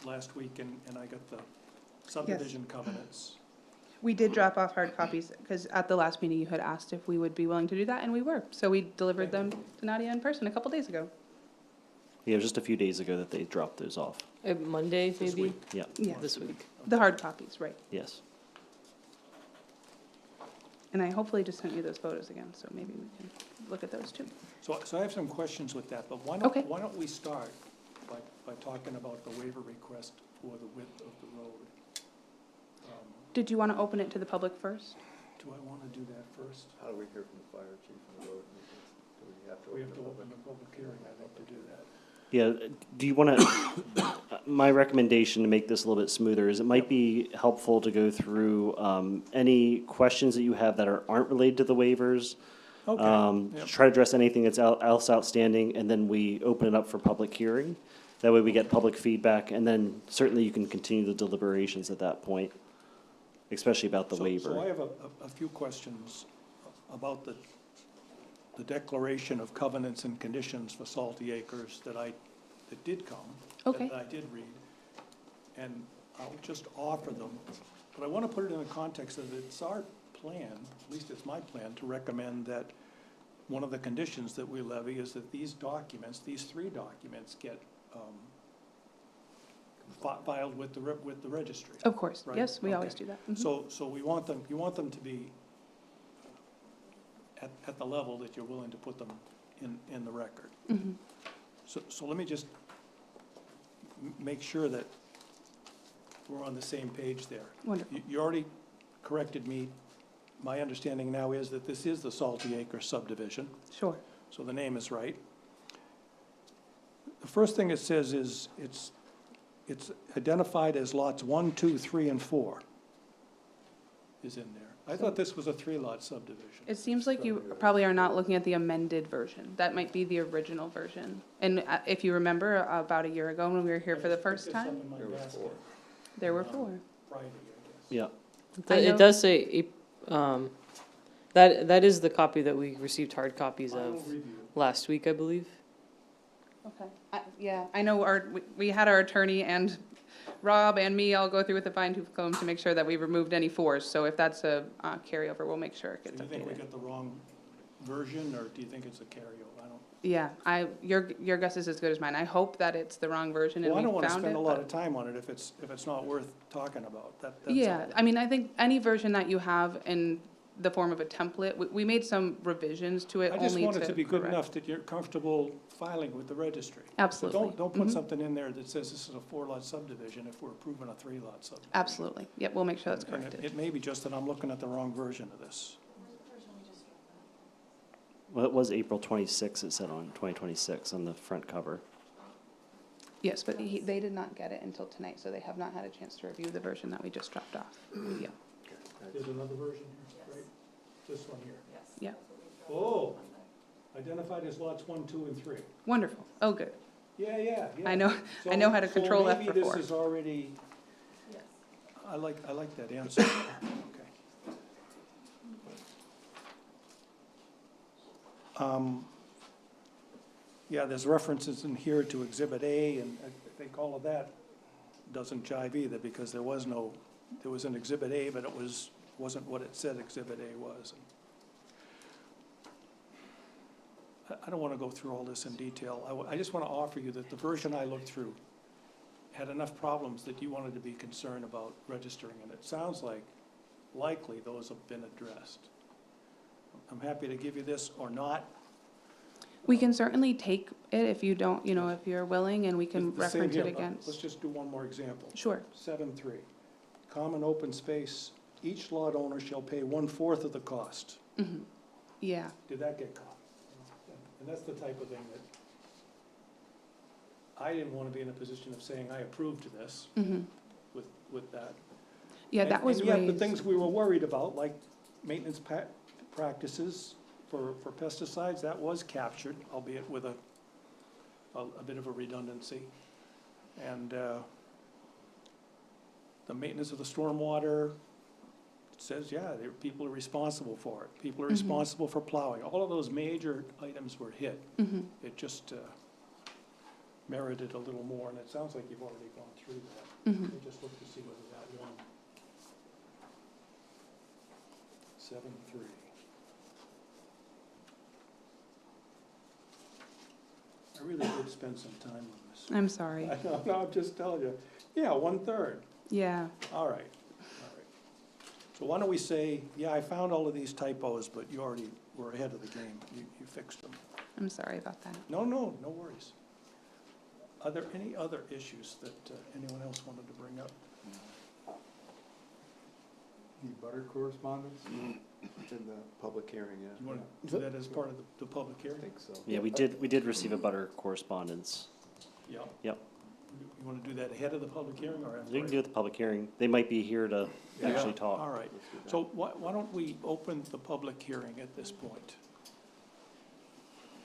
last week, and I got the subdivision covenants. We did drop off hard copies, because at the last meeting you had asked if we would be willing to do that, and we were. So we delivered them to Nadia in person a couple days ago. Yeah, it was just a few days ago that they dropped those off. Monday, This maybe? week. Yeah, Yeah, This week. the hard copies, right. yes. And I hopefully just sent you those photos again, so maybe we can look at those too. So I have some questions with that, but Okay. why don't we start by talking about the waiver request for the width of the road? Did you want to open it to the public first? Do I want to do that first? How do we hear from the fire chief on the road? Do we have to We open have to the open public? the public hearing, I think, to do that. Yeah, do you want to, my recommendation to make this a little bit smoother is it might be helpful to go through any questions that you have that aren't related to the waivers. Okay. Yep. Try to address anything that's else outstanding, and then we open it up for public hearing. That way we get public feedback, and then certainly you can continue the deliberations at that point, especially about the So I waiver. have a few questions about the declaration of covenants and conditions for Salty Acres that did come. Okay. That I did read, and I'll just offer them. But I want to put it in the context of it's our plan, at least it's my plan, to recommend that one of the conditions that we levy is that these documents, these three documents, get filed with the registry. Of course, Right, yes, we always okay. do that. Mhm. So you want them to be at the level that you're willing to put them in the record. Mhm. So let me just make sure that we're on the same page there. Wonderful. You already corrected me. My understanding now is that this is the Salty Acre subdivision, Sure. so the name is right. The first thing it says is it's identified as lots 1, 2, 3, and 4 is in there. I thought this was a 3-lot subdivision. It seems like you probably are not looking at the amended version. That might be the original version. And if you remember, about a year ago when we were here for the first time, There was 4. there were 4. Friday, I guess. Yeah, I know- It does say, that is the copy that we received hard copies Final of review. last week, I believe. Okay. Yeah, I know we had our attorney and Rob and me all go through with a fine tooth comb to make sure that we removed any 4s. So if that's a carryover, we'll make sure it Do gets you think we updated. got the wrong version, or do you think it's a carryover? I don't. Yeah, your guess is as good as mine. I hope that it's the wrong version and Well, I don't we wanna found it. spend a lot but- of time on it if it's not worth talking about. That's Yeah, all. I mean, I think any version that you have in the form of a template, we made some revisions to it I just only want it to be good correct. enough that you're comfortable filing with the registry. Absolutely. So don't put Mhm. something in there that says this is a 4-lot subdivision if we're approving a 3-lot subdivision. Absolutely. Yep, we'll make sure that's And corrected. it may be just that I'm looking at the wrong version of this. well, it was April 26th, it said on 2026 on the front cover. Yes, but they did not get it until tonight, so they have not had a chance to review the version that we just dropped off. Yeah, There's another version here, right? This one here. yeah, Oh, identified as lots 1, 2, and 3. wonderful. Oh, good. Yeah. I know how to control that for So 4. maybe this is already, I like that answer. Okay. Yeah, there's references in here to Exhibit A, and I think all of that doesn't jive either, because there was no there was an Exhibit A, but it wasn't what it said Exhibit A was. I don't want to go through all this in detail. I just want to offer you that the version I looked through had enough problems that you wanted to be concerned about registering, and it sounds like likely those have been addressed. I'm happy to give you this or not. We can certainly take it if you don't, you know, if you're willing, and we can The same reference it here. against. Let's just do one more example. Sure. 7.3, common open space, each lot owner shall pay 1/4 of the cost. Mhm. Yeah, Did that get caught? And that's the type of thing that I didn't want to be in a position of saying I approved to this mhm. with that. Yeah, that was And yet, the raised. things we were worried about, like maintenance practices for pesticides, that was captured, albeit with a bit of a redundancy. And the maintenance of the stormwater, it says, yeah, people are responsible for it. People are Mhm. responsible for plowing. All of those major items were hit. Mhm. It just merited a little more, and it sounds like you've already gone through that. Mhm. Let me just look to see whether that one. 7.3. I really did spend some time on this. I'm sorry. I know, no, I'm just telling you. Yeah, 1/3. Yeah, All right, all right. So why don't we say, yeah, I found all of these typos, but you already were ahead of the game. You fixed them. I'm sorry about that. No worries. Are there any other issues that anyone else wanted to bring up? Any butter correspondence? In the public hearing, yeah. You want to do that as part of the public I hearing? think so. Yeah, we did receive a butter correspondence. Yeah. Yep. You want to do that ahead of the public hearing or after? You can do it at the public hearing. They might be here to Yeah. actually talk. All right. So why don't we open the public hearing at this point?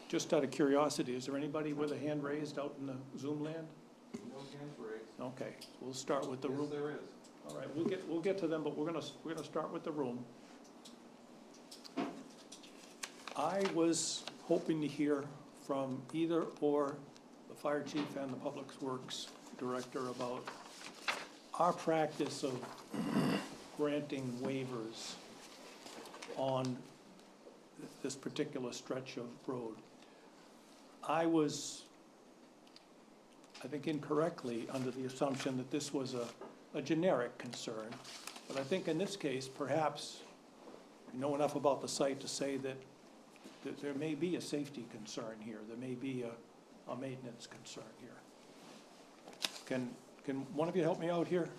Just out of curiosity, is there anybody with a hand raised out in the Zoom land? No hands raised. Okay, we'll start with the room. Yes, there is. All right, we'll get to them, but we're gonna start with the room. I was hoping to hear from either or the fire chief and the public works director about our practice of granting waivers on this particular stretch of road. I was, I think incorrectly, under the assumption that this was a generic concern. But I think in this case, perhaps you know enough about the site to say that there may be a safety concern here. There may be a maintenance concern here. Can one of you help me out here?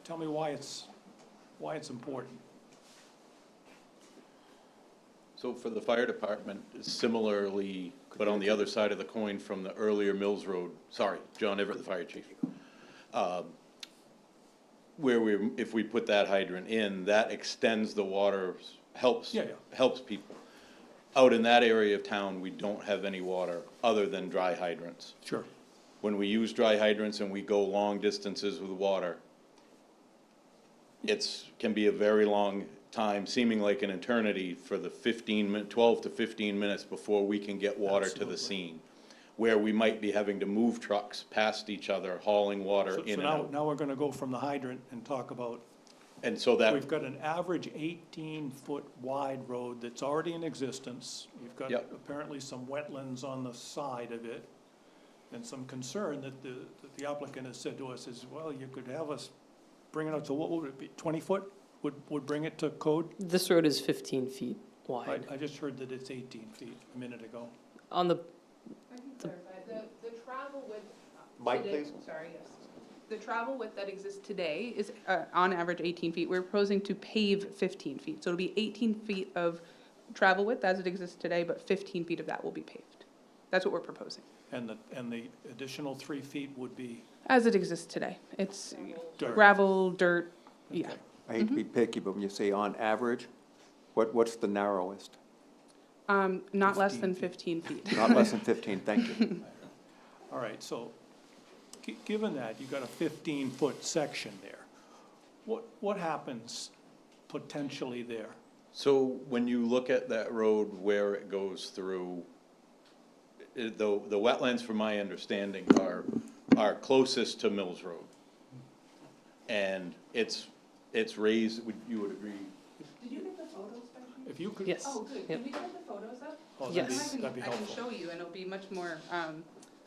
Tell me why it's important. So for the fire department, similarly, but on the other side of the coin from the earlier Mills Road, sorry, John Everett, the fire chief. Where if we put that hydrant in, that extends the water, helps people. Out in that area of town, we don't have any water other than dry hydrants. Sure. When we use dry hydrants and we go long distances with water, can be a very long time, seeming like an eternity for the 12 to 15 minutes before we can get water to the scene, where we might be having to move trucks past each other, hauling water in and out. Now we're gonna go from the hydrant and talk about, And so that, we've got an average 18-foot wide road that's already in existence. You've got Yep. apparently some wetlands on the side of it, and some concern that the applicant has said to us is, well, you could have us bring it up to, what would it be, 20 foot? Would bring it to code? This road is 15 feet wide. I just heard that it's 18 feet a minute ago. On the, I can clarify, the travel width. Mike, today- please. Sorry, yes. The travel width that exists today is, on average, 18 feet. We're proposing to pave 15 feet. So it'll be 18 feet of travel width as it exists today, but 15 feet of that will be paved. That's what we're proposing. And the additional 3 feet would be As it exists today. It's dirt. gravel, dirt, yeah. Okay. I hate to be picky, but when you say on average, what's the narrowest? Not less 15 than feet. 15 feet. Not less than 15, thank you. All right, so, given that, you've got a 15-foot section there, what happens potentially there? so when you look at that road where it goes through, the wetlands, from my understanding, are closest to Mills Road. And it's it's raised, you would agree? Did you get the photos by chance? If you could. Yes. Oh, good. Yep. Can we get the photos up? Oh, Yes. that'd be I can helpful. show you, and it'll be much more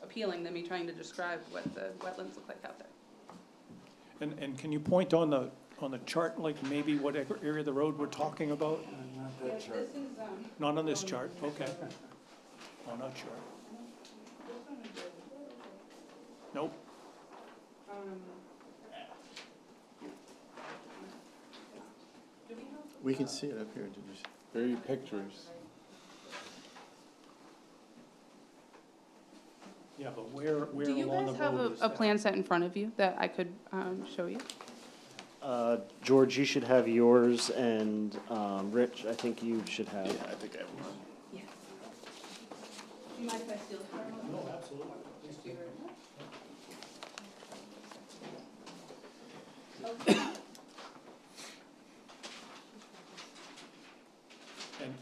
appealing than me trying to describe what the wetlands look like out there. And can you point on the chart, like maybe what area of the road we're talking about? Yes, this is, Not on this chart, okay. Oh, not sure. this one is good. Nope. Do we have? We can see it up here, very pictures. Yeah, but where Do you along the guys have road is a that? plan set in front of you that I could show you? George, you should have yours, and Rich, I think you should have. Yeah, I think I have one. Yes. Do you mind if I steal it for a moment? No, absolutely. Thank you very much. Okay. And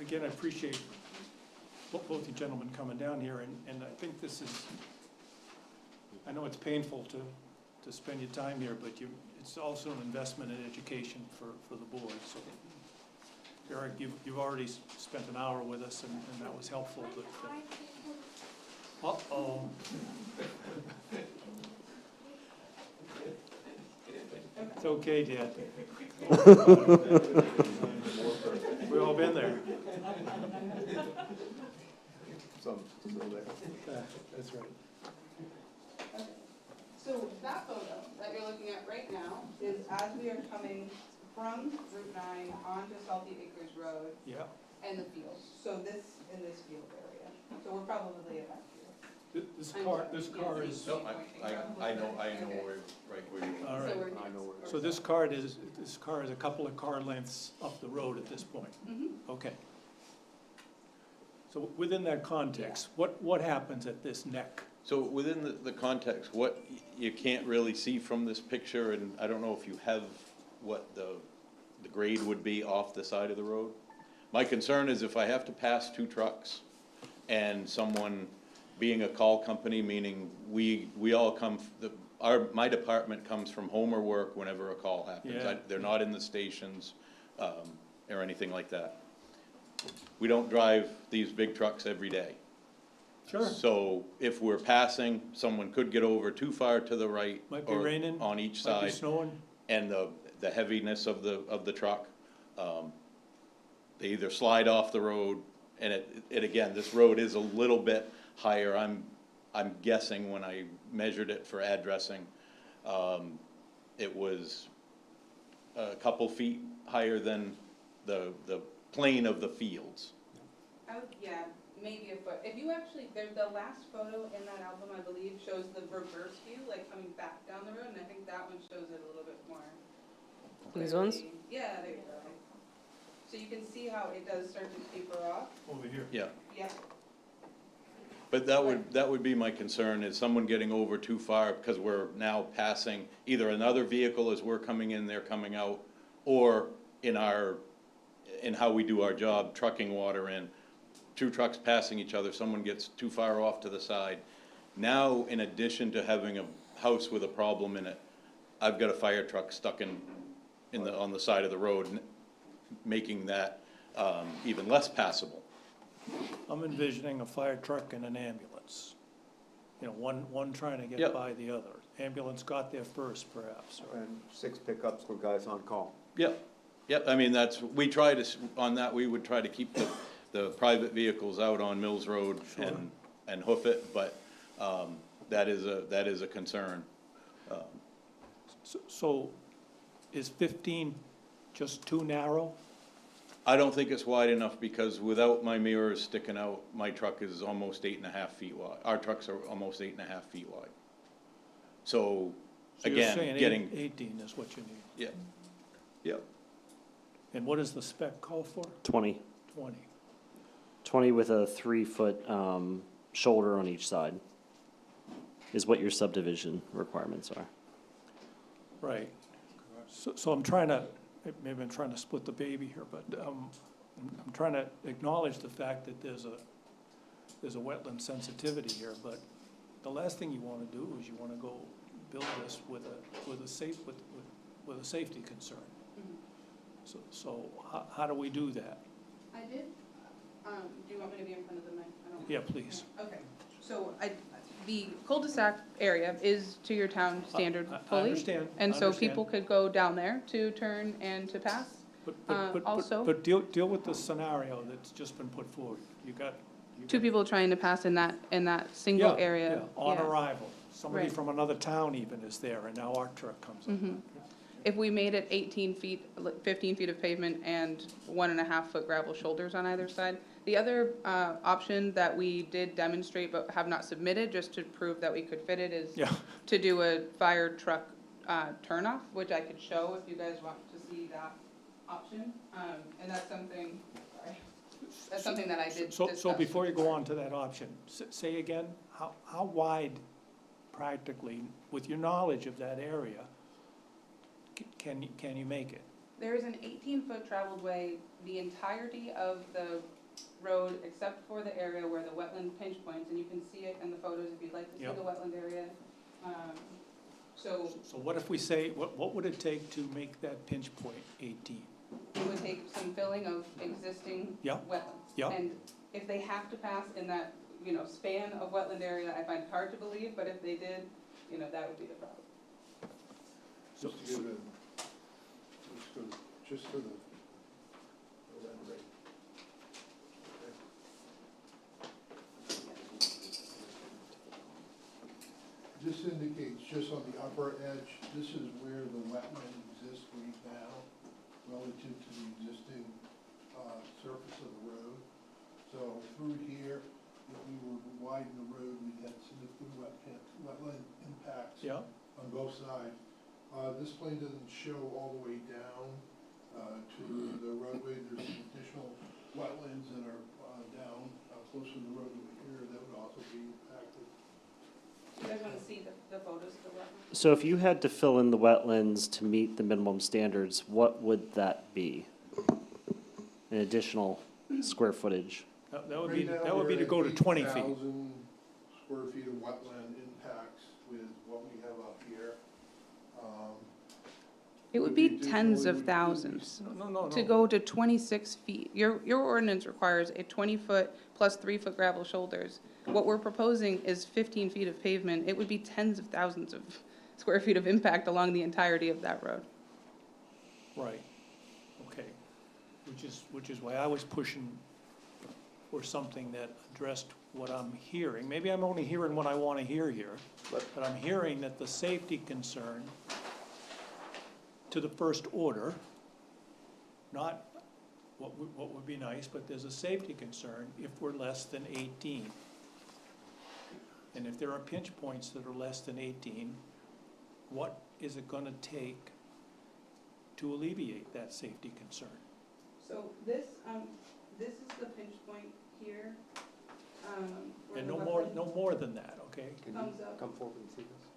again, I appreciate both you gentlemen coming down here, and I think this is, I know it's painful to spend your time here, but it's also an investment in education for the board, so. Eric, you've already spent an hour with us, and that was helpful, but, uh-oh. It's okay, Dad. We've all been there. That's right. Okay. So that photo that you're looking at right now is as we are coming from Route 9 onto Salty Acres Road Yeah. and the fields. So this, in this field area. So we're probably about here. This I'm car sorry. is, No, I know where, right where you. all right. So we're I know where. So this car is a couple of car lengths up the road at this point? Mhm. Okay. So within that context, what happens at this neck? So within the context, what you can't really see from this picture, and I don't know if you have what the grade would be off the side of the road. My concern is if I have to pass two trucks and someone, being a call company, meaning we all come, my department comes from home or work whenever a call happens. Yeah. They're not in the stations, or anything like that. We don't drive these big trucks every day. Sure. So if we're passing, someone could get over too far to the right. Might be or raining, on each might be side, snowing. and the heaviness of the truck. They either slide off the road, and it again, this road is a little bit higher. I'm guessing when I measured it for addressing, it was a couple feet higher than the plane of the fields. Yeah, maybe a foot. If you actually, the last photo in that album, I believe, shows the reverse view, like coming back down the road, and I think that one shows it a little bit more. These ones? clearly. Yeah, there you go. So you can see how it does start to taper off. Over here. Yeah. Yeah. But that would be my concern, is someone getting over too far, because we're now passing either another vehicle as we're coming in, they're coming out, or in how we do our job, trucking water in, two trucks passing each other, someone gets too far off to the side. Now, in addition to having a house with a problem in it, I've got a fire truck stuck on the side of the road, making that even less passable. I'm envisioning a fire truck and an ambulance. You know, one trying to get Yep. by the other. Ambulance got there first, perhaps, or, And 6 pickups with guys on call. Yep, I mean, on that, we would try to keep the private vehicles out on Mills Road Sure. and hoof it, but that is a concern. so is 15 just too narrow? I don't think it's wide enough, because without my mirrors sticking out, my truck is almost 8.5 feet wide. Our trucks are almost 8.5 feet wide. So, So you're again, saying getting, 18 is what you need. yeah. And what does the spec call for? 20. 20. 20 with a 3-foot shoulder on each side is what your subdivision requirements are. Right. So I'm trying to, maybe I'm trying to split the baby here, but I'm trying to acknowledge the fact that there's a wetland sensitivity here, but the last thing you wanna do is you wanna go build this with with a safety concern. Mhm. So how do we do that? I did, do you want me to be in front of the mic? I don't. Yeah, please. Okay, so the cul-de-sac area is to your town standard I fully. understand, And I so understand. people could go down there to turn and to pass. Also- But deal with the scenario that's just been put forward. You got. Two people trying to pass in that single Yeah, area. yeah, on arrival. Somebody Right. from another town even is there, and now our truck comes up. Mhm. If we made it 18 feet, 15 feet of pavement and 1.5 foot gravel shoulders on either side. The other option that we did demonstrate but have not submitted, just to prove that we could fit it, is Yeah. to do a fire truck turnoff, which I could show if you guys want to see that option. And that's something, sorry, that's something that I did So discuss before you with go the on to that option, say again, how wide practically, with your knowledge of that area, can you make it? There is an 18-foot traveled way, the entirety of the road, except for the area where the wetland pinch points, and you can see it in the photos if you'd like to see Yep. the wetland area. So So what if we say, what would it take to make that pinch point 18? it would take some filling of existing Yep. wetlands. Yep. And if they have to pass in that, span of wetland area, I find hard to believe, but if they did, that would be the problem. So- Just to give it, let's go just to the rate. This indicates just on the upper edge, this is where the wetland exists right now, relative to the existing surface of the road. So through here, if we were to widen the road, we'd have significant wetland impacts Yeah, on both sides. This plane doesn't show all the way down to the roadway. There's some additional wetlands that are down closer to the road over here that would also be impacted. You guys want to see the photos of the wetlands? So if you had to fill in the wetlands to meet the minimum standards, what would that be? An additional square footage? that would be, Right now, that would be we're to at go to 20 feet. 8,000 square feet of wetland impacts with what we have up here. It would be tens of thousands. No. To go to 26 feet. Your ordinance requires a 20-foot plus 3-foot gravel shoulders. What we're proposing is 15 feet of pavement. It would be tens of thousands of square feet of impact along the entirety of that road. Right, okay. Which is why I was pushing for something that addressed what I'm hearing. Maybe I'm only hearing what I want to hear here, but I'm hearing that the safety concern to the first order, not what would be nice, but there's a safety concern if we're less than 18. And if there are pinch points that are less than 18, what is it gonna take to alleviate that safety concern? So this is the pinch point here. And no more than that, okay? Can Thumbs you up. come forward and see this?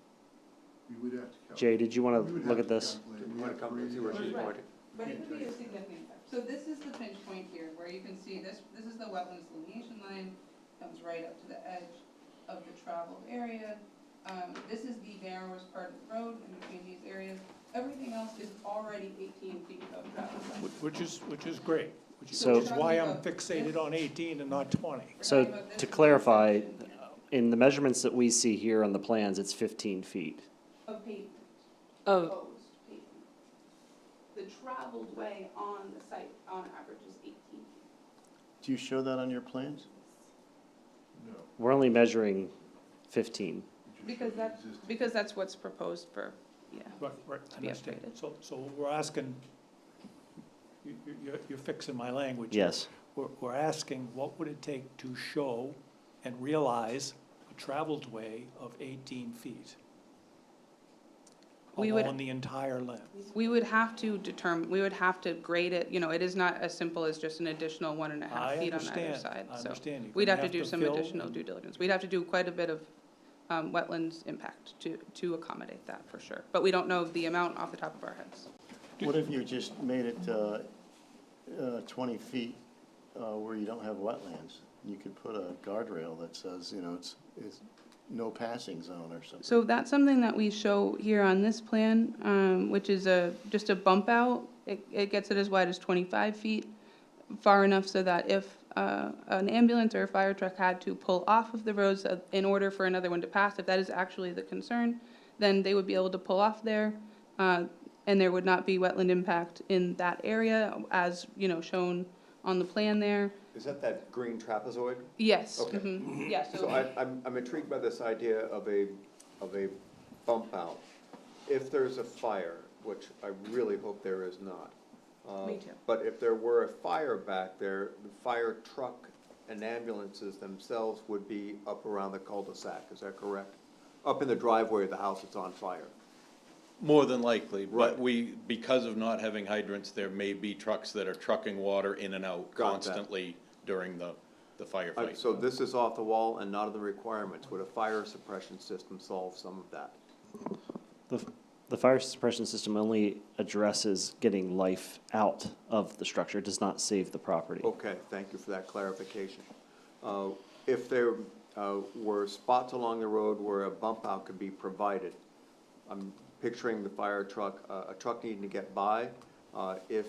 We would have to calculate. Jay, did you want We to would look have at to this? calculate. You We want have to come and see read where it. she's Right. pointing? But it could be a significant impact. So this is the pinch point here, where you can see this is the wetlands delineation line, comes right up to the edge of the traveled area. This is the narrowest part of the road in between these areas. Everything else is already 18 feet of travel. Which is great, which So- is why I'm fixated on 18 and not 20. So to clarify, in the measurements that we see here on the plans, it's 15 feet. Of pavement, Of, proposed pavement. The traveled way on the site, on average, is 18 feet. Do you show that on your plans? No. We're only measuring 15. Because that's what's proposed for, yeah. Right, I To be understand. upgraded. So we're asking, you're fixing my language. Yes. We're asking, what would it take to show and realize a traveled way of 18 feet? We would- Along the entire length. We would have to we would have to grade it, it is not as simple as just an additional 1.5 I feet on either understand, side. I So understand. You're we'd gonna have to do some fill additional and- due diligence. We'd have to do quite a bit of wetlands impact to accommodate that, for sure. But we don't know the amount off the top of our heads. What if you just made it 20 feet where you don't have wetlands? You could put a guardrail that says, it's no passing zone or something. So that's something that we show here on this plan, which is just a bump out. It gets it as wide as 25 feet, far enough so that if an ambulance or a fire truck had to pull off of the roads in order for another one to pass, if that is actually the concern, then they would be able to pull off there, and there would not be wetland impact in that area, as, you know, shown on the plan there. Is that green trapezoid? Yes. Okay. Yeah, So I'm intrigued by this idea of a bump out. If there's a fire, which I really hope there is not. Me too. But if there were a fire back there, the fire truck and ambulances themselves would be up around the cul-de-sac, is that correct? Up in the driveway of the house that's on fire. More than likely, but Right. because of not having hydrants, there may be trucks that are trucking water in and out Got that. constantly during the firefight. So this is off the wall and not of the requirements. Would a fire suppression system solve some of that? The fire suppression system only addresses getting life out of the structure, it does not save the property. Okay, thank you for that clarification. If there were spots along the road where a bump out could be provided, I'm picturing the fire truck, a truck needing to get by, if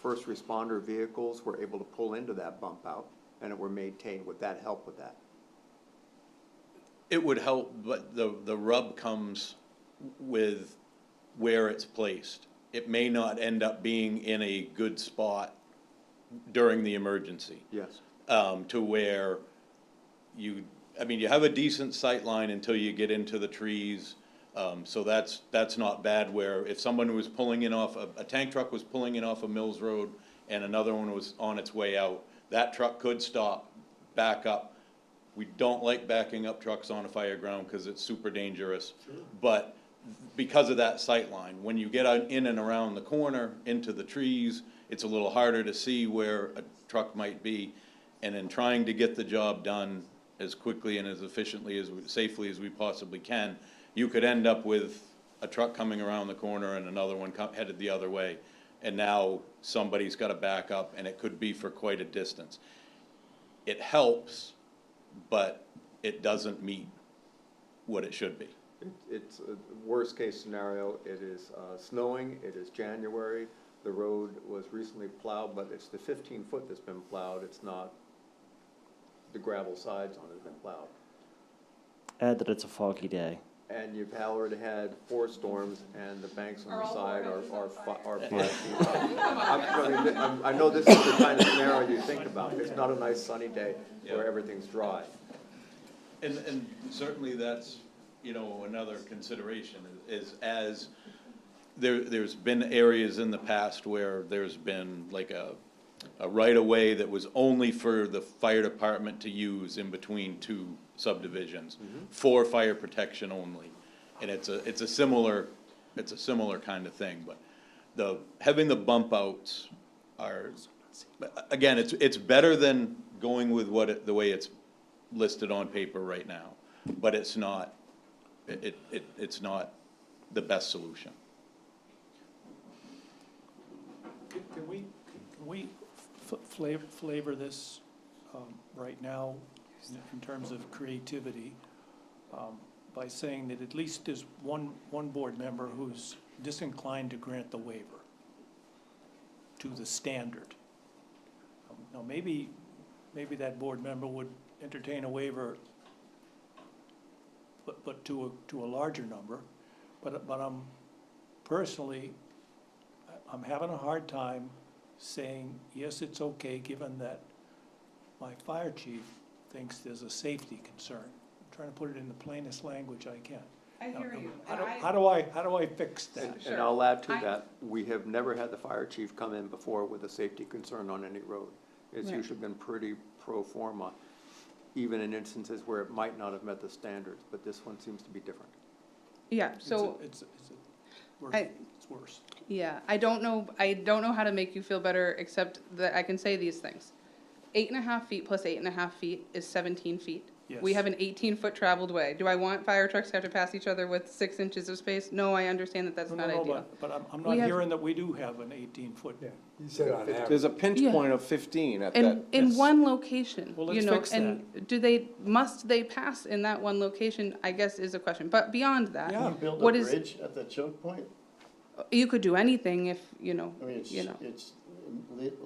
first responder vehicles were able to pull into that bump out and it were maintained, would that help with that? It would help, but the rub comes with where it's placed. It may not end up being in a good spot during the emergency. Yes. To where you have a decent sight line until you get into the trees. So that's not bad, where if someone was pulling in off, a tank truck was pulling in off of Mills Road and another one was on its way out, that truck could stop, back up. We don't like backing up trucks on a fire ground because it's super dangerous. But because of that sight line, when you get out in and around the corner into the trees, it's a little harder to see where a truck might be. And in trying to get the job done as quickly and as efficiently, safely as we possibly can, you could end up with a truck coming around the corner and another one headed the other way. And now somebody's got to back up, and it could be for quite a distance. It helps, but it doesn't meet what it should be. It's a worst case scenario. It is snowing, it is January, the road was recently plowed, but it's the 15-foot that's been plowed, it's not the gravel sides on it have been plowed. Add that it's a foggy day. And you've already had 4 storms, and the banks on the side are 5 feet up. I know this is the kind of scenario you think about. It's not a nice sunny day where everything's dry. And certainly that's, another consideration is as there's been areas in the past where there's been like a right-of-way that was only for the fire department to use in between 2 subdivisions for fire protection only. And it's a similar kind of thing, but having the bump outs are, again, it's better than going with the way it's listed on paper right now, but it's not the best solution. Can we flavor this right now in terms of creativity by saying that at least there's one board member who's disinclined to grant the waiver to the standard? Now, maybe that board member would entertain a waiver, but to a larger number. But I'm personally, I'm having a hard time saying, yes, it's okay, given that my fire chief thinks there's a safety concern. I'm trying to put it in the plainest language I can. I hear you. How do I fix that? And I'll add to that, we have never had the fire chief come in before with a safety concern on any road. It's usually been pretty pro forma, even in instances where it might not have met the standards, but this one seems to be different. Yeah, so. It's worse. Yeah, I don't know how to make you feel better, except that I can say these things. 8.5 feet plus 8.5 feet is 17 feet. We Yes. have an 18-foot traveled way. Do I want fire trucks to have to pass each other with 6 inches of space? No, I understand that that's No, not no, no, ideal. but I'm We not have- hearing that we do have an 18-foot. Yeah, you said on average. There's a pinch Yeah. point of 15 at that. In one location, Well, you let's know, fix and must they pass in that one location, I guess is a question. But beyond that, Yeah. Can you build what a is, bridge at the choke point? you could do anything if, you know, I mean, it's, you know. it's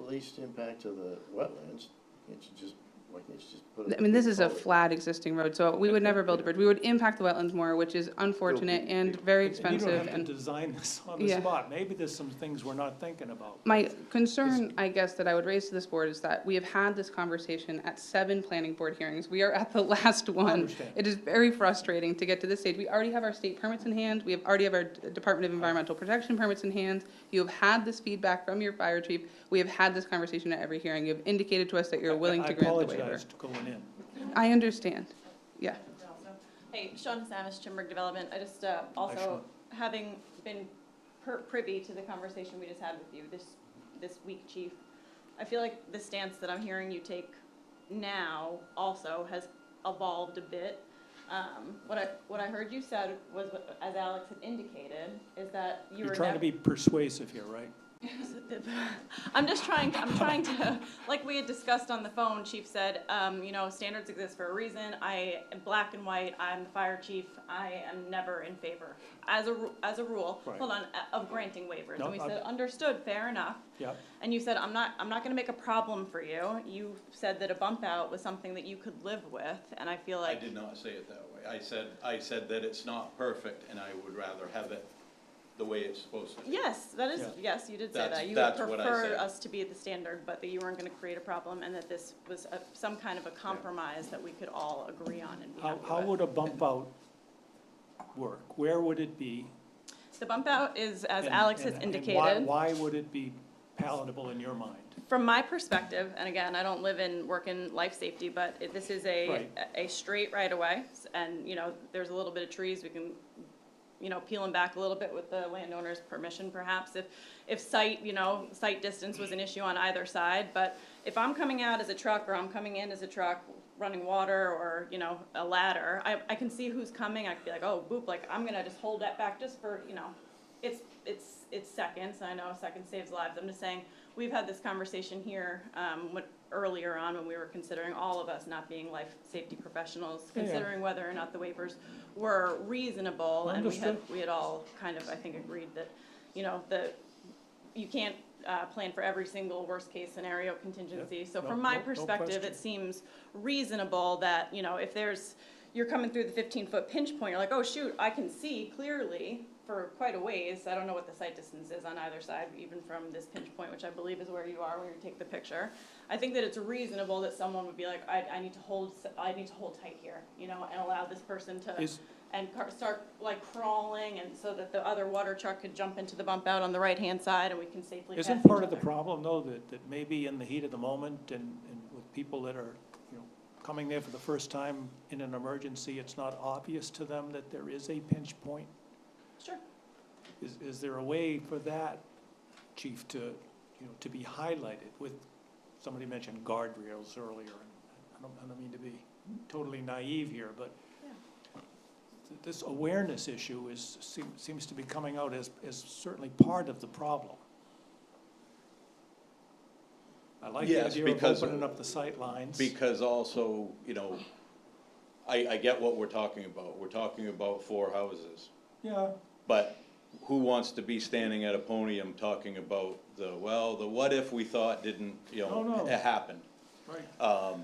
least impact to the wetlands. It's just, like, it's just put I mean, this is a culvert. flat existing road, so we would never build a bridge. We would impact the wetlands more, which is unfortunate and very And you expensive. don't have to And design this on the Yeah. spot. Maybe there's some things we're not thinking about. my concern, I guess, that I would raise to this board is that we have had this conversation at 7 planning board hearings. We are at the last one. understand. It is very frustrating to get to this stage. We already have our state permits in hand. We already have our Department of Environmental Protection permits in hand. You have had this feedback from your fire chief. We have had this conversation at every hearing. You have indicated to us that you're willing to grant the waiver. I apologize going in. I understand. Yeah. Hey, Sean Samus, Chimberg Development. I just, Sean. also, having been privy to the conversation we just had with you this week, Chief, I feel like the stance that I'm hearing you take now also has evolved a bit. What I heard you said was, as Alex had indicated, is that you You're were trying to be persuasive here, right? I'm trying to, like we had discussed on the phone, Chief said, you know, standards exist for a reason. Black and white, I'm the fire chief, I am never in favor, as a rule, Right. hold on, of granting waivers. No, And we said, understood, fair enough. Yep. And you said, I'm not gonna make a problem for you. You said that a bump out was something that you could live with, and I feel I like. did not say it that way. I said that it's not perfect, and I would rather have it the way it's supposed to be. Yes, that is, Yeah. yes, you did say That's- that. You would that's what I prefer said. us to be at the standard, but that you weren't gonna create a problem, and that this was some kind of a compromise that we could all agree on and be happy with. How would a bump out work? Where would it be? The bump out is, as And- Alex has and indicated, why would it be palatable in your mind? from my perspective, and again, I don't live and work in life safety, but this is a straight right of way, and, you know, there's a little bit of trees, we can, you know, peel them back a little bit with the landowner's permission perhaps, if sight, you know, sight distance was an issue on either side, but if I'm coming out as a truck, or I'm coming in as a truck, running water, or, you know, a ladder, I can see who's coming, I could be like, oh, boop, like, I'm gonna just hold that back just for, you know, it's seconds, I know a second saves lives, I'm just saying, we've had this conversation here, earlier on when we were considering all of us not being life safety professionals, Yeah. considering whether or not the waivers were reasonable, and Understood. we had all kind of, I think, agreed that, you know, you can't, plan for every single worst-case scenario contingency. So No, from my no perspective, question. it seems reasonable that, you know, if you're coming through the 15-foot pinch point, you're like, oh, shoot, I can see clearly for quite a ways. I don't know what the sight distance is on either side, even from this pinch point, which I believe is where you are when you take the picture. I think that it's reasonable that someone would be like, I need to hold tight here, you know, and allow this person to, and start like crawling, and so that the other water truck could jump into the bump out on the right-hand side, and we can safely pass Isn't each part of the other. problem, though, that maybe in the heat of the moment and with people that are, you know, coming there for the first time in an emergency, it's not obvious to them that there is a pinch point? Sure. Is there a way for that, Chief, to, you know, to be highlighted with, somebody mentioned guardrails earlier, and I don't mean to be totally naive here, but this awareness issue seems to be coming out as certainly part of the problem. I like the Yes, idea of because- opening up the sight lines. Because also, you know, I get what we're talking about. We're talking about 4 houses. Yeah. But who wants to be standing at a podium talking about the what if we thought didn't, you know, No. it happened. Right.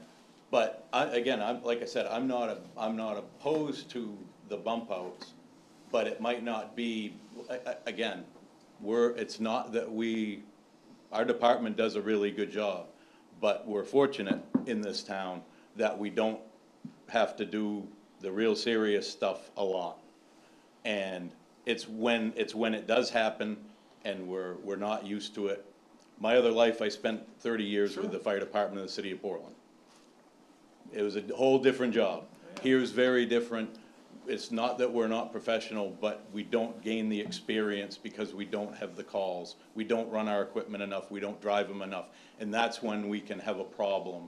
But like I said, I'm not opposed to the bump outs, but it might not be, again, it's not that our department does a really good job, but we're fortunate in this town that we don't have to do the real serious stuff a lot. And it's when it does happen and we're not used to it. My other life, I spent 30 years with the fire department in the city of Portland. It was a whole different job. Here's very different. It's not that we're not professional, but we don't gain the experience because we don't have the calls. We don't run our equipment enough. We don't drive them enough. And that's when we can have a problem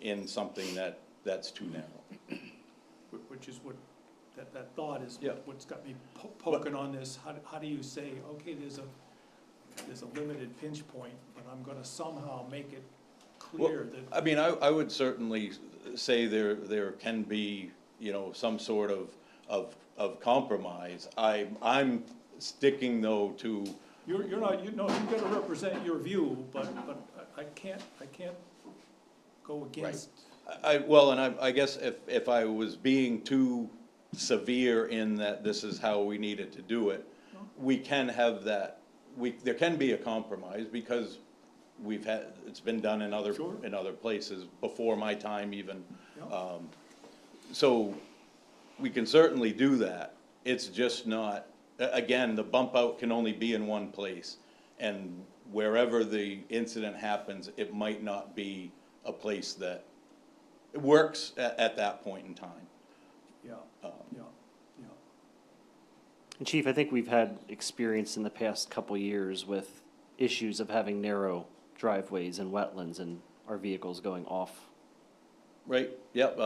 in something that that's too narrow. Which is what, that thought is Yeah. what's got me poking on this. How do you say, okay, there's a limited pinch point, but I'm gonna somehow make it clear that. I mean, I would certainly say there can be, some sort of compromise. I'm sticking though to. You're not, you gotta represent your view, but I can't go against. I guess if I was being too severe in that this is how we needed to do it, we can have that, there can be a compromise, because it's been done in other places before my time even. Yeah. So we can certainly do that. It's just not, again, the bump out can only be in one place. And wherever the incident happens, it might not be a place that works at that point in time. Yeah, yeah. And Chief, I think we've had experience in the past couple years with issues of having narrow driveways and wetlands and our vehicles going off. Right, yep,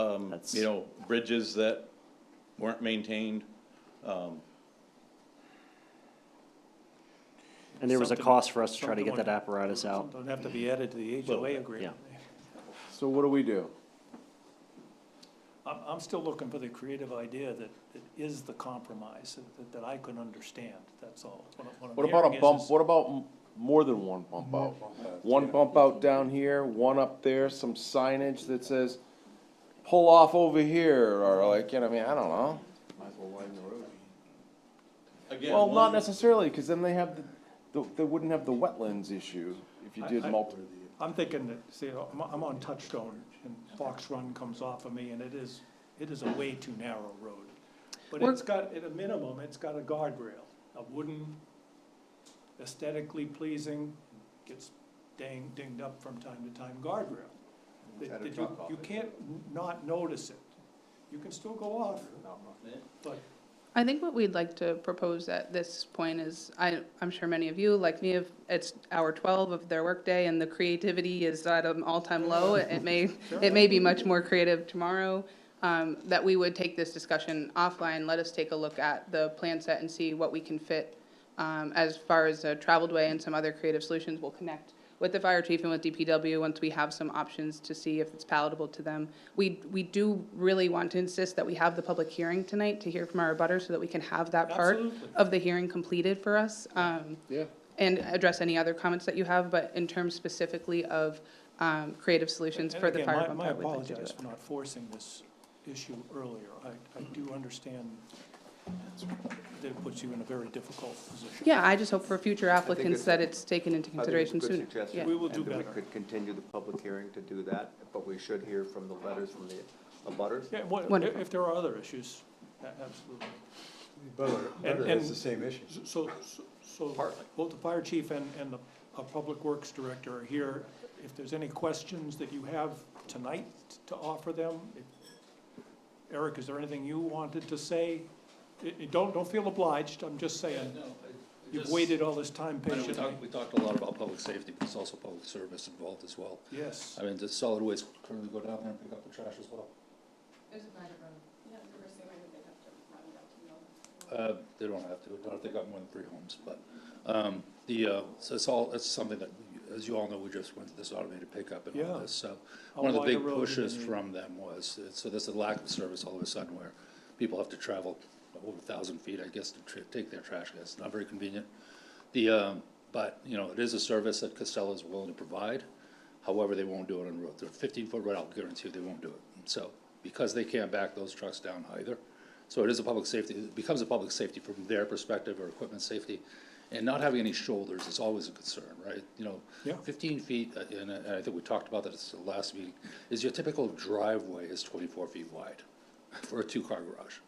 bridges that weren't maintained. And there was a cost for us to try to get that apparatus out. Don't have to be added to the HOA agreement. So what do we do? I'm still looking for the creative idea that is the compromise, that I can understand, that's all. What about a bump, what about more than one bump out? One bump out down here, one up there, some signage that says, pull off over here, or like, I don't know. Might as well widen the road. Again, Well, not necessarily, because then they have they wouldn't have the wetlands issue if you did multiple. I'm thinking that, see, I'm on Touchstone, and Fox Run comes off of me, and it is a way too narrow road. But it's got, at a minimum, it's got a guardrail, a wooden, aesthetically pleasing, gets dinged up from time to time guardrail. You can't not notice it. You can still go off, but. I think what we'd like to propose at this point is, I'm sure many of you, like me, if it's hour 12 of their workday and the creativity is at an all-time low, it may be much more creative tomorrow, that we would take this discussion offline, let us take a look at the plan set and see what we can fit as far as a traveled way and some other creative solutions. We'll connect with the fire chief and with DPW once we have some options to see if it's palatable to them. We do really want to insist that we have the public hearing tonight to hear from our abutters so that we can have that part of the hearing completed for us. And address any other comments that you have, but in terms specifically of creative solutions for the fire bump out, we'd like to do I apologize it. for not forcing this issue earlier. I do understand that it puts you in a very difficult position. Yeah, I just hope for future applicants that it's taken into consideration sooner. Yeah. We will do better. We could continue the public hearing to do that, but we should hear from the letters from the abutters. Yeah, Wonderful. if there are other issues, absolutely. Butter has the same issues. So both the fire chief and the public works director are here. If there's any questions that you have tonight to offer them, Eric, is there anything you wanted to say? Don't feel obliged, I'm just saying. You've waited all this time patiently. We talked a lot about public safety, but there's also public service involved as well. Yes. I mean, does solid waste currently go down there and pick up the trash as well? There's a private road. Yeah, we're assuming that they have to run it out to the They don't have to, not if they got more than 3 homes, but, so it's something that, as you all know, we just went to this automated pickup and all this, so. One of the big pushes from them was, so there's a lack of service all of a sudden where people have to travel over 1,000 feet, I guess, to take their trash. It's not very convenient. But, it is a service that Casella is willing to provide. However, they won't do it on road. They're 15-foot right, I'll guarantee you they won't do it. So, because they can't back those trucks down either. So it is a public safety, it becomes a public safety from their perspective, or equipment safety. And not having any shoulders is always a concern, right? 15 feet, and I think we talked about that at the last meeting, is your typical driveway is 24 feet wide for a 2-car garage,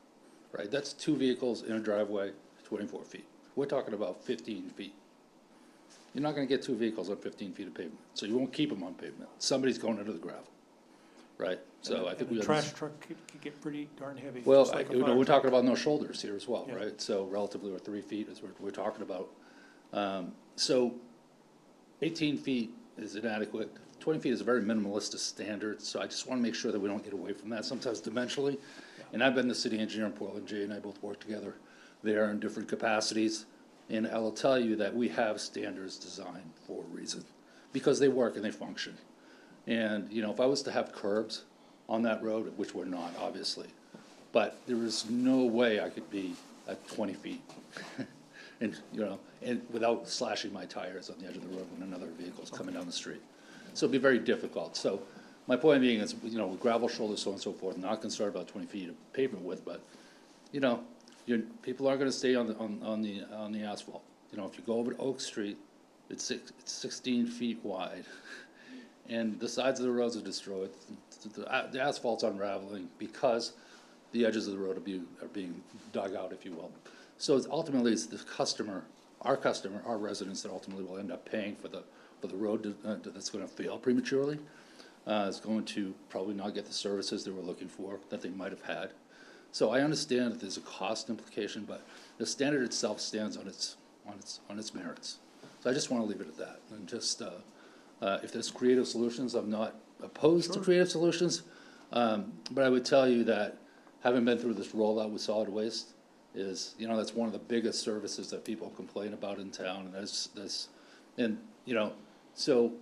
right? That's 2 vehicles in a driveway, 24 feet. We're talking about 15 feet. You're not gonna get 2 vehicles on 15 feet of pavement, so you won't keep them on pavement. Somebody's going into the gravel, right? So I think the trash truck could get pretty darn heavy. Well, just like a we're fire talking about no shoulders here as well, Yeah. right? So relatively, or 3 feet is what we're talking about. So 18 feet is inadequate. 20 feet is a very minimalistic standard, so I just want to make sure that we don't get away from that sometimes dimensionally. And I've been the city engineer in Portland, Jay and I both work together there in different capacities. And I will tell you that we have standards designed for a reason, because they work and they function. And, you know, if I was to have curbs on that road, which we're not, obviously, but there is no way I could be at 20 feet. And, you know, and without slashing my tires on the edge of the road when another vehicle is coming down the street. So it'd be very difficult. So my point being is, you know, with gravel shoulders, so on and so forth, not concerned about 20 feet of pavement width, but, you know, people aren't gonna stay on the asphalt. You know, if you go over to Oak Street, it's 16 feet wide. And the sides of the roads are destroyed. The asphalt's unraveling because the edges of the road are being dug out, if you will. So ultimately, it's the customer, our residents that ultimately will end up paying for the road that's gonna fail prematurely. Is going to probably not get the services they were looking for, that they might have had. So I understand that there's a cost implication, but the standard itself stands on its merits. So I just want to leave it at that. And just, if there's creative solutions, I'm not opposed to creative solutions. But I would tell you that having been through this rollout with solid waste is, you know, that's one of the biggest services that people complain about in town. And you know, so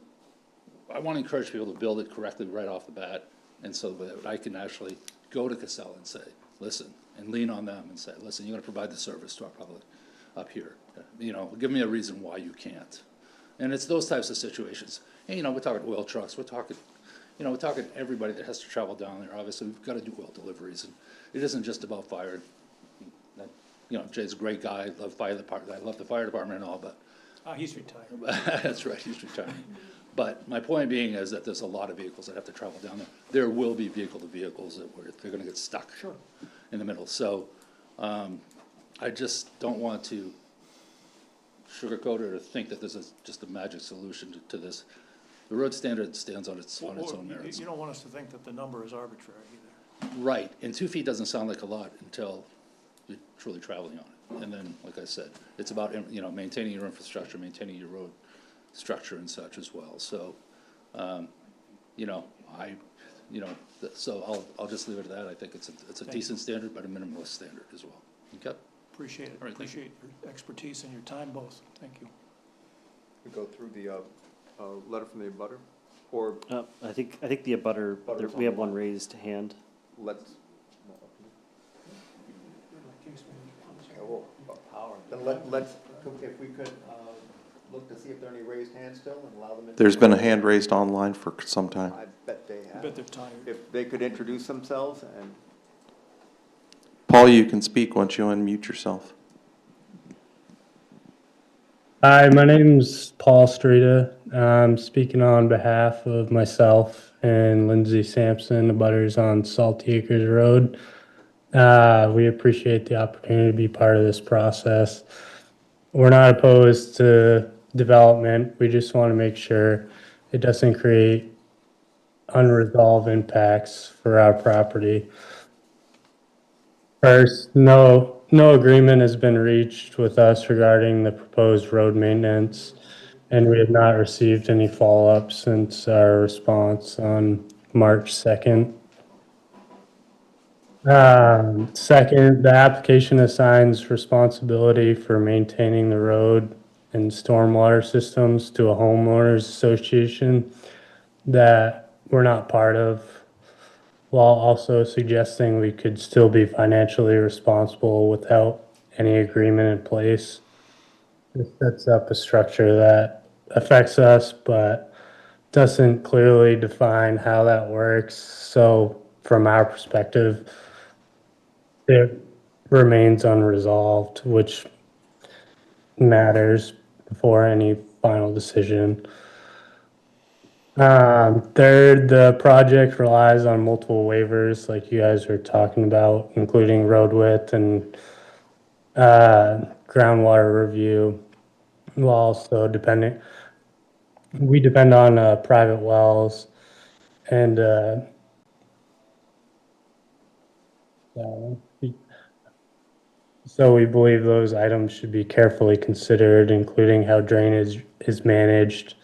I want to encourage people to build it correctly right off the bat. And so that I can actually go to Casella and say, listen, and lean on them and say, listen, you're going to provide the service to our public up here. You know, give me a reason why you can't. And it's those types of situations. And, you know, we're talking oil trucks, we're talking everybody that has to travel down there. Obviously, we've got to do oil deliveries. And it isn't just about fire. You know, Jay's a great guy, I love fire department, I love the fire department and all, but. He's retired. That's right, he's retired. But my point being is that there's a lot of vehicles that have to travel down there. There will be vehicle-to-vehicles they're gonna get stuck in the middle. So, I just don't want to sugarcoat it or think that there's just a magic solution to this. The road standard stands on its own merits. You don't want us to think that the number is arbitrary either. Right, and 2 feet doesn't sound like a lot until you're truly traveling on it. And then, like I said, it's about, you know, maintaining your infrastructure, maintaining your road structure and such as well. So, you know, so I'll just leave it at that. I think it's a decent standard, but a minimalist standard as well. Okay? Appreciate it. All right, Appreciate your expertise and your time both. Thank you. We go through the letter from the abutter, or I think the abutter, we have one raised hand. let's. Then let's, if we could look to see if there are any raised hands still and allow them. There's been a hand raised online for some time. I bet they have. I bet they're tired. If they could introduce themselves and. Paul, you can speak once you unmute yourself. Hi, my name's Paul Streeta. I'm speaking on behalf of myself and Lindsay Sampson, the butters on Salty Acres Road. We appreciate the opportunity to be part of this process. We're not opposed to development. We just want to make sure it doesn't create unresolved impacts for our property. First, no agreement has been reached with us regarding the proposed road maintenance, and we have not received any follow-up since our response on March 2nd. Second, the application assigns responsibility for maintaining the road and stormwater systems to a homeowners association that we're not part of, while also suggesting we could still be financially responsible without any agreement in place. This sets up a structure that affects us, but doesn't clearly define how that works. So from our perspective, it remains unresolved, which matters before any final decision. Third, the project relies on multiple waivers, like you guys were talking about, including road width and groundwater review. While also we depend on private wells, and so we believe those items should be carefully considered, including how drainage is managed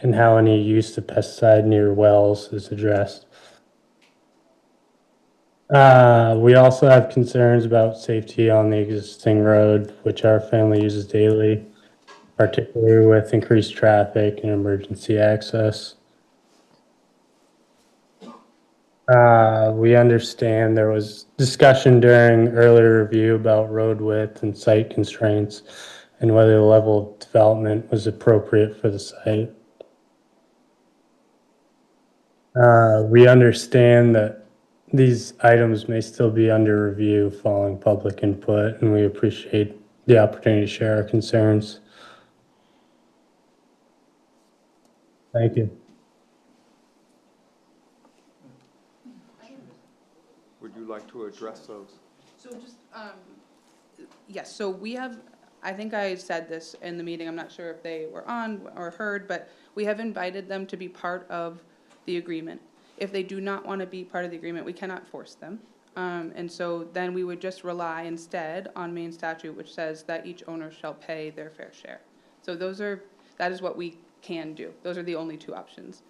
and how any use of pesticide near wells is addressed. We also have concerns about safety on the existing road, which our family uses daily, particularly with increased traffic and emergency access. We understand there was discussion during earlier review about road width and site constraints and whether the level of development was appropriate for the site. We understand that these items may still be under review following public input, and we appreciate the opportunity to share our concerns. Thank you. Would you like to address those? So just, yes, so we have, I think I said this in the meeting, I'm not sure if they were on or heard, but we have invited them to be part of the agreement. If they do not want to be part of the agreement, we cannot force them. And so then we would just rely instead on Maine statute, which says that each owner shall pay their fair share. So that is what we can do. Those are the only two options.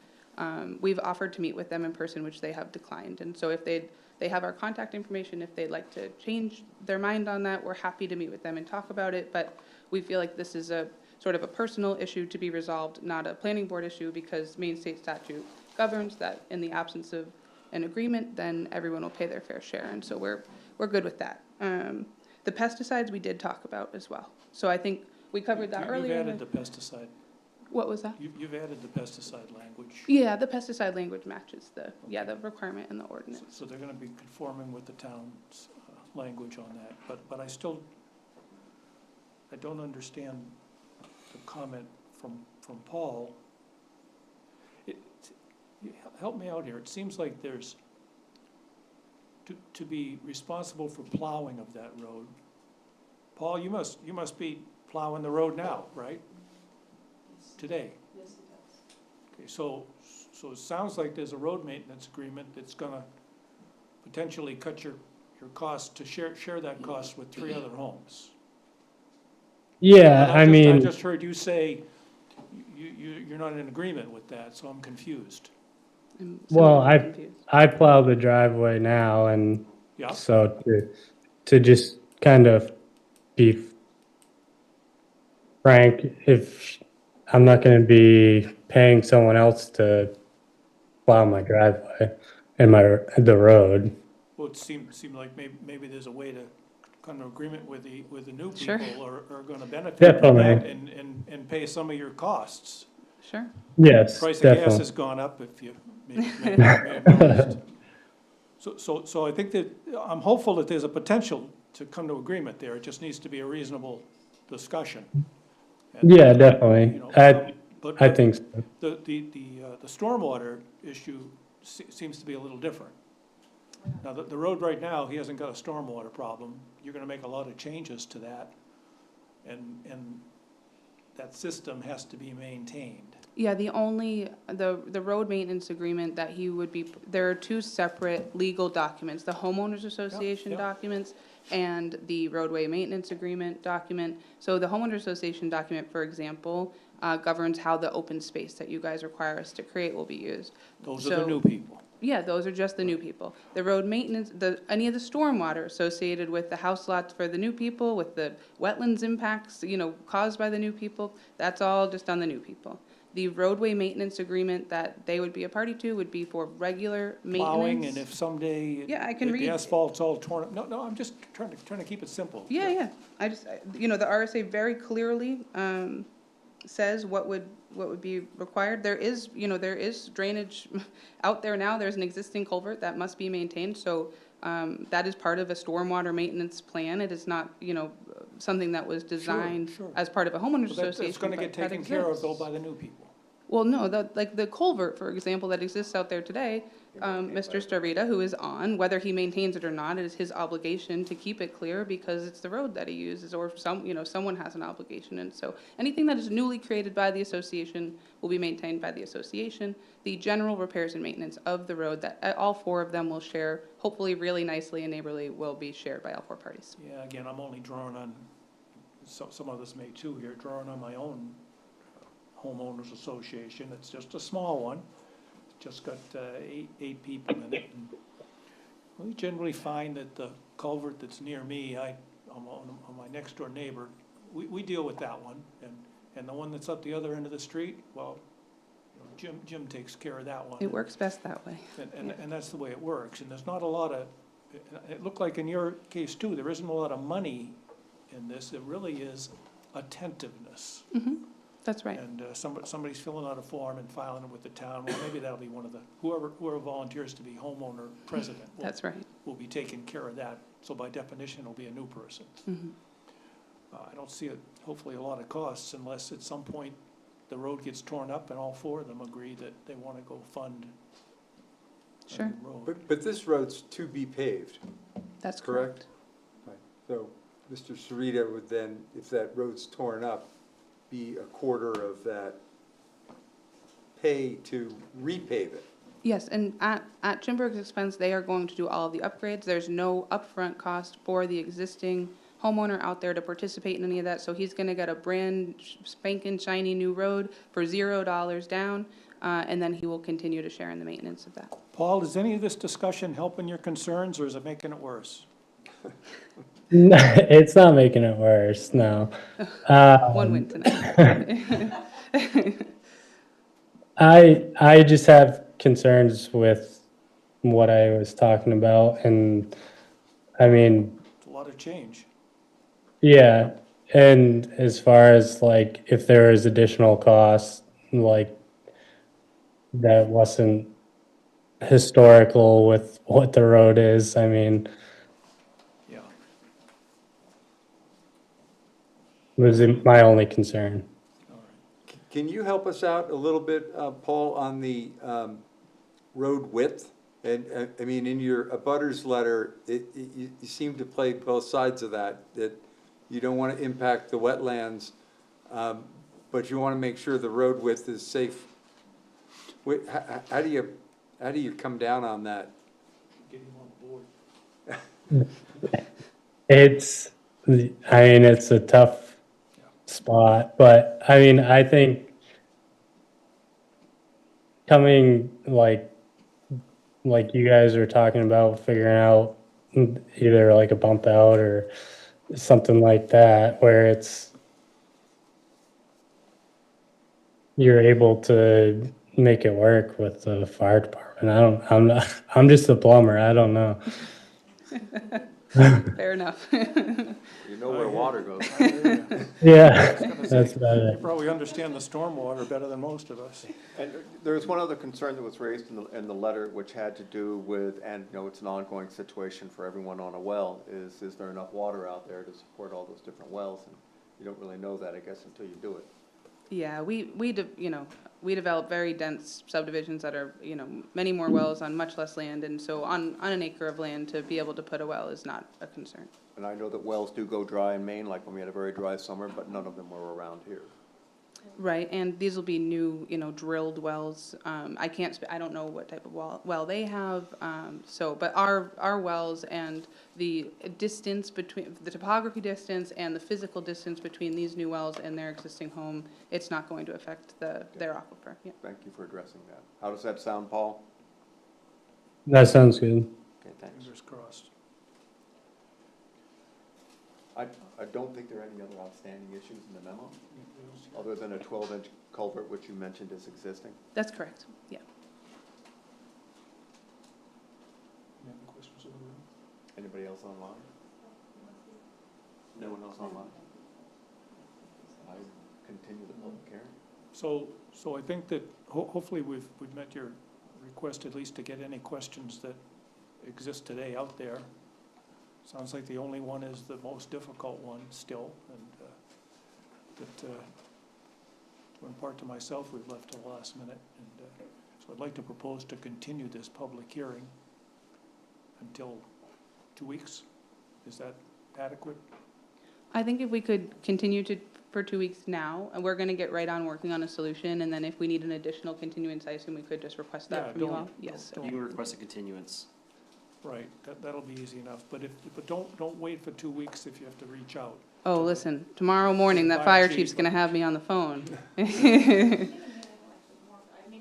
We've offered to meet with them in person, which they have declined. And so if they have our contact information, if they'd like to change their mind on that, we're happy to meet with them and talk about it. But we feel like this is a sort of a personal issue to be resolved, not a planning board issue, because Maine state statute governs that in the absence of an agreement, then everyone will pay their fair share. And so we're good with that. The pesticides we did talk about as well. So I think we covered that earlier. You've added the pesticide. What was that? You've added the pesticide language. Yeah, the pesticide language matches the requirement in the ordinance. So they're gonna be conforming with the town's language on that, but I don't understand the comment from Paul. Help me out here. It seems like there's, to be responsible for plowing of that road. Paul, you must be plowing the road now, right? Today? Yes, it does. Okay, so it sounds like there's a road maintenance agreement that's gonna potentially cut your cost, to share that cost with 3 other homes. Yeah, I mean, I just heard you say you're not in agreement with that, so I'm confused. well, I plow the driveway now, and Yeah. so to just kind of be frank, if I'm not going to be paying someone else to plow my driveway and the road. Well, it seemed like maybe there's a way to come to agreement with the new Sure. people are gonna benefit from that Definitely. and pay some of your costs. Sure. Yes, Price of definitely. gas has gone up, if you may have noticed. So I think that, I'm hopeful that there's a potential to come to agreement there. It just needs to be a reasonable discussion. And, Yeah, definitely. But I think so. the stormwater issue seems to be a little different. Now, the road right now, he hasn't got a stormwater problem. You're gonna make a lot of changes to that, and that system has to be maintained. Yeah, the road maintenance agreement that he would be, there are 2 separate legal documents, the homeowners association Yep. documents and the roadway maintenance agreement document. So the homeowners association document, for example, governs how the open space that you guys require us to create will be used. Those are the new people. Yeah, those are just the new people. The road maintenance, any of the stormwater associated with the house lots for the new people, with the wetlands impacts, caused by the new people, that's all just on the new people. The roadway maintenance agreement that they would be a party to would be for regular maintenance. Plowing, and if someday Yeah, I can if read. the asphalt's all torn up, no, I'm just trying to keep it simple. Yeah. The RSA very clearly says what would be required. There is drainage out there now. There's an existing culvert that must be maintained, so that is part of a stormwater maintenance plan. It is not, something that was designed Sure. as part of a homeowners But association. it's gonna but get that taken care of exists. though by the new people. Well, no, the culvert, for example, that exists out there today, Mr. Starita, who is on, whether he maintains it or not, it is his obligation to keep it clear because it's the road that he uses, or someone has an obligation. And so anything that is newly created by the association will be maintained by the association. The general repairs and maintenance of the road that all 4 of them will share, hopefully really nicely and neighborly, will be shared by all 4 parties. Yeah, again, I'm only drawing on, some others may too here, drawing on my own homeowners association. It's just a small one. Just got eight people in it. And we generally find that the culvert that's near me, on my next door neighbor, we deal with that one. And the one that's up the other end of the street, well, you know, Jim takes care of that one. It works best that way. And that's the way it works. And there's not a lot of, it looked like in your case too, there isn't a lot of money in this. It really is attentiveness. Mm-hmm. That's right. And somebody's filling out a form and filing it with the town. Well, maybe that'll be one of the, whoever volunteers to be homeowner president. That's right. Will be taking care of that. So by definition, it'll be a new person. Mm-hmm. I don't see, hopefully, a lot of costs unless at some point the road gets torn up and all four of them agree that they want to go fund a Sure. new road. But this road's to be paved, That's correct? Right. So Mr. Sarita would then, if that road's torn up, be a quarter of that pay to repave it. Yes, and at Chimberg's expense, they are going to do all of the upgrades. There's no upfront cost for the existing homeowner out there to participate in any of that. So he's gonna get a brand spanking shiny new road for $0 down, and then he will continue to share in the maintenance of that. Paul, is any of this discussion helping your concerns or is it making it worse? It's not making it worse, no. One win tonight. I just have concerns with what I was talking about, and I mean, It's a lot of change. yeah, and as far as like if there is additional costs, like that wasn't historical with what the road is, I mean, Yeah. was my only concern. Can you help us out a little bit, Paul, on the road width? And, I mean, in your abutters letter, you seem to play both sides of that you don't want to impact the wetlands, but you want to make sure the road width is safe. How do you come down on that? Get him on board. It's, I mean, it's a tough spot, but I mean, I think coming like you guys are talking about figuring out either like a bump out or something like that, where it's, you're able to make it work with the fire department. I'm just a plumber. I don't know. Fair enough. You know where water goes. Yeah, that's about You it. probably understand the stormwater better than most of us. And there's one other concern that was raised in the letter, which had to do with, and you know, it's an ongoing situation for everyone on a well, is there enough water out there to support all those different wells? And you don't really know that, I guess, until you do it. Yeah, we develop very dense subdivisions that are, many more wells on much less land, and so on an acre of land, to be able to put a well is not a concern. And I know that wells do go dry in Maine, like when we had a very dry summer, but none of them were around here. Right, and these will be new, drilled wells. I don't know what type of well they have, but our wells and the distance between, the topography distance and the physical distance between these new wells and their existing home, it's not going to affect their aquifer, yeah. Thank you for addressing that. How does that sound, Paul? That sounds good. Okay, thanks. Fingers crossed. I don't think there are any other outstanding issues in the memo, other than a 12-inch culvert, which you mentioned is existing. That's correct, yeah. Any other questions of the room? Anybody else online? No one else online? I continue the public hearing. So I think that hopefully we've met your request, at least to get any questions that exist today out there. Sounds like the only one is the most difficult one still, and that, in part to myself, we've left till the last minute. And so I'd like to propose to continue this public hearing until 2 weeks. Is that adequate? I think if we could continue for 2 weeks now, and we're gonna get right on working on a solution, and then if we need an additional continuance, I assume we could just request that from you all? Yes. You can request a continuance. Right, that'll be easy enough, but don't wait for 2 weeks if you have to reach out. Oh, listen, tomorrow morning, that fire chief's gonna have me on the phone. I mean,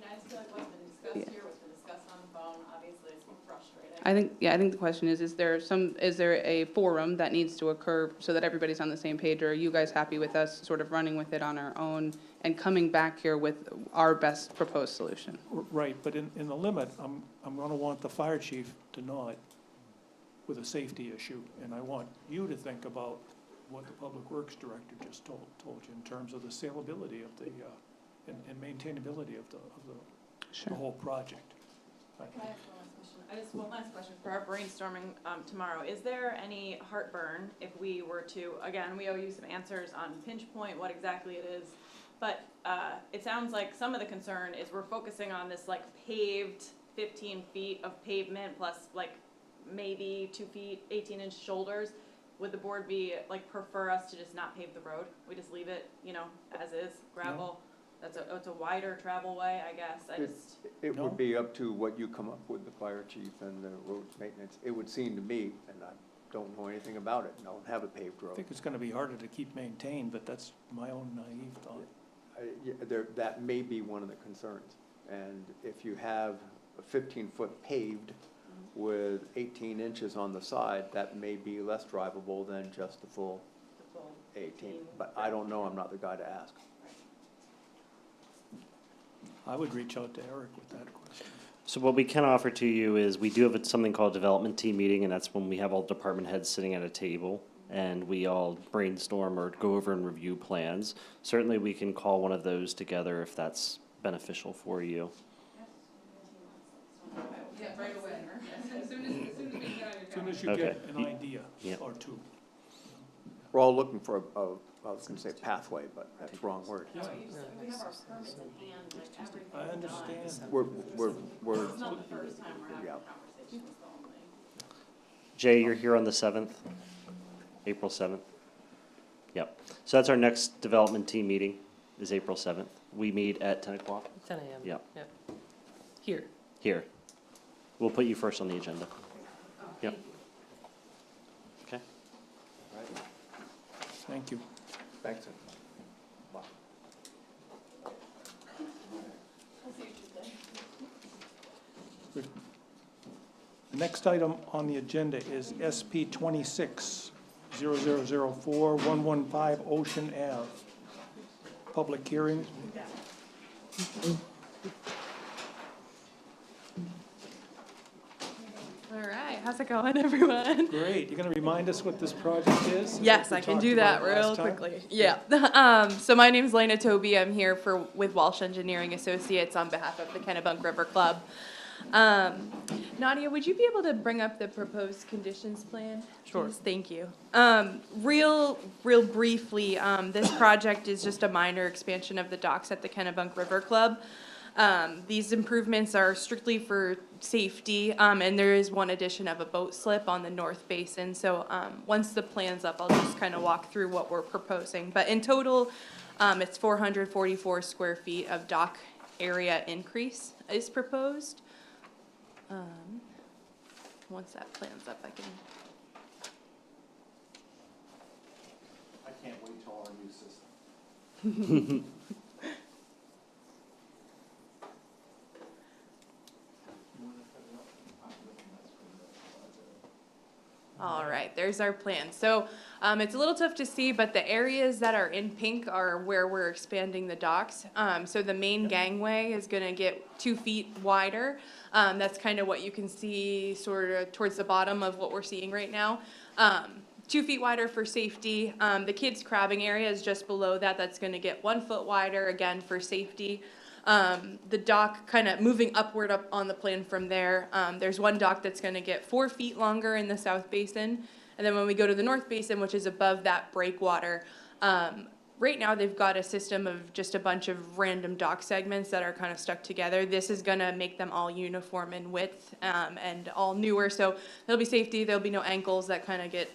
I just feel like what's been discussed here, what's been discussed on the phone, obviously it's frustrating. I think the question is there a forum that needs to occur so that everybody's on the same page? Or are you guys happy with us sort of running with it on our own and coming back here with our best proposed solution? Right, but in the limit, I'm gonna want the fire chief to nod with a safety issue, and I want you to think about what the Public Works Director just told you in terms of the saleability of the, and maintainability of the whole project. Can I ask one last question? One last question for our brainstorming tomorrow. Is there any heartburn if we were to, again, we owe you some answers on pinch point, what exactly it is, but it sounds like some of the concern is we're focusing on this like paved 15 feet of pavement plus like maybe 2 feet, 18-inch shoulders. Would the board be, like, prefer us to just not pave the road? We just leave it, you know, as is, gravel? It's a wider travel way, I guess. It would be up to what you come up with, the fire chief and the road maintenance. It would seem to me, and I don't know anything about it, don't have a paved road. I think it's gonna be harder to keep maintained, but that's my own naive thought. That may be one of the concerns. And if you have a 15-foot paved with 18 inches on the side, that may be less drivable than just the full 18. But I don't know, I'm not the guy to ask. I would reach out to Eric with that question. So what we can offer to you is, we do have something called a development team meeting, and that's when we have all department heads sitting at a table, and we all brainstorm or go over and review plans. Certainly, we can call one of those together if that's beneficial for you. Yeah, right away. As soon as we get on your As soon as you get an idea or two. We're all looking for I was gonna say pathway, but that's the wrong word. We have our permits in hand, like everything. I understand. We're. It's not the first time we're having Yeah. a conversation with the only. Jay, you're here on the 7th, April 7th? Yep. So that's our next development team meeting, is April 7th. We meet at 10 o'clock? 10 a.m. Yep. Here. Here. We'll put you first on the agenda. Yep. Okay. Thank you. Thanks. The next item on the agenda is SP 26-0004-115 Ocean Ave. Public hearing. All right, how's it going, everyone? Great. You're going to remind us what this project is? Yes, I can do that real quickly. Yeah. So my name's Lena Toby. I'm here with Walsh Engineering Associates on behalf of the Kennebunk River Club. Nadia, would you be able to bring up the proposed conditions plan? Sure. Please? Thank you. Real briefly, this project is just a minor expansion of the docks at the Kennebunk River Club. These improvements are strictly for safety, and there is one addition of a boat slip on the north basin. So once the plan's up, I'll just kind of walk through what we're proposing. But in total, it's 444 square feet of dock area increase is proposed. Once that plan's up, I can. I can't wait till our new system. All right, there's our plan. So it's a little tough to see, but the areas that are in pink are where we're expanding the docks. So the main gangway is going to get 2 feet wider. That's kind of what you can see sort of towards the bottom of what we're seeing right now. 2 feet wider for safety. The kids' crabbing area is just below that. That's going to get 1 foot wider, again, for safety. The dock kind of moving upward up on the plan from there. There's one dock that's going to get 4 feet longer in the south basin. And then when we go to the north basin, which is above that breakwater, right now they've got a system of just a bunch of random dock segments that are kind of stuck together. This is going to make them all uniform in width and all newer. So there'll be safety. There'll be no ankles that kind of get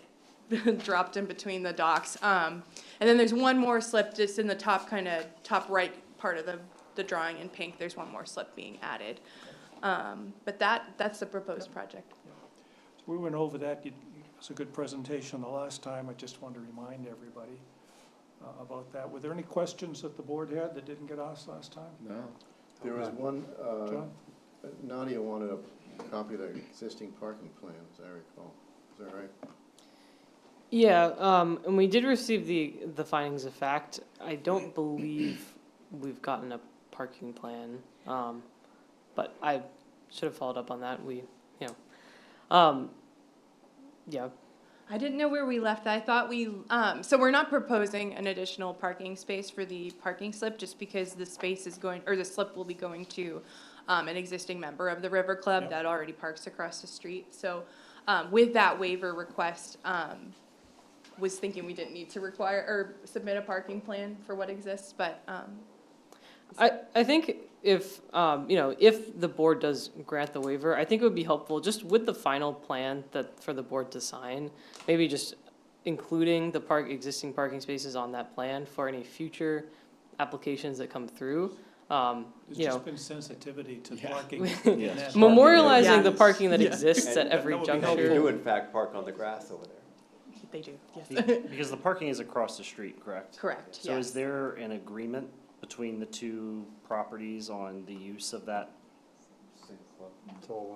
dropped in between the docks. And then there's one more slip just in the top right part of the drawing in pink. There's one more slip being added. But that's the proposed project. We went over that. was a good presentation the last time. I just wanted to remind everybody about that. Were there any questions that the board had that didn't get asked last time? No. There was one, John? Nadia wanted a copy of the existing parking plan, as I recall. Is that right? Yeah, and we did receive the findings of fact. I don't believe we've gotten a parking plan, but I should have followed up on that. Yeah. I didn't know where we left that. I thought so we're not proposing an additional parking space for the parking slip just because the space is going, or the slip will be going to an existing member of the River Club that already parks across the street. So with that waiver request, was thinking we didn't need to require or submit a parking plan for what exists, but I think if, if the board does grant the waiver, I think it would be helpful just with the final plan for the board to sign, maybe just including the existing parking spaces on that plan for any future applications that come through. There's just been sensitivity to parking. Yes. Memorializing the parking that exists at every juncture. They do in fact park on the grass over there. They do, yes. Because the parking is across the street, correct? Correct, So yes. is there an agreement between the two properties on the use of that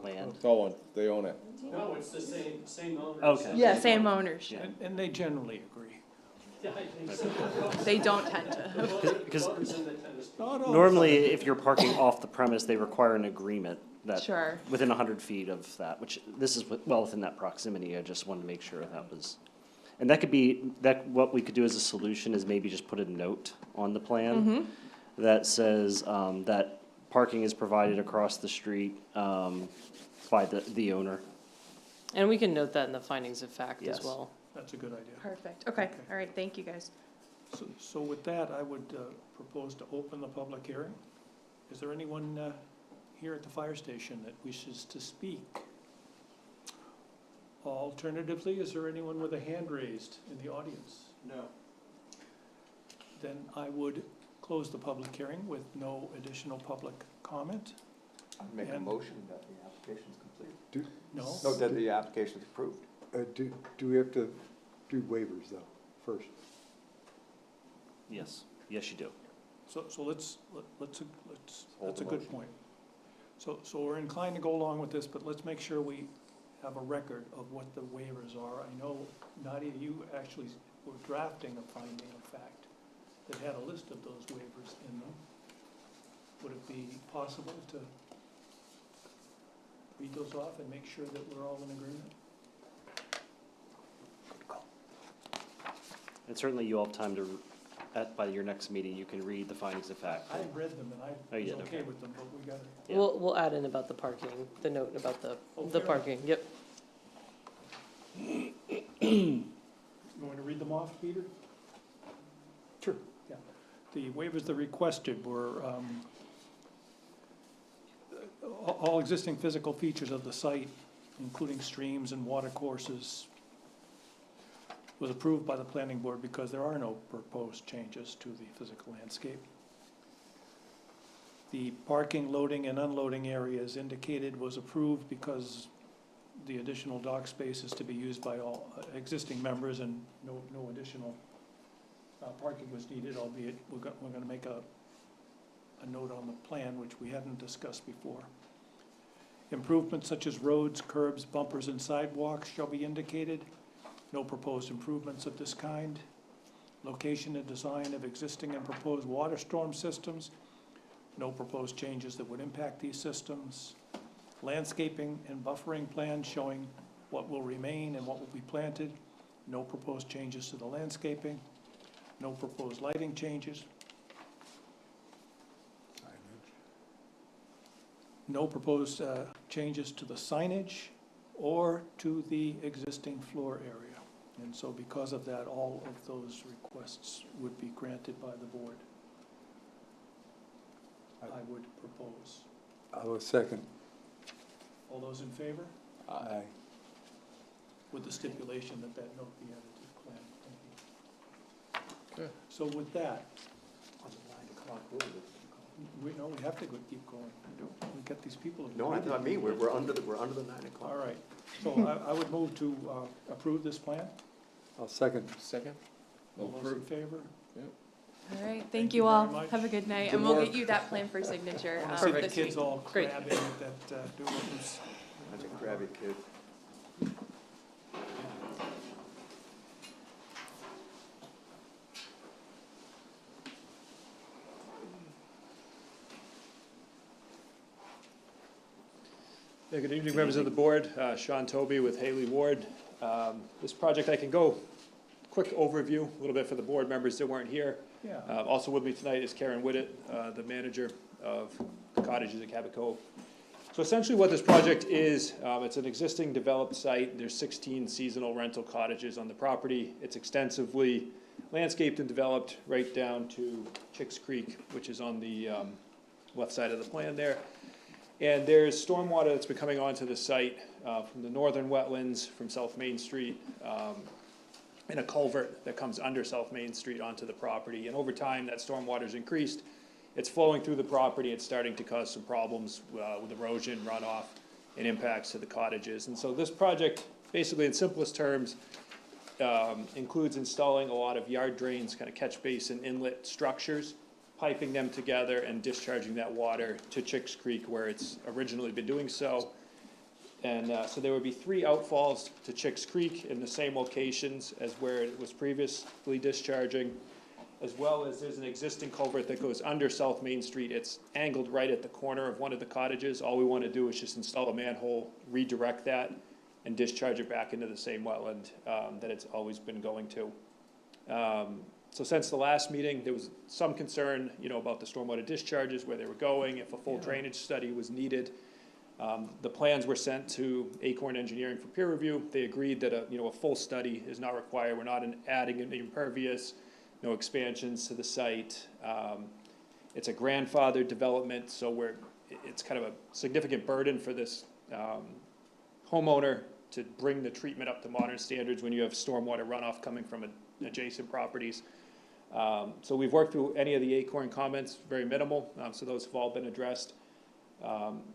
land? It's all one, they own it. No, it's the same owners. Okay. Yeah, same ownership. And they generally agree. Yeah, I think so. They don't tend to. Because No, normally, if you're parking off the premise, they require an agreement that Sure. within 100 feet of that, which this is well within that proximity. I just wanted to make sure that was, and that could be, what we could do as a solution is maybe just put a note on the plan that says that parking is provided across the street by the owner. And we can note that in the findings of fact Yes. as well. That's a good idea. Perfect. Okay. All right. Thank you, guys. So with that, I would propose to open the public hearing. Is there anyone here at the fire station that wishes to speak? Alternatively, is there anyone with a hand raised in the audience? No. Then I would close the public hearing with no additional public comment. Make a And- motion that the application's complete. No? No, that the application's approved. Do we have to do waivers though, first? Yes, yes, you do. So that's Hold a the good motion. point. So we're inclined to go along with this, but let's make sure we have a record of what the waivers are. I know, Nadia, you actually were drafting a finding of fact that had a list of those waivers in them. Would it be possible to read those off and make sure that we're all in agreement? And certainly you all have time to, by your next meeting, you can read the findings of fact. I read them and Oh, I you was did, okay okay. with them, but we gotta. Yeah. We'll add in about the parking, the note about the fair parking, yep. You want to read them off, Peter? Sure. Yeah. The waivers that requested were, all existing physical features of the site, including streams and water courses, was approved by the planning board because there are no proposed changes to the physical landscape. The parking, loading, and unloading areas indicated was approved because the additional dock space is to be used by all existing members and no additional parking was needed, albeit we're gonna make a note on the plan, which we hadn't discussed before. Improvements such as roads, curbs, bumpers, and sidewalks shall be indicated. No proposed improvements of this kind. Location and design of existing and proposed water storm systems. No proposed changes that would impact these systems. Landscaping and buffering plans showing what will remain and what will be planted. No proposed changes to the landscaping. No proposed lighting changes. No proposed changes to the signage or to the existing floor area. And so because of that, all of those requests would be granted by the board. I would propose. I will second. All those in favor? Aye. With the stipulation that that note be added to the plan. Thank you. Okay. So with that, we have to keep going. We got these people. No, I mean, we're under the 9 o'clock. All right, so I would move to approve this plan. I'll second. Second? All those in favor? All right, Thank thank you you all. very much. Have a good night, Good and we'll work. get you that plan for signature I want to see the this kids week. all Great. crabbing at that Doolittle's. That's a crabby kid. Yeah, good evening, members of the board. Sean Toby with Haley Ward. This project, I can go quick overview, a little bit for the board members that weren't here. Yeah. Also with me tonight is Karen Whittet, the manager of the cottages at Cabot Cove. So essentially what this project is, it's an existing developed site. There's 16 seasonal rental cottages on the property. It's extensively landscaped and developed right down to Chicks Creek, which is on the left side of the plan there. And there's stormwater that's been coming onto the site from the northern wetlands, from South Main Street, and a culvert that comes under South Main Street onto the property. And over time, that stormwater's increased. It's flowing through the property. It's starting to cause some problems with erosion, runoff, and impacts to the cottages. And so this project, basically in simplest terms, includes installing a lot of yard drains, kind of catch basin inlet structures, piping them together and discharging that water to Chicks Creek where it's originally been doing so. And so there would be 3 outfalls to Chicks Creek in the same locations as where it was previously discharging, as well as there's an existing culvert that goes under South Main Street. It's angled right at the corner of one of the cottages. All we want to do is just install a manhole, redirect that, and discharge it back into the same wetland that it's always been going to. So since the last meeting, there was some concern, about the stormwater discharges, where they were going, if a full drainage study was needed. The plans were sent to Acorn Engineering for peer review. They agreed that a full study is not required. We're not adding any impervious, no expansions to the site. It's a grandfathered development, so it's kind of a significant burden for this homeowner to bring the treatment up to modern standards when you have stormwater runoff coming from adjacent properties. So we've worked through any of the Acorn comments, very minimal, so those have all been addressed.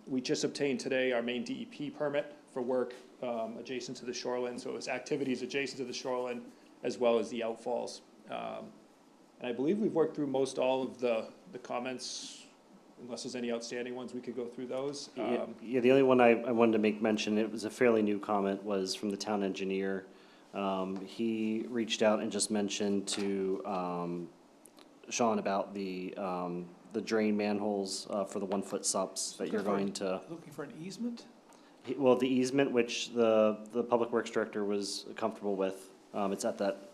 We just obtained today our main DEP permit for work adjacent to the shoreline, so it was activities adjacent to the shoreline as well as the outfalls. And I believe we've worked through most all of the comments, unless there's any outstanding ones, we could go through those. Yeah, the only one I wanted to make mention, it was a fairly new comment, was from the town engineer. He reached out and just mentioned to Sean about the drain manholes for the 1-foot subs that you're going to. Looking for an easement? Well, the easement, which the public works director was comfortable with, it's at that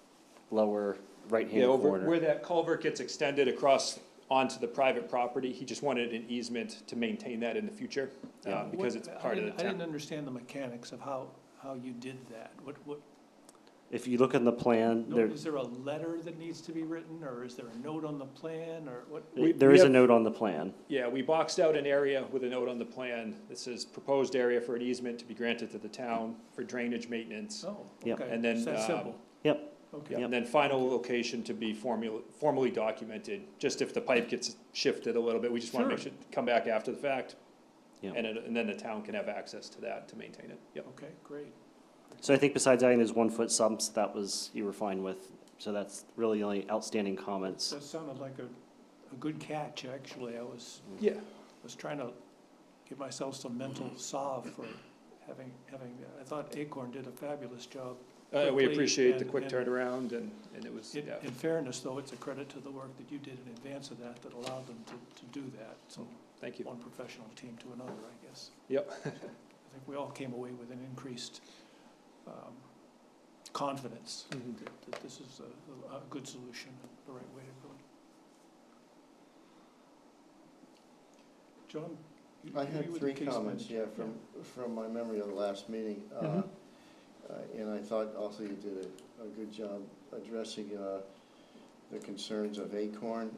lower right-hand over corner. where that culvert gets extended across onto the private property. He just wanted an easement to maintain that in the future, because it's part of the I didn't town. understand the mechanics of how you did that. What? If you look in the plan, Is there a letter that needs to be written, or is there a note on the plan, or what? there is a note on the plan. Yeah, we boxed out an area with a note on the plan that says proposed area for an easement to be granted to the town for drainage maintenance. Oh, Yep. okay. And then, It's that simple. Yep. Okay. And then final location to be formally documented, just if the pipe gets shifted a little bit, we just wanna make sure, come back after the fact. Yep. And then the town can have access to that to maintain it, yep. Okay, great. So I think besides adding those 1-foot subs, you were fine with. So that's really the only outstanding comments. That sounded like a good catch, actually. I was trying to give myself some mental salve for having, I thought Acorn did a fabulous job. We quickly, appreciate the and- quick and turnaround, and it was, In fairness, though, it's a credit to the work that you did in advance of that allowed them to do that. So thank you. One professional team to another, I guess. Yep. I think we all came away with an increased confidence that this is a good solution, the right way to go. John? I had 3 comments, from my memory of the last meeting. And I thought also you did a good job addressing the concerns of Acorn.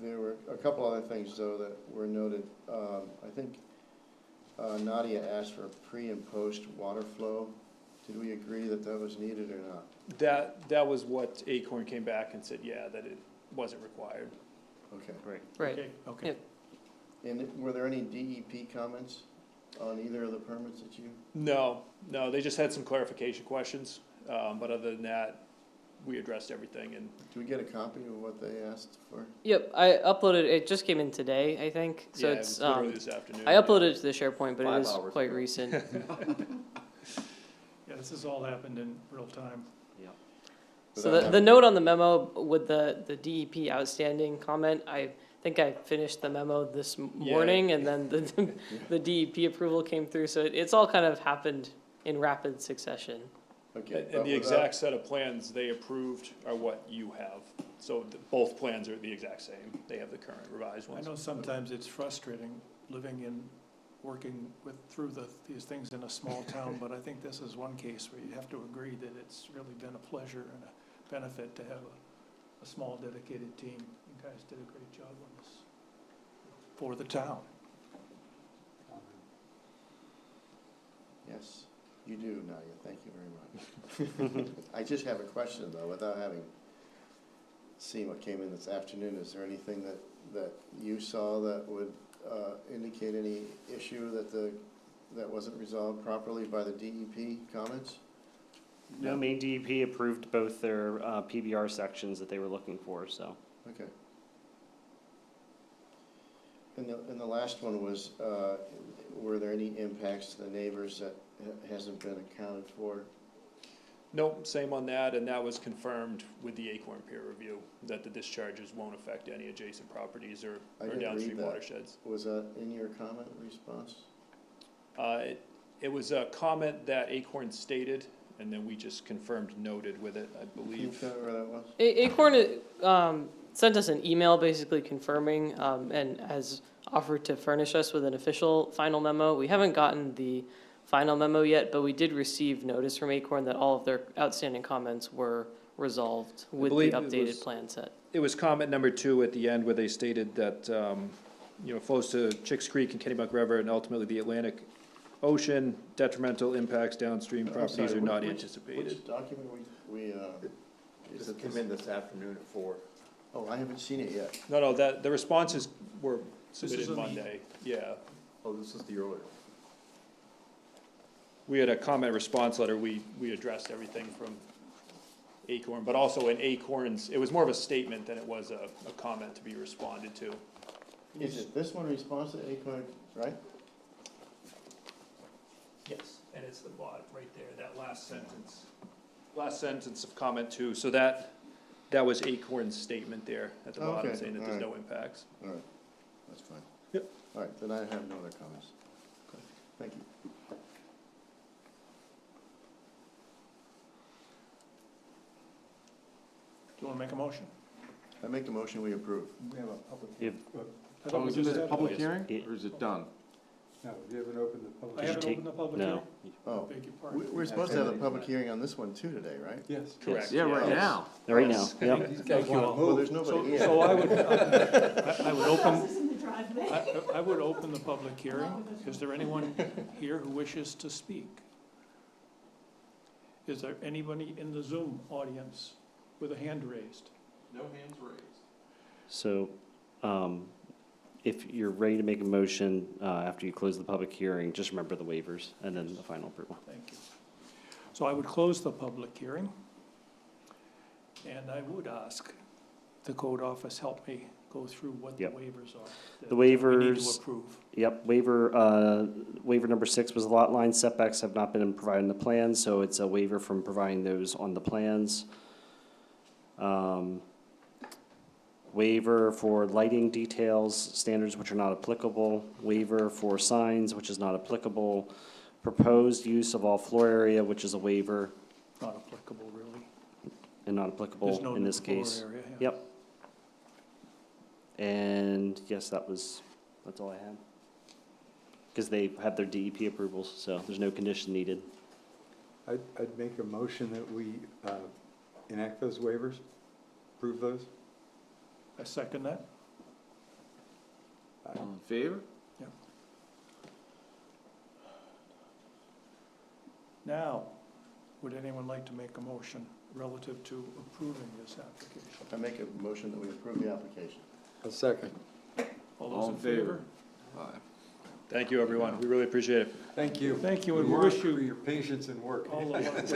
There were a couple other things, though, that were noted. I think Nadia asked for pre and post water flow. Did we agree that that was needed or not? That was what Acorn came back and said, that it wasn't required. Okay. Right. Right. Okay. Yep. And were there any DEP comments on either of the permits that you? No, they just had some clarification questions, but other than that, we addressed everything and. Do we get a copy of what they asked for? Yep, I uploaded, it just came in today, I think, so Yeah, it it's, was literally this afternoon, I yeah. uploaded it to the SharePoint, but it 5 is hours quite ago. recent. Yeah, this has all happened in real time. So the note on the memo with the DEP outstanding comment, I think I finished the memo this morning, and then the DEP approval came through, so it's all kind of happened in rapid succession. Okay. And the exact set of plans they approved are what you have. So both plans are the exact same. They have the current revised I ones. know sometimes it's frustrating working through these things in a small town, but I think this is one case where you have to agree that it's really been a pleasure and a benefit to have a small dedicated team. You guys did a great job on this for the town. Yes, you do, Nadia. Thank you very much. I just have a question, though, without having seen what came in this afternoon. Is there anything that you saw that would indicate any issue that wasn't resolved properly by the DEP comments? No, Maine DEP approved both their PBR sections that they were looking for, so. Okay. And the last one was, were there any impacts to the neighbors that hasn't been accounted for? Nope, same on that, and that was confirmed with the Acorn peer review, that the discharges won't affect any adjacent properties or downstream watersheds. Was that in your comment response? It was a comment that Acorn stated, and then we just confirmed noted with it, I believe. Can you tell me where that was? Acorn sent us an email basically confirming and has offered to furnish us with an official final memo. We haven't gotten the final memo yet, but we did receive notice from Acorn that all of their outstanding comments were resolved with the updated plan set. It was comment number 2 at the end where they stated that, flows to Chicks Creek and Kennebunk River and ultimately the Atlantic Ocean, detrimental impacts downstream properties are not anticipated. Which document we This came in this afternoon at 4. Oh, I haven't seen it yet. No, the responses were submitted Monday, yeah. Oh, this is the earlier. We had a comment response letter, we addressed everything from Acorn, but also in Acorn's, it was more of a statement than it was a comment to be responded to. Is it this one response to Acorn, right? Yes, and it's the bottom, right there, that last sentence of comment 2, so that was Acorn's statement there at the bottom, Okay, saying that there's no impacts. All right, that's fine. Yep. All right, then I have no other comments. Okay. Thank you. Do you want to make a motion? I make a motion, we approve. We have a public. I thought we Is just it a had public one. hearing, or is it done? No, we haven't opened the public. I haven't opened the public hearing? Oh, Beg your pardon. we're supposed to have a public hearing on this one too today, right? Yes. Correct. Yeah, right now. Right now, yep. Thank you all. Well, there's nobody here. So I would I would open the public hearing. Is there anyone here who wishes to speak? Is there anybody in the Zoom audience with a hand raised? No hands raised. So, if you're ready to make a motion, after you close the public hearing, just remember the waivers and then the final approval. Thank you. So I would close the public hearing, and I would ask the code office help me go through what the Yep. waivers are. that The we need to waivers, approve. yep, waiver number 6 was lot line setbacks have not been provided in the plan, so it's a waiver from providing those on the plans. Waiver for lighting details, standards which are not applicable. Waiver for signs, which is not applicable. Proposed use of all floor area, which is a waiver Not applicable, really. and not There's applicable no in new this floor case. area, yeah. Yep. And yes, that's all I had. Because they have their DEP approvals, so there's no condition needed. I'd make a motion that we enact those waivers, approve those. I second that. All in favor? Now, would anyone like to make a motion relative to approving this application? I make a motion that we approve the application. A second. All those in favor? Thank you, everyone. We really appreciate it. Thank you. Thank you, and we Work wish for you your patience and work. all the luck with,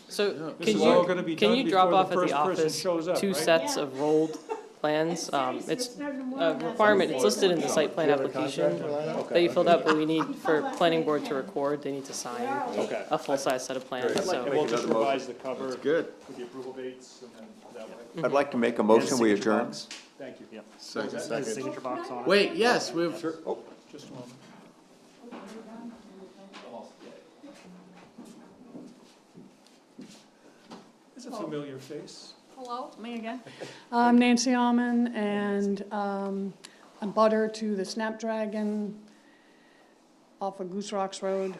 So This can is all gonna be can done you drop before off the at the first person office shows up, two right? sets of rolled plans? It's a requirement, it's listed in the site plan application that you filled out, but we need, for planning board to record, they need to sign Okay. a full-size set of plans, Great. so. And we'll just revise the cover Good. with the approval dates, and then that way. I'd like to make a motion, we adjourn. Thank you. Yep. Second. Has a signature box on it. Wait, yes, we've, just a moment. It's a familiar face. Hello, me again. I'm Nancy Alman, and I'm butter to the Snapdragon off of Goose Rocks Road.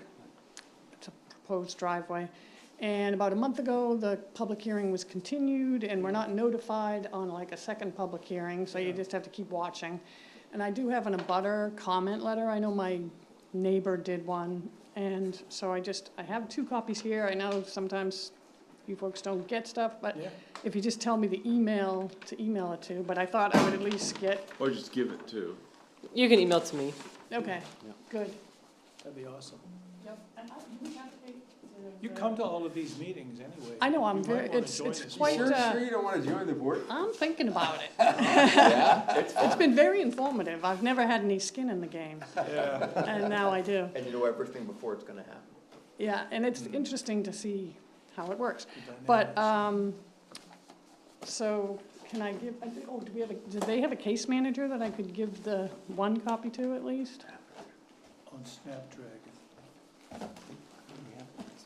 It's a proposed driveway. And about a month ago, the public hearing was continued, and we're not notified on like a second public hearing, so you just have to keep watching. And I do have an abutter comment letter. I know my neighbor did one, and so I have 2 copies here. I know sometimes you folks don't get stuff, but Yeah. if you just tell me the email to email it to, but I thought I would at least get, or just give it to. You can email it to me. okay, good. That'd be awesome. Yep. You come to all of these meetings anyway. I know, I'm You very, might wanna it's join us. quite, Sure you don't want to join the board? I'm thinking about it. It's been very informative. I've never had any skin in the game, Yeah. and now I do. And you know everything before it's gonna happen. Yeah, and it's interesting to see how it works. But, so can I give, do they have a case manager that I could give the 1 copy to at least? On Snapdragon.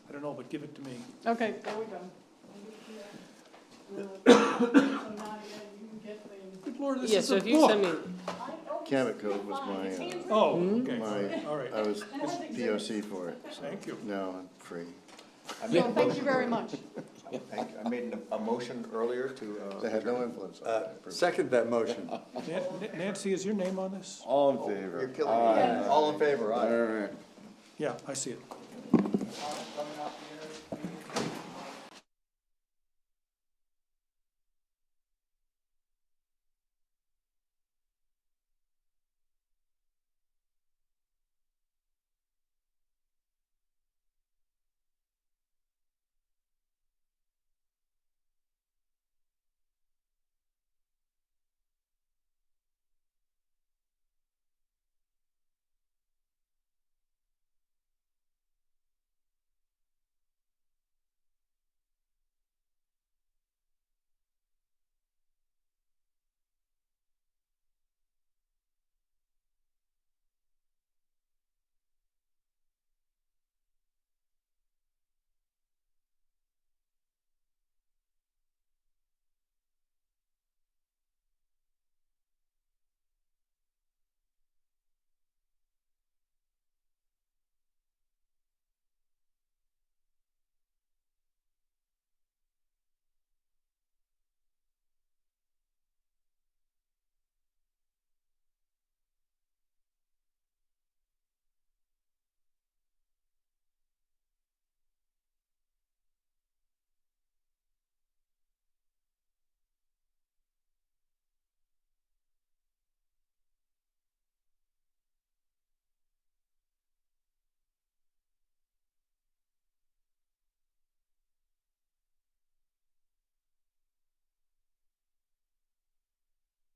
I don't know, but give it to me. Okay, there we go. So Nadia, you can get the. Good Lord, this Yeah, is so a if you send book. me, Cabot Code was my, Oh, okay, my, all right. I was POC for it, so Thank you. now I'm free. So thank you very much. I made a motion earlier to. I had no influence on it. Second that motion. Nancy, is your name on this? All in favor? You're killing me. All in favor, aye. All right. Yeah, I see it.